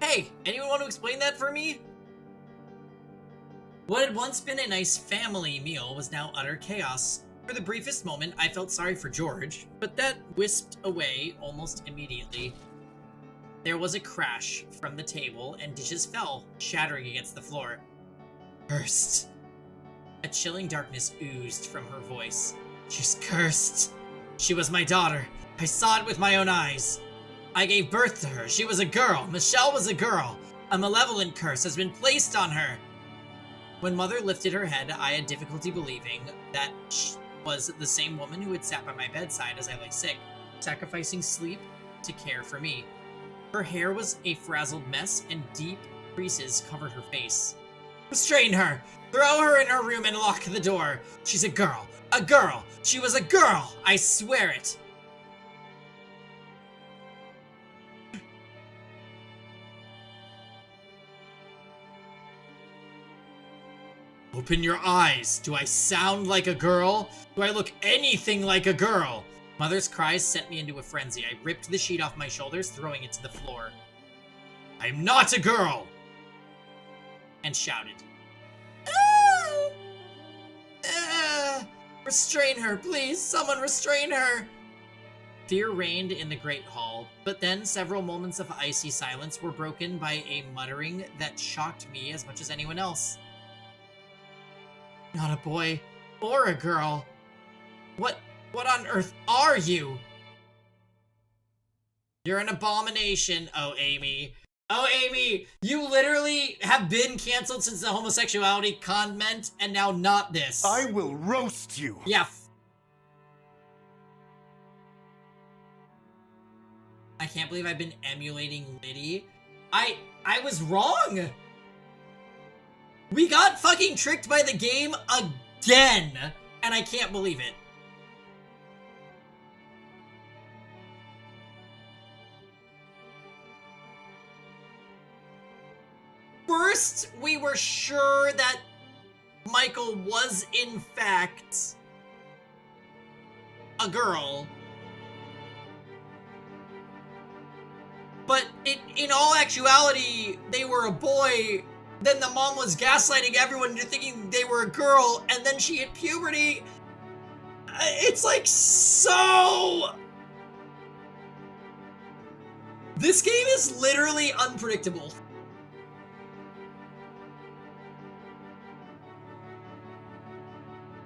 Hey, anyone want to explain that for me? What had once been a nice family meal was now utter chaos. For the briefest moment, I felt sorry for George, but that whisked away almost immediately. There was a crash from the table, and dishes fell, shattering against the floor. Cursed. A chilling darkness oozed from her voice. She's cursed. She was my daughter. I saw it with my own eyes. I gave birth to her. She was a girl. Michelle was a girl. A malevolent curse has been placed on her. When Mother lifted her head, I had difficulty believing that she was the same woman who had sat by my bedside as I lay sick, sacrificing sleep to care for me. Her hair was a frazzled mess, and deep creases covered her face. Restrain her. Throw her in her room and lock the door. She's a girl. A girl. She was a girl. I swear it. Open your eyes. Do I sound like a girl? Do I look anything like a girl? Mother's cries sent me into a frenzy. I ripped the sheet off my shoulders, throwing it to the floor. I'm not a girl! And shouted. Ah! Ah! Restrain her, please! Someone restrain her! Fear reigned in the great hall, but then several moments of icy silence were broken by a muttering that shocked me as much as anyone else. Not a boy or a girl. What on earth are you? You're an abomination, oh Amy. Oh Amy, you literally have been canceled since the homosexuality comment and now not this. I will roast you. Yeah. I can't believe I've been emulating Liddy. I was wrong. We got fucking tricked by the game again, and I can't believe it. First, we were sure that Michael was in fact a girl. But in all actuality, they were a boy. Then the mom was gaslighting everyone into thinking they were a girl, and then she hit puberty. It's like so... This game is literally unpredictable.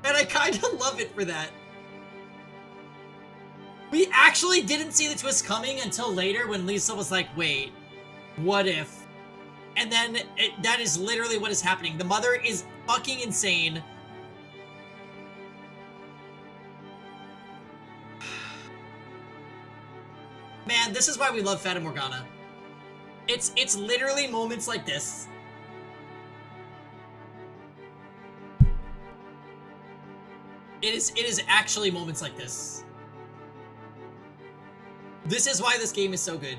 And I kind of love it for that. We actually didn't see the twist coming until later when Lisa was like, wait, what if? And then that is literally what is happening. The mother is fucking insane. Man, this is why we love Fata Morgana. It's literally moments like this. It is actually moments like this. This is why this game is so good.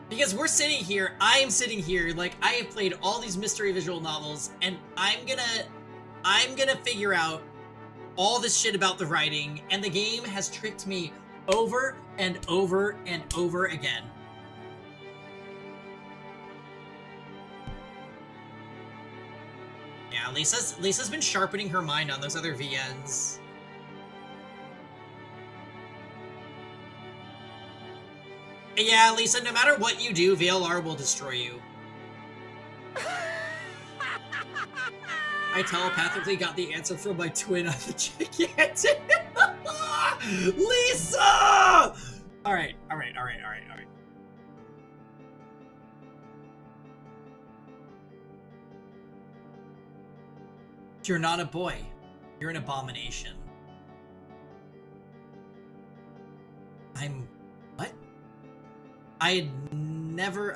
Because we're sitting here, I am sitting here, like, I have played all these mystery visual novels, and I'm gonna figure out all this shit about the writing, and the game has tricked me over and over and over again. Yeah, Lisa's been sharpening her mind on those other VNs. Yeah, Lisa, no matter what you do, VLR will destroy you. I telepathically got the answer from my twin on the gigantic. Lisa! Alright. You're not a boy. You're an abomination. What? I had never...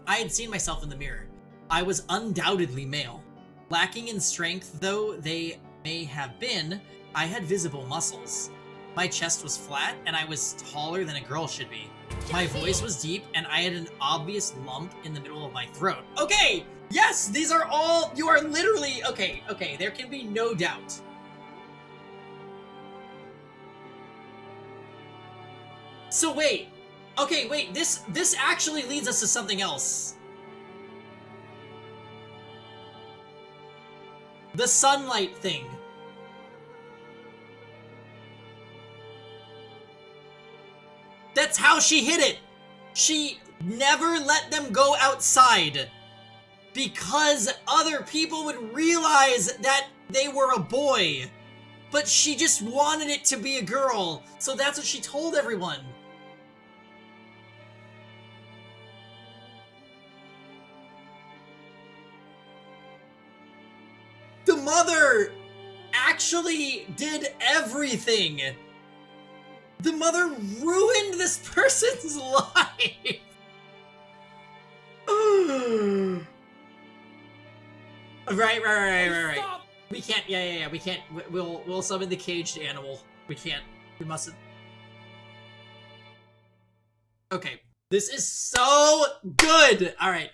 I had seen myself in the mirror. I was undoubtedly male. Lacking in strength though they may have been, I had visible muscles. My chest was flat, and I was taller than a girl should be. My voice was deep, and I had an obvious lump in the middle of my throat. Okay! Yes! These are all... You are literally... Okay, there can be no doubt. So wait. Okay, wait, this actually leads us to something else. The sunlight thing. That's how she hid it. She never let them go outside because other people would realize that they were a boy. But she just wanted it to be a girl, so that's what she told everyone. The mother actually did everything. The mother ruined this person's life. Right. Stop! We can't. Yeah. We can't. We'll summon the caged animal. We can't. We mustn't. Okay. This is so good. All right.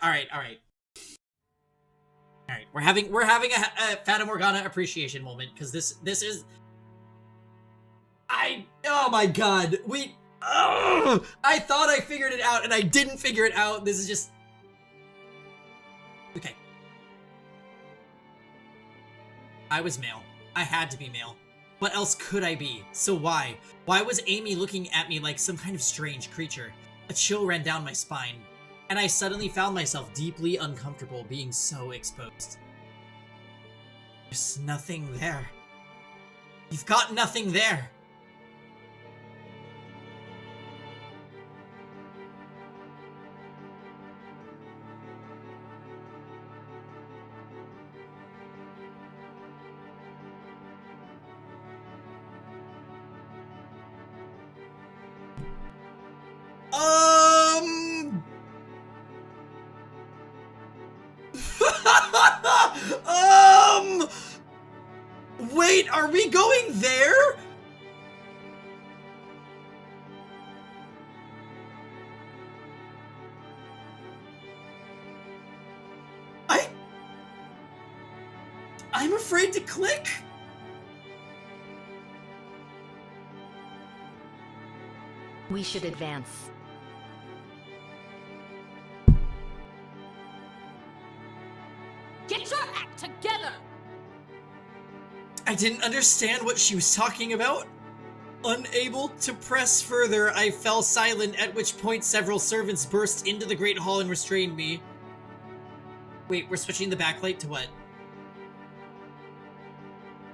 We're having a Fata Morgana appreciation moment because this is. Oh my god. I thought I figured it out and I didn't figure it out. This is just. Okay. I was male. I had to be male. What else could I be? So why? Why was Amy looking at me like some kind of strange creature? A chill ran down my spine, and I suddenly found myself deeply uncomfortable being so exposed. There's nothing there. You've got nothing there. Wait, are we going there? I'm afraid to click. We should advance. Get your act together! I didn't understand what she was talking about. Unable to press further, I fell silent, at which point several servants burst into the Great Hall and restrained me. Wait, we're switching the backlight to what?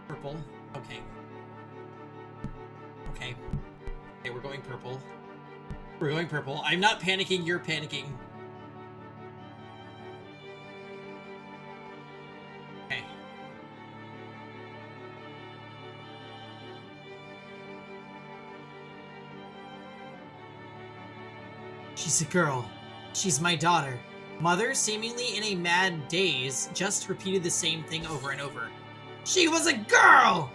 Purple. Okay. Okay, we're going purple. We're going purple. I'm not panicking, you're panicking. Okay. She's a girl. She's my daughter. Mother, seemingly in a mad daze, just repeated the same thing over and over. She was a girl!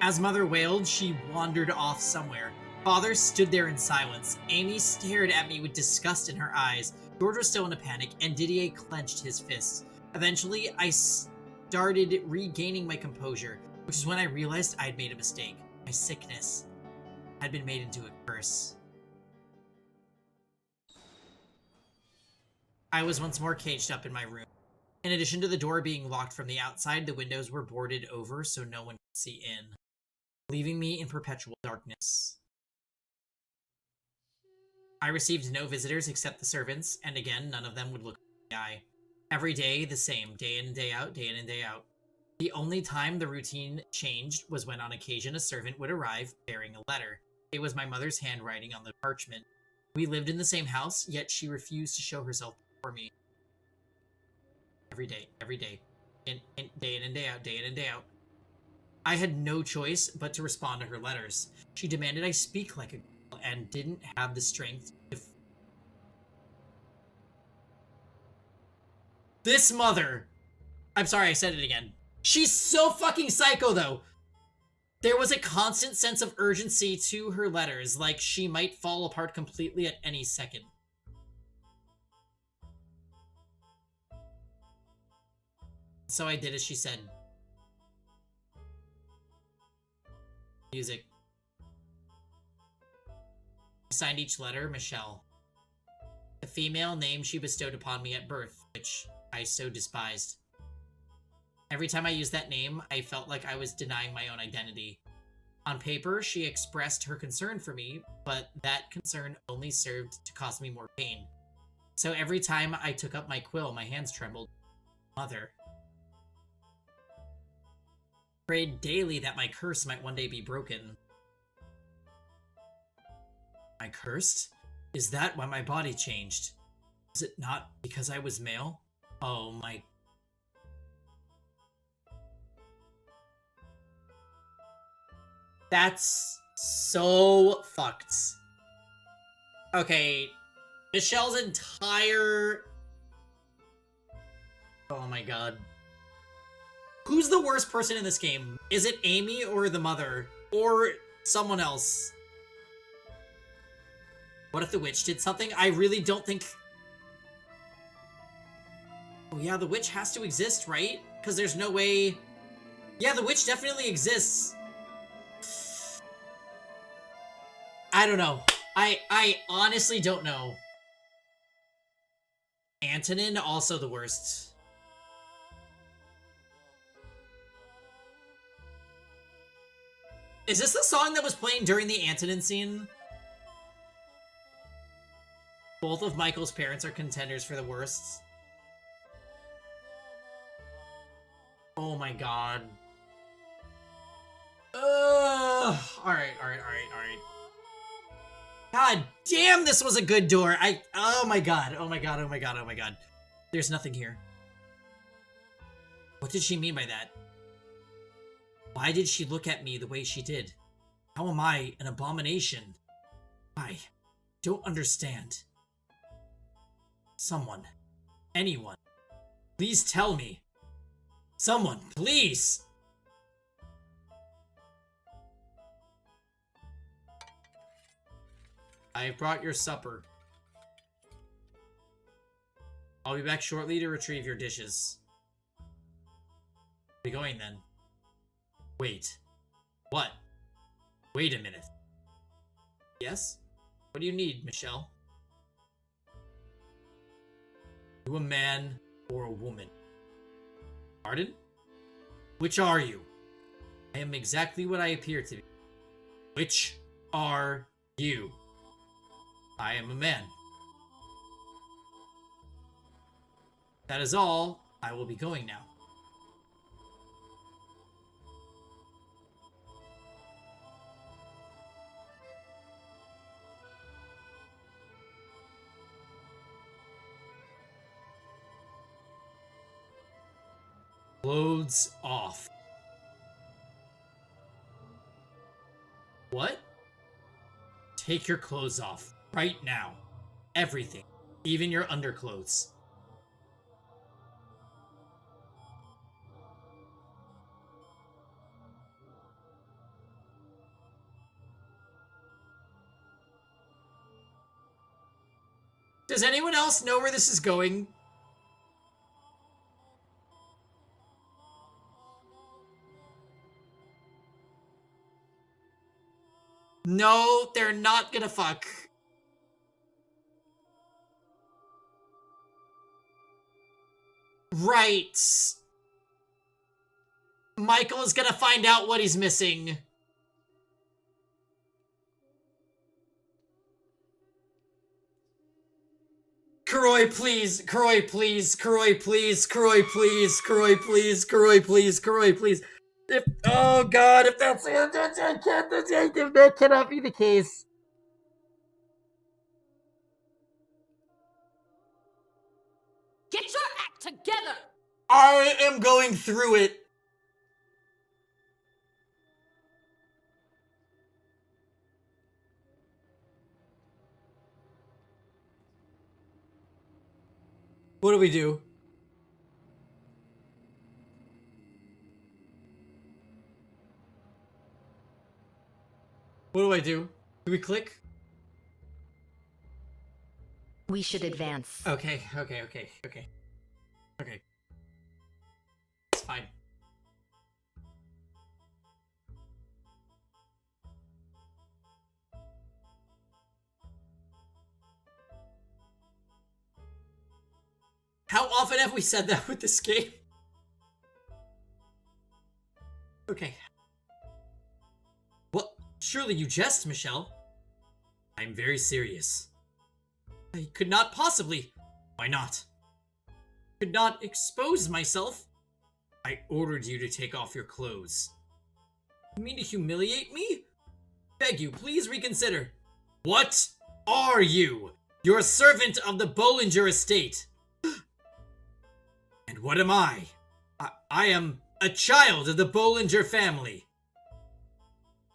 As Mother wailed, she wandered off somewhere. Father stood there in silence. Amy stared at me with disgust in her eyes. George was still in a panic, and Didier clenched his fists. Eventually, I started regaining my composure, which is when I realized I had made a mistake. My sickness had been made into a curse. I was once more caged up in my room. In addition to the door being locked from the outside, the windows were boarded over so no one could see in, leaving me in perpetual darkness. I received no visitors except the servants, and again, none of them would look me in the eye. Every day, the same, day in and day out, day in and day out. The only time the routine changed was when on occasion a servant would arrive bearing a letter. It was my mother's handwriting on the parchment. We lived in the same house, yet she refused to show herself before me. Every day, day in and day out, day in and day out. I had no choice but to respond to her letters. She demanded I speak like a girl and didn't have the strength to... This mother! I'm sorry, I said it again. She's so fucking psycho, though! There was a constant sense of urgency to her letters, like she might fall apart completely at any second. So I did as she said. Music. I signed each letter Michelle, the female name she bestowed upon me at birth, which I so despised. Every time I used that name, I felt like I was denying my own identity. On paper, she expressed her concern for me, but that concern only served to cause me more pain. So every time I took up my quill, my hands trembled. Mother. Prayed daily that my curse might one day be broken. Am I cursed? Is that why my body changed? Was it not because I was male? Oh my... That's so fucked. Okay, Michelle's entire... Oh my god. Who's the worst person in this game? Is it Amy or the mother? Or someone else? What if the witch did something? I really don't think... Oh yeah, the witch has to exist, right? Because there's no way... Yeah, the witch definitely exists. I don't know. I honestly don't know. Antonin, also the worst. Is this the song that was playing during the Antonin scene? Both of Michael's parents are contenders for the worst. Oh my god. Alright. God damn, this was a good door. Oh my god. There's nothing here. What did she mean by that? Why did she look at me the way she did? How am I an abomination? I don't understand. Someone. Anyone. Please tell me. Someone, please! I brought your supper. I'll be back shortly to retrieve your dishes. Where are we going then? Wait. What? Wait a minute. Yes? What do you need, Michelle? Are you a man or a woman? Pardon? Which are you? I am exactly what I appear to be. Which are you? I am a man. That is all. I will be going now. Clothes off. What? Take your clothes off. Right now. Everything. Even your underclothes. Does anyone else know where this is going? No, they're not gonna fuck. Right. Michael is gonna find out what he's missing. Kuroi, please. Kuroi, please. Kuroi, please. Kuroi, please. Kuroi, please. Kuroi, please. Kuroi, please. If, oh god, if that's it, that cannot be the case. Get your act together! I am going through it. What do we do? What do I do? Do we click? We should advance. Okay. It's fine. How often have we said that with this game? Okay. Well, surely you jest, Michelle. I'm very serious. I could not possibly. Why not? Could not expose myself. I ordered you to take off your clothes. You mean to humiliate me? Beg you, please reconsider. What are you? You're a servant of the Bollinger estate. And what am I? I am a child of the Bollinger family.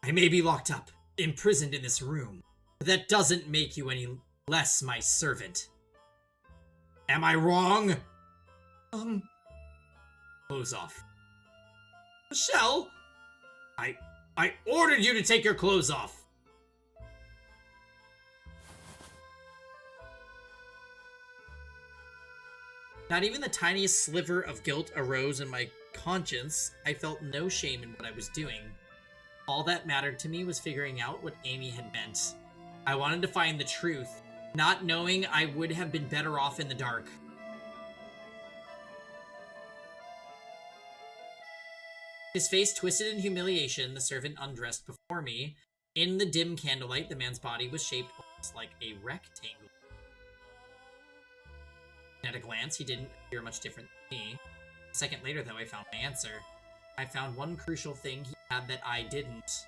I may be locked up, imprisoned in this room, but that doesn't make you any less my servant. Am I wrong? Clothes off. Michelle, I ordered you to take your clothes off. Not even the tiniest sliver of guilt arose in my conscience. I felt no shame in what I was doing. All that mattered to me was figuring out what Amy had meant. I wanted to find the truth, not knowing I would have been better off in the dark. His face twisted in humiliation, the servant undressed before me. In the dim candlelight, the man's body was shaped almost like a rectangle. At a glance, he didn't appear much different than me. A second later, though, I found my answer. I found one crucial thing he had that I didn't.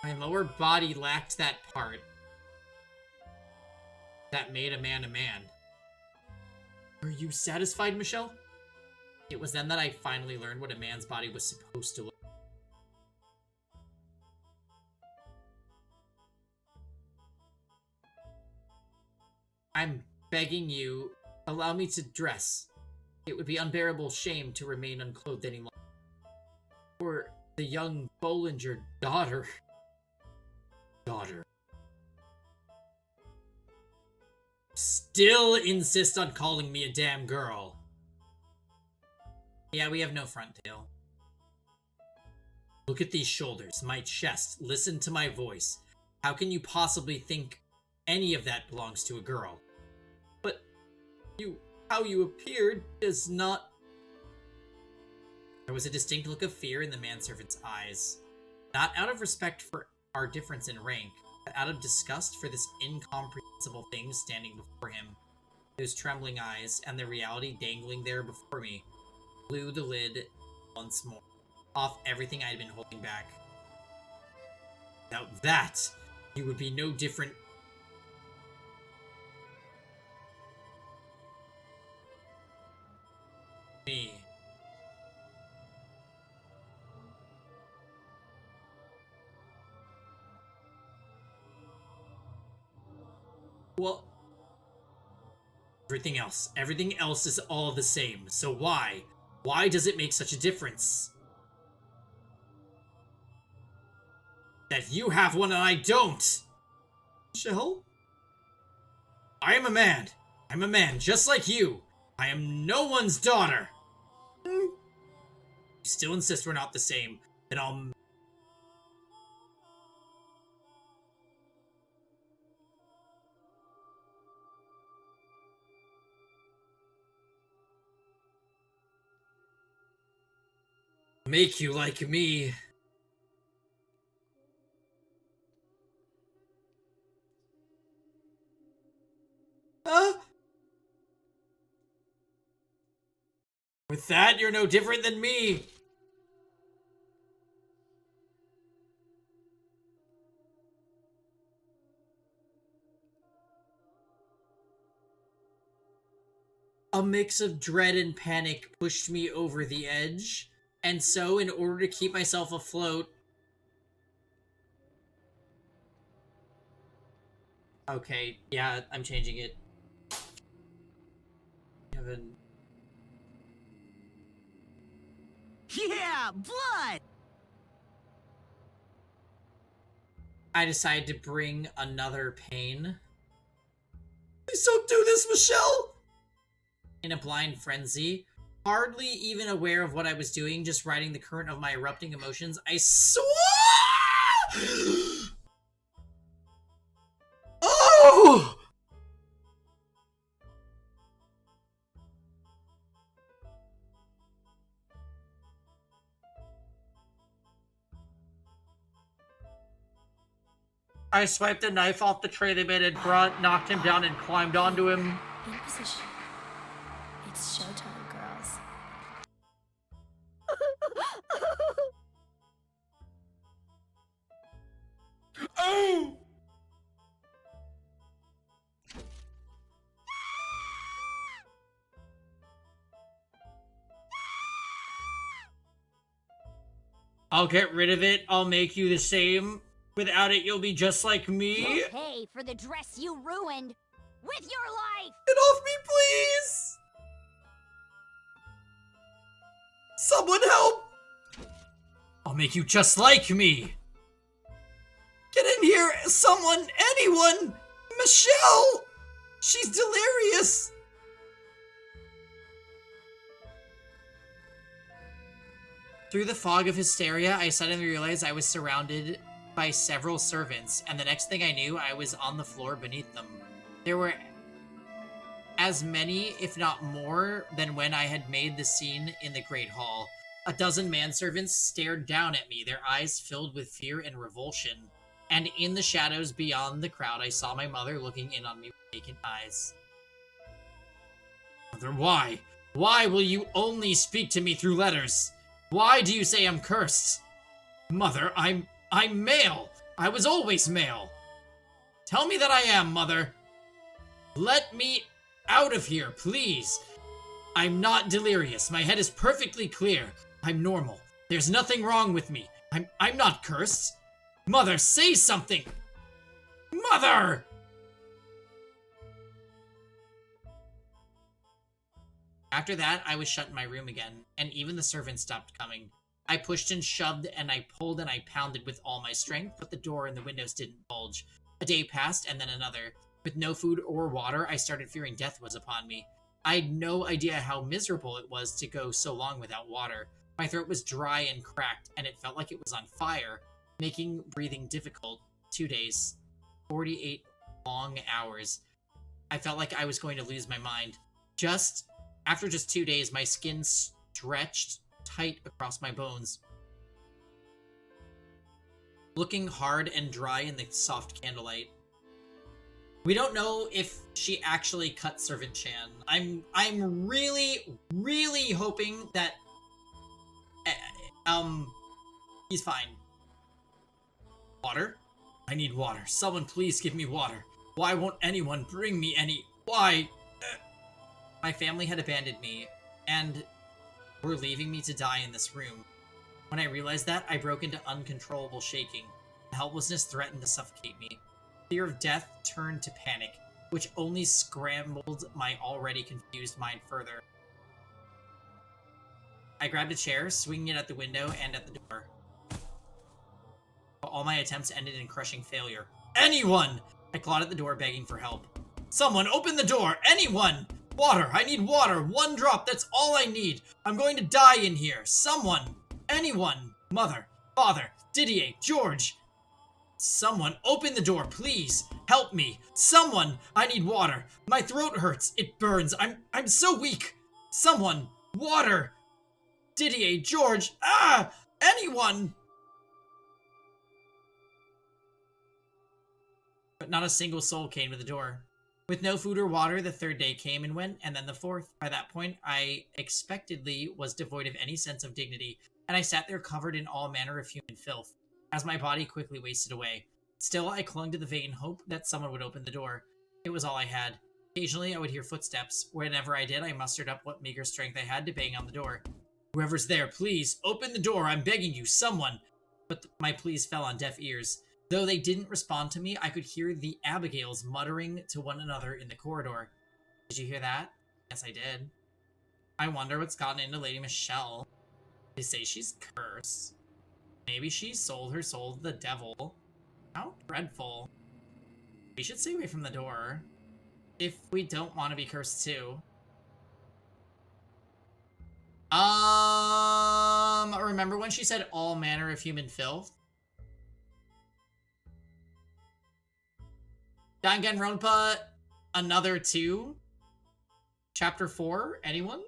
My lower body lacked that part that made a man a man. Are you satisfied, Michelle? It was then that I finally learned what a man's body was supposed to look like. I'm begging you, allow me to dress. It would be unbearable shame to remain unclothed any longer. For the young Bollinger daughter. Still insist on calling me a damn girl. Yeah, we have no front tail. Look at these shoulders, my chest, listen to my voice. How can you possibly think any of that belongs to a girl? But how you appeared does not... There was a distinct look of fear in the manservant's eyes. Not out of respect for our difference in rank, but out of disgust for this incomprehensible thing standing before him. Those trembling eyes, and the reality dangling there before me, blew the lid once more off everything I had been holding back. Without that, you would be no different. Me. Well, everything else is all the same. So why? Why does it make such a difference? That you have one and I don't! Michelle? I am a man. I'm a man just like you. I am no one's daughter. You still insist we're not the same. Then I'll... make you like me. With that, you're no different than me. A mix of dread and panic pushed me over the edge, and so, in order to keep myself afloat... Okay, yeah, I'm changing it. Kevin. Yeah, blood! I decided to bring another pain. Please don't do this, Michelle! In a blind frenzy, hardly even aware of what I was doing, just riding the current of my erupting emotions, I swore! Oh! I swiped the knife off the tray the man had brought, knocked him down, and climbed onto him. In position. It's showtime, girls. Oh! I'll get rid of it. I'll make you the same. Without it, you'll be just like me. You'll pay for the dress you ruined with your life. Get off me, please! Someone help! I'll make you just like me. Get in here! Someone! Anyone! Michelle! She's delirious! Through the fog of hysteria, I suddenly realized I was surrounded by several servants, and the next thing I knew, I was on the floor beneath them. There were as many, if not more, than when I had made the scene in the Great Hall. A dozen manservants stared down at me, their eyes filled with fear and revulsion. And in the shadows beyond the crowd, I saw my mother looking in on me with vacant eyes. Mother, why? Why will you only speak to me through letters? Why do you say I'm cursed? Mother, I'm male. I was always male. Tell me that I am, Mother. Let me out of here, please. I'm not delirious. My head is perfectly clear. I'm normal. There's nothing wrong with me. I'm not cursed. Mother, say something. Mother! After that, I was shut in my room again, and even the servants stopped coming. I pushed and shoved, and I pulled and I pounded with all my strength, but the door and the windows didn't bulge. A day passed, and then another. With no food or water, I started fearing death was upon me. I had no idea how miserable it was to go so long without water. My throat was dry and cracked, and it felt like it was on fire, making breathing difficult. 2 days. 48 long hours. I felt like I was going to lose my mind. After just 2 days, my skin stretched tight across my bones, looking hard and dry in the soft candlelight. We don't know if she actually cut Servant Chan. I'm really, really hoping that he's fine. Water? I need water. Someone please give me water. Why won't anyone bring me any? Why? My family had abandoned me, and were leaving me to die in this room. When I realized that, I broke into uncontrollable shaking. Helplessness threatened to suffocate me. Fear of death turned to panic, which only scrambled my already confused mind further. I grabbed a chair, swinging it at the window and at the door. But all my attempts ended in crushing failure. Anyone! I clawed at the door, begging for help. Someone, open the door! Anyone! Water! I need water! 1 drop! That's all I need! I'm going to die in here! Someone! Anyone! Mother! Father! Didier! George! Someone, open the door, please! Help me! Someone! I need water! My throat hurts! It burns! I'm so weak! Someone! Water! Didier! George! Ah! Anyone! But not a single soul came to the door. With no food or water, the 3rd day came and went, and then the 4th. By that point, I expectedly was devoid of any sense of dignity, and I sat there covered in all manner of human filth, as my body quickly wasted away. Still, I clung to the vain hope that someone would open the door. It was all I had. Occasionally, I would hear footsteps. Whenever I did, I mustered up what meager strength I had to bang on the door. Whoever's there, please, open the door, I'm begging you, someone! But my pleas fell on deaf ears. Though they didn't respond to me, I could hear the Abigails muttering to one another in the corridor. Did you hear that? Yes, I did. I wonder what's gotten into Lady Michelle. They say she's cursed. Maybe she sold her soul to the devil. How dreadful. We should stay away from the door. If we don't want to be cursed too. Remember when she said all manner of human filth? Danganronpa, another 2? Chapter 4? Anyone?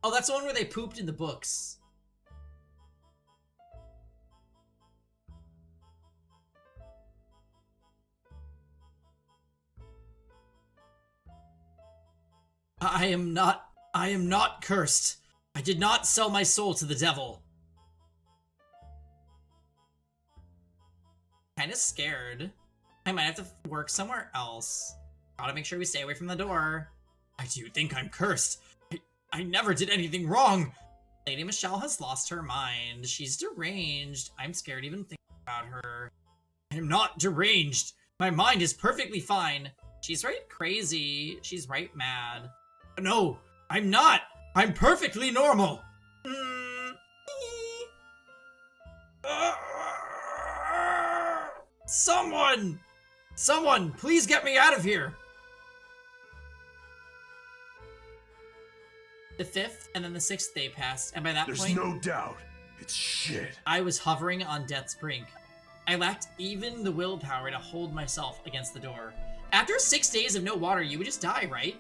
Oh, that's the one where they pooped in the books. I am not cursed. I did not sell my soul to the devil. Kinda scared. I might have to work somewhere else. Gotta make sure we stay away from the door. I do think I'm cursed. I never did anything wrong. Lady Michelle has lost her mind. She's deranged. I'm scared even thinking about her. I'm not deranged. My mind is perfectly fine. She's right crazy. She's right mad. No, I'm not. I'm perfectly normal. Someone! Someone, please get me out of here! The 5th and then the 6th day passed, and by that There's point, no doubt. It's shit. I was hovering on death's brink. I lacked even the willpower to hold myself against the door. After 6 days of no water, you would just die, right?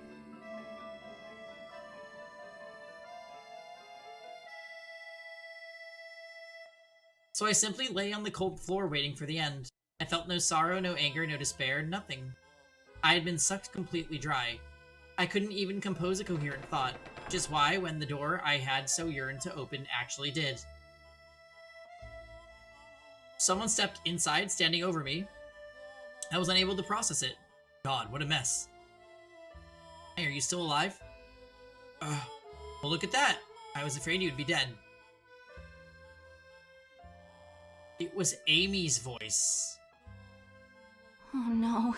So I simply lay on the cold floor waiting for the end. I felt no sorrow, no anger, no despair, nothing. I had been sucked completely dry. I couldn't even compose a coherent thought, which is why when the door I had so yearned to open actually did. Someone stepped inside, standing over me. I was unable to process it. God, what a mess. Hey, are you still alive? Well, look at that. I was afraid you'd be dead. It was Amy's voice. Oh no.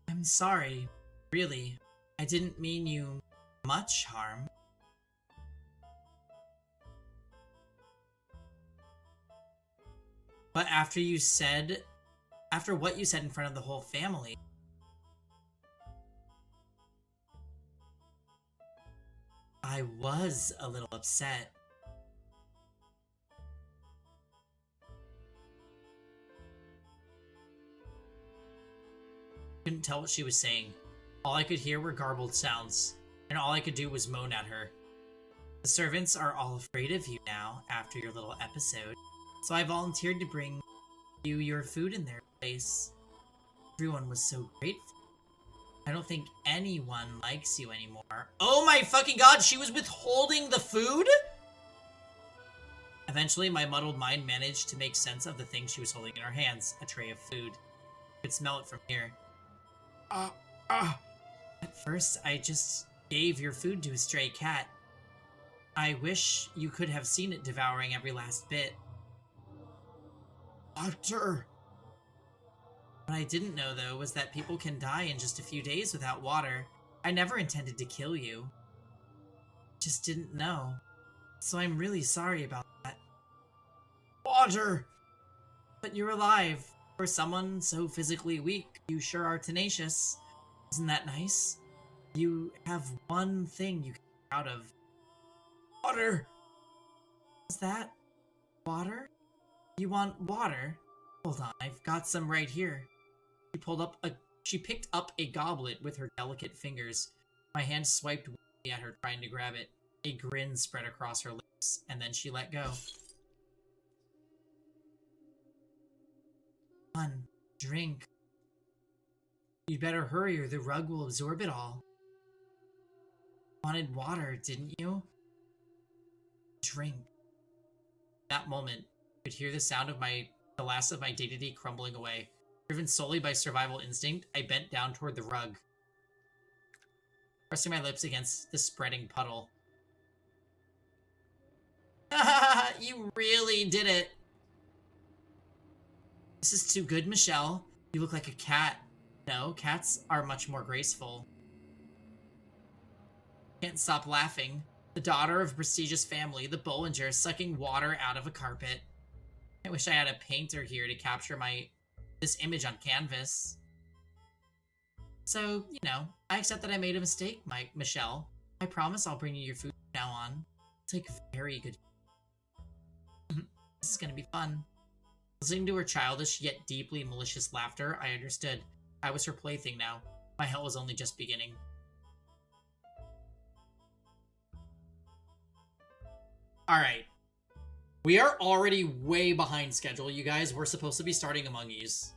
I'm sorry. Really. I didn't mean you much harm. But after what you said in front of the whole family, I was a little upset. Couldn't tell what she was saying. All I could hear were garbled sounds, and all I could do was moan at her. The servants are all afraid of you now after your little episode, so I volunteered to bring you your food in their place. Everyone was so grateful. I don't think anyone likes you anymore. Oh my fucking god, she was withholding the food? Eventually, my muddled mind managed to make sense of the thing she was holding in her hands, a tray of food. I could smell it from here. At first, I just gave your food to a stray cat. I wish you could have seen it devouring every last bit. Doctor! What I didn't know, though, was that people can die in just a few days without water. I never intended to kill you. Just didn't know. So I'm really sorry about that. Water! But you're alive. For someone so physically weak, you sure are tenacious. Isn't that nice? You have one thing you can be proud of. Water! Is that water? You want water? Hold on, I've got some right here. She picked up a goblet with her delicate fingers. My hand swiped weakly at her, trying to grab it. A grin spread across her lips, and then she let go. Come on, drink. You'd better hurry or the rug will absorb it all. Wanted water, didn't you? Drink. That moment, I could hear the sound of the last of my dignity crumbling away. Driven solely by survival instinct, I bent down toward the rug, pressing my lips against the spreading puddle. You really did it! This is too good, Michelle. You look like a cat. No, cats are much more graceful. Can't stop laughing. The daughter of a prestigious family, the Bollinger, sucking water out of a carpet. I wish I had a painter here to capture this image on canvas. So, I accept that I made a mistake, Michelle. I promise I'll bring you your food from now on. Take very good. This is gonna be fun. Listening to her childish yet deeply malicious laughter, I understood. I was her plaything now. My hell was only just beginning. Alright. We are already way behind schedule, you guys. We're supposed to be starting Among Us.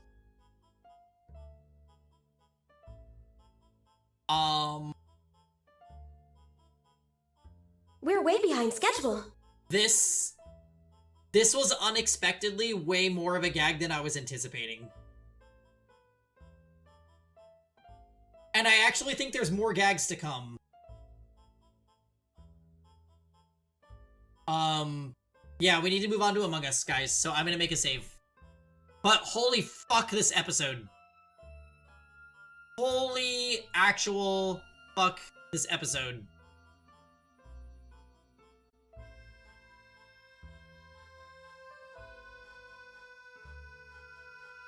We're way behind schedule. This was unexpectedly way more of a gag than I was anticipating. And I actually think there's more gags to come. Yeah, we need to move on to Among Us, guys, so I'm gonna make a save. But holy fuck this episode. Holy actual fuck this episode.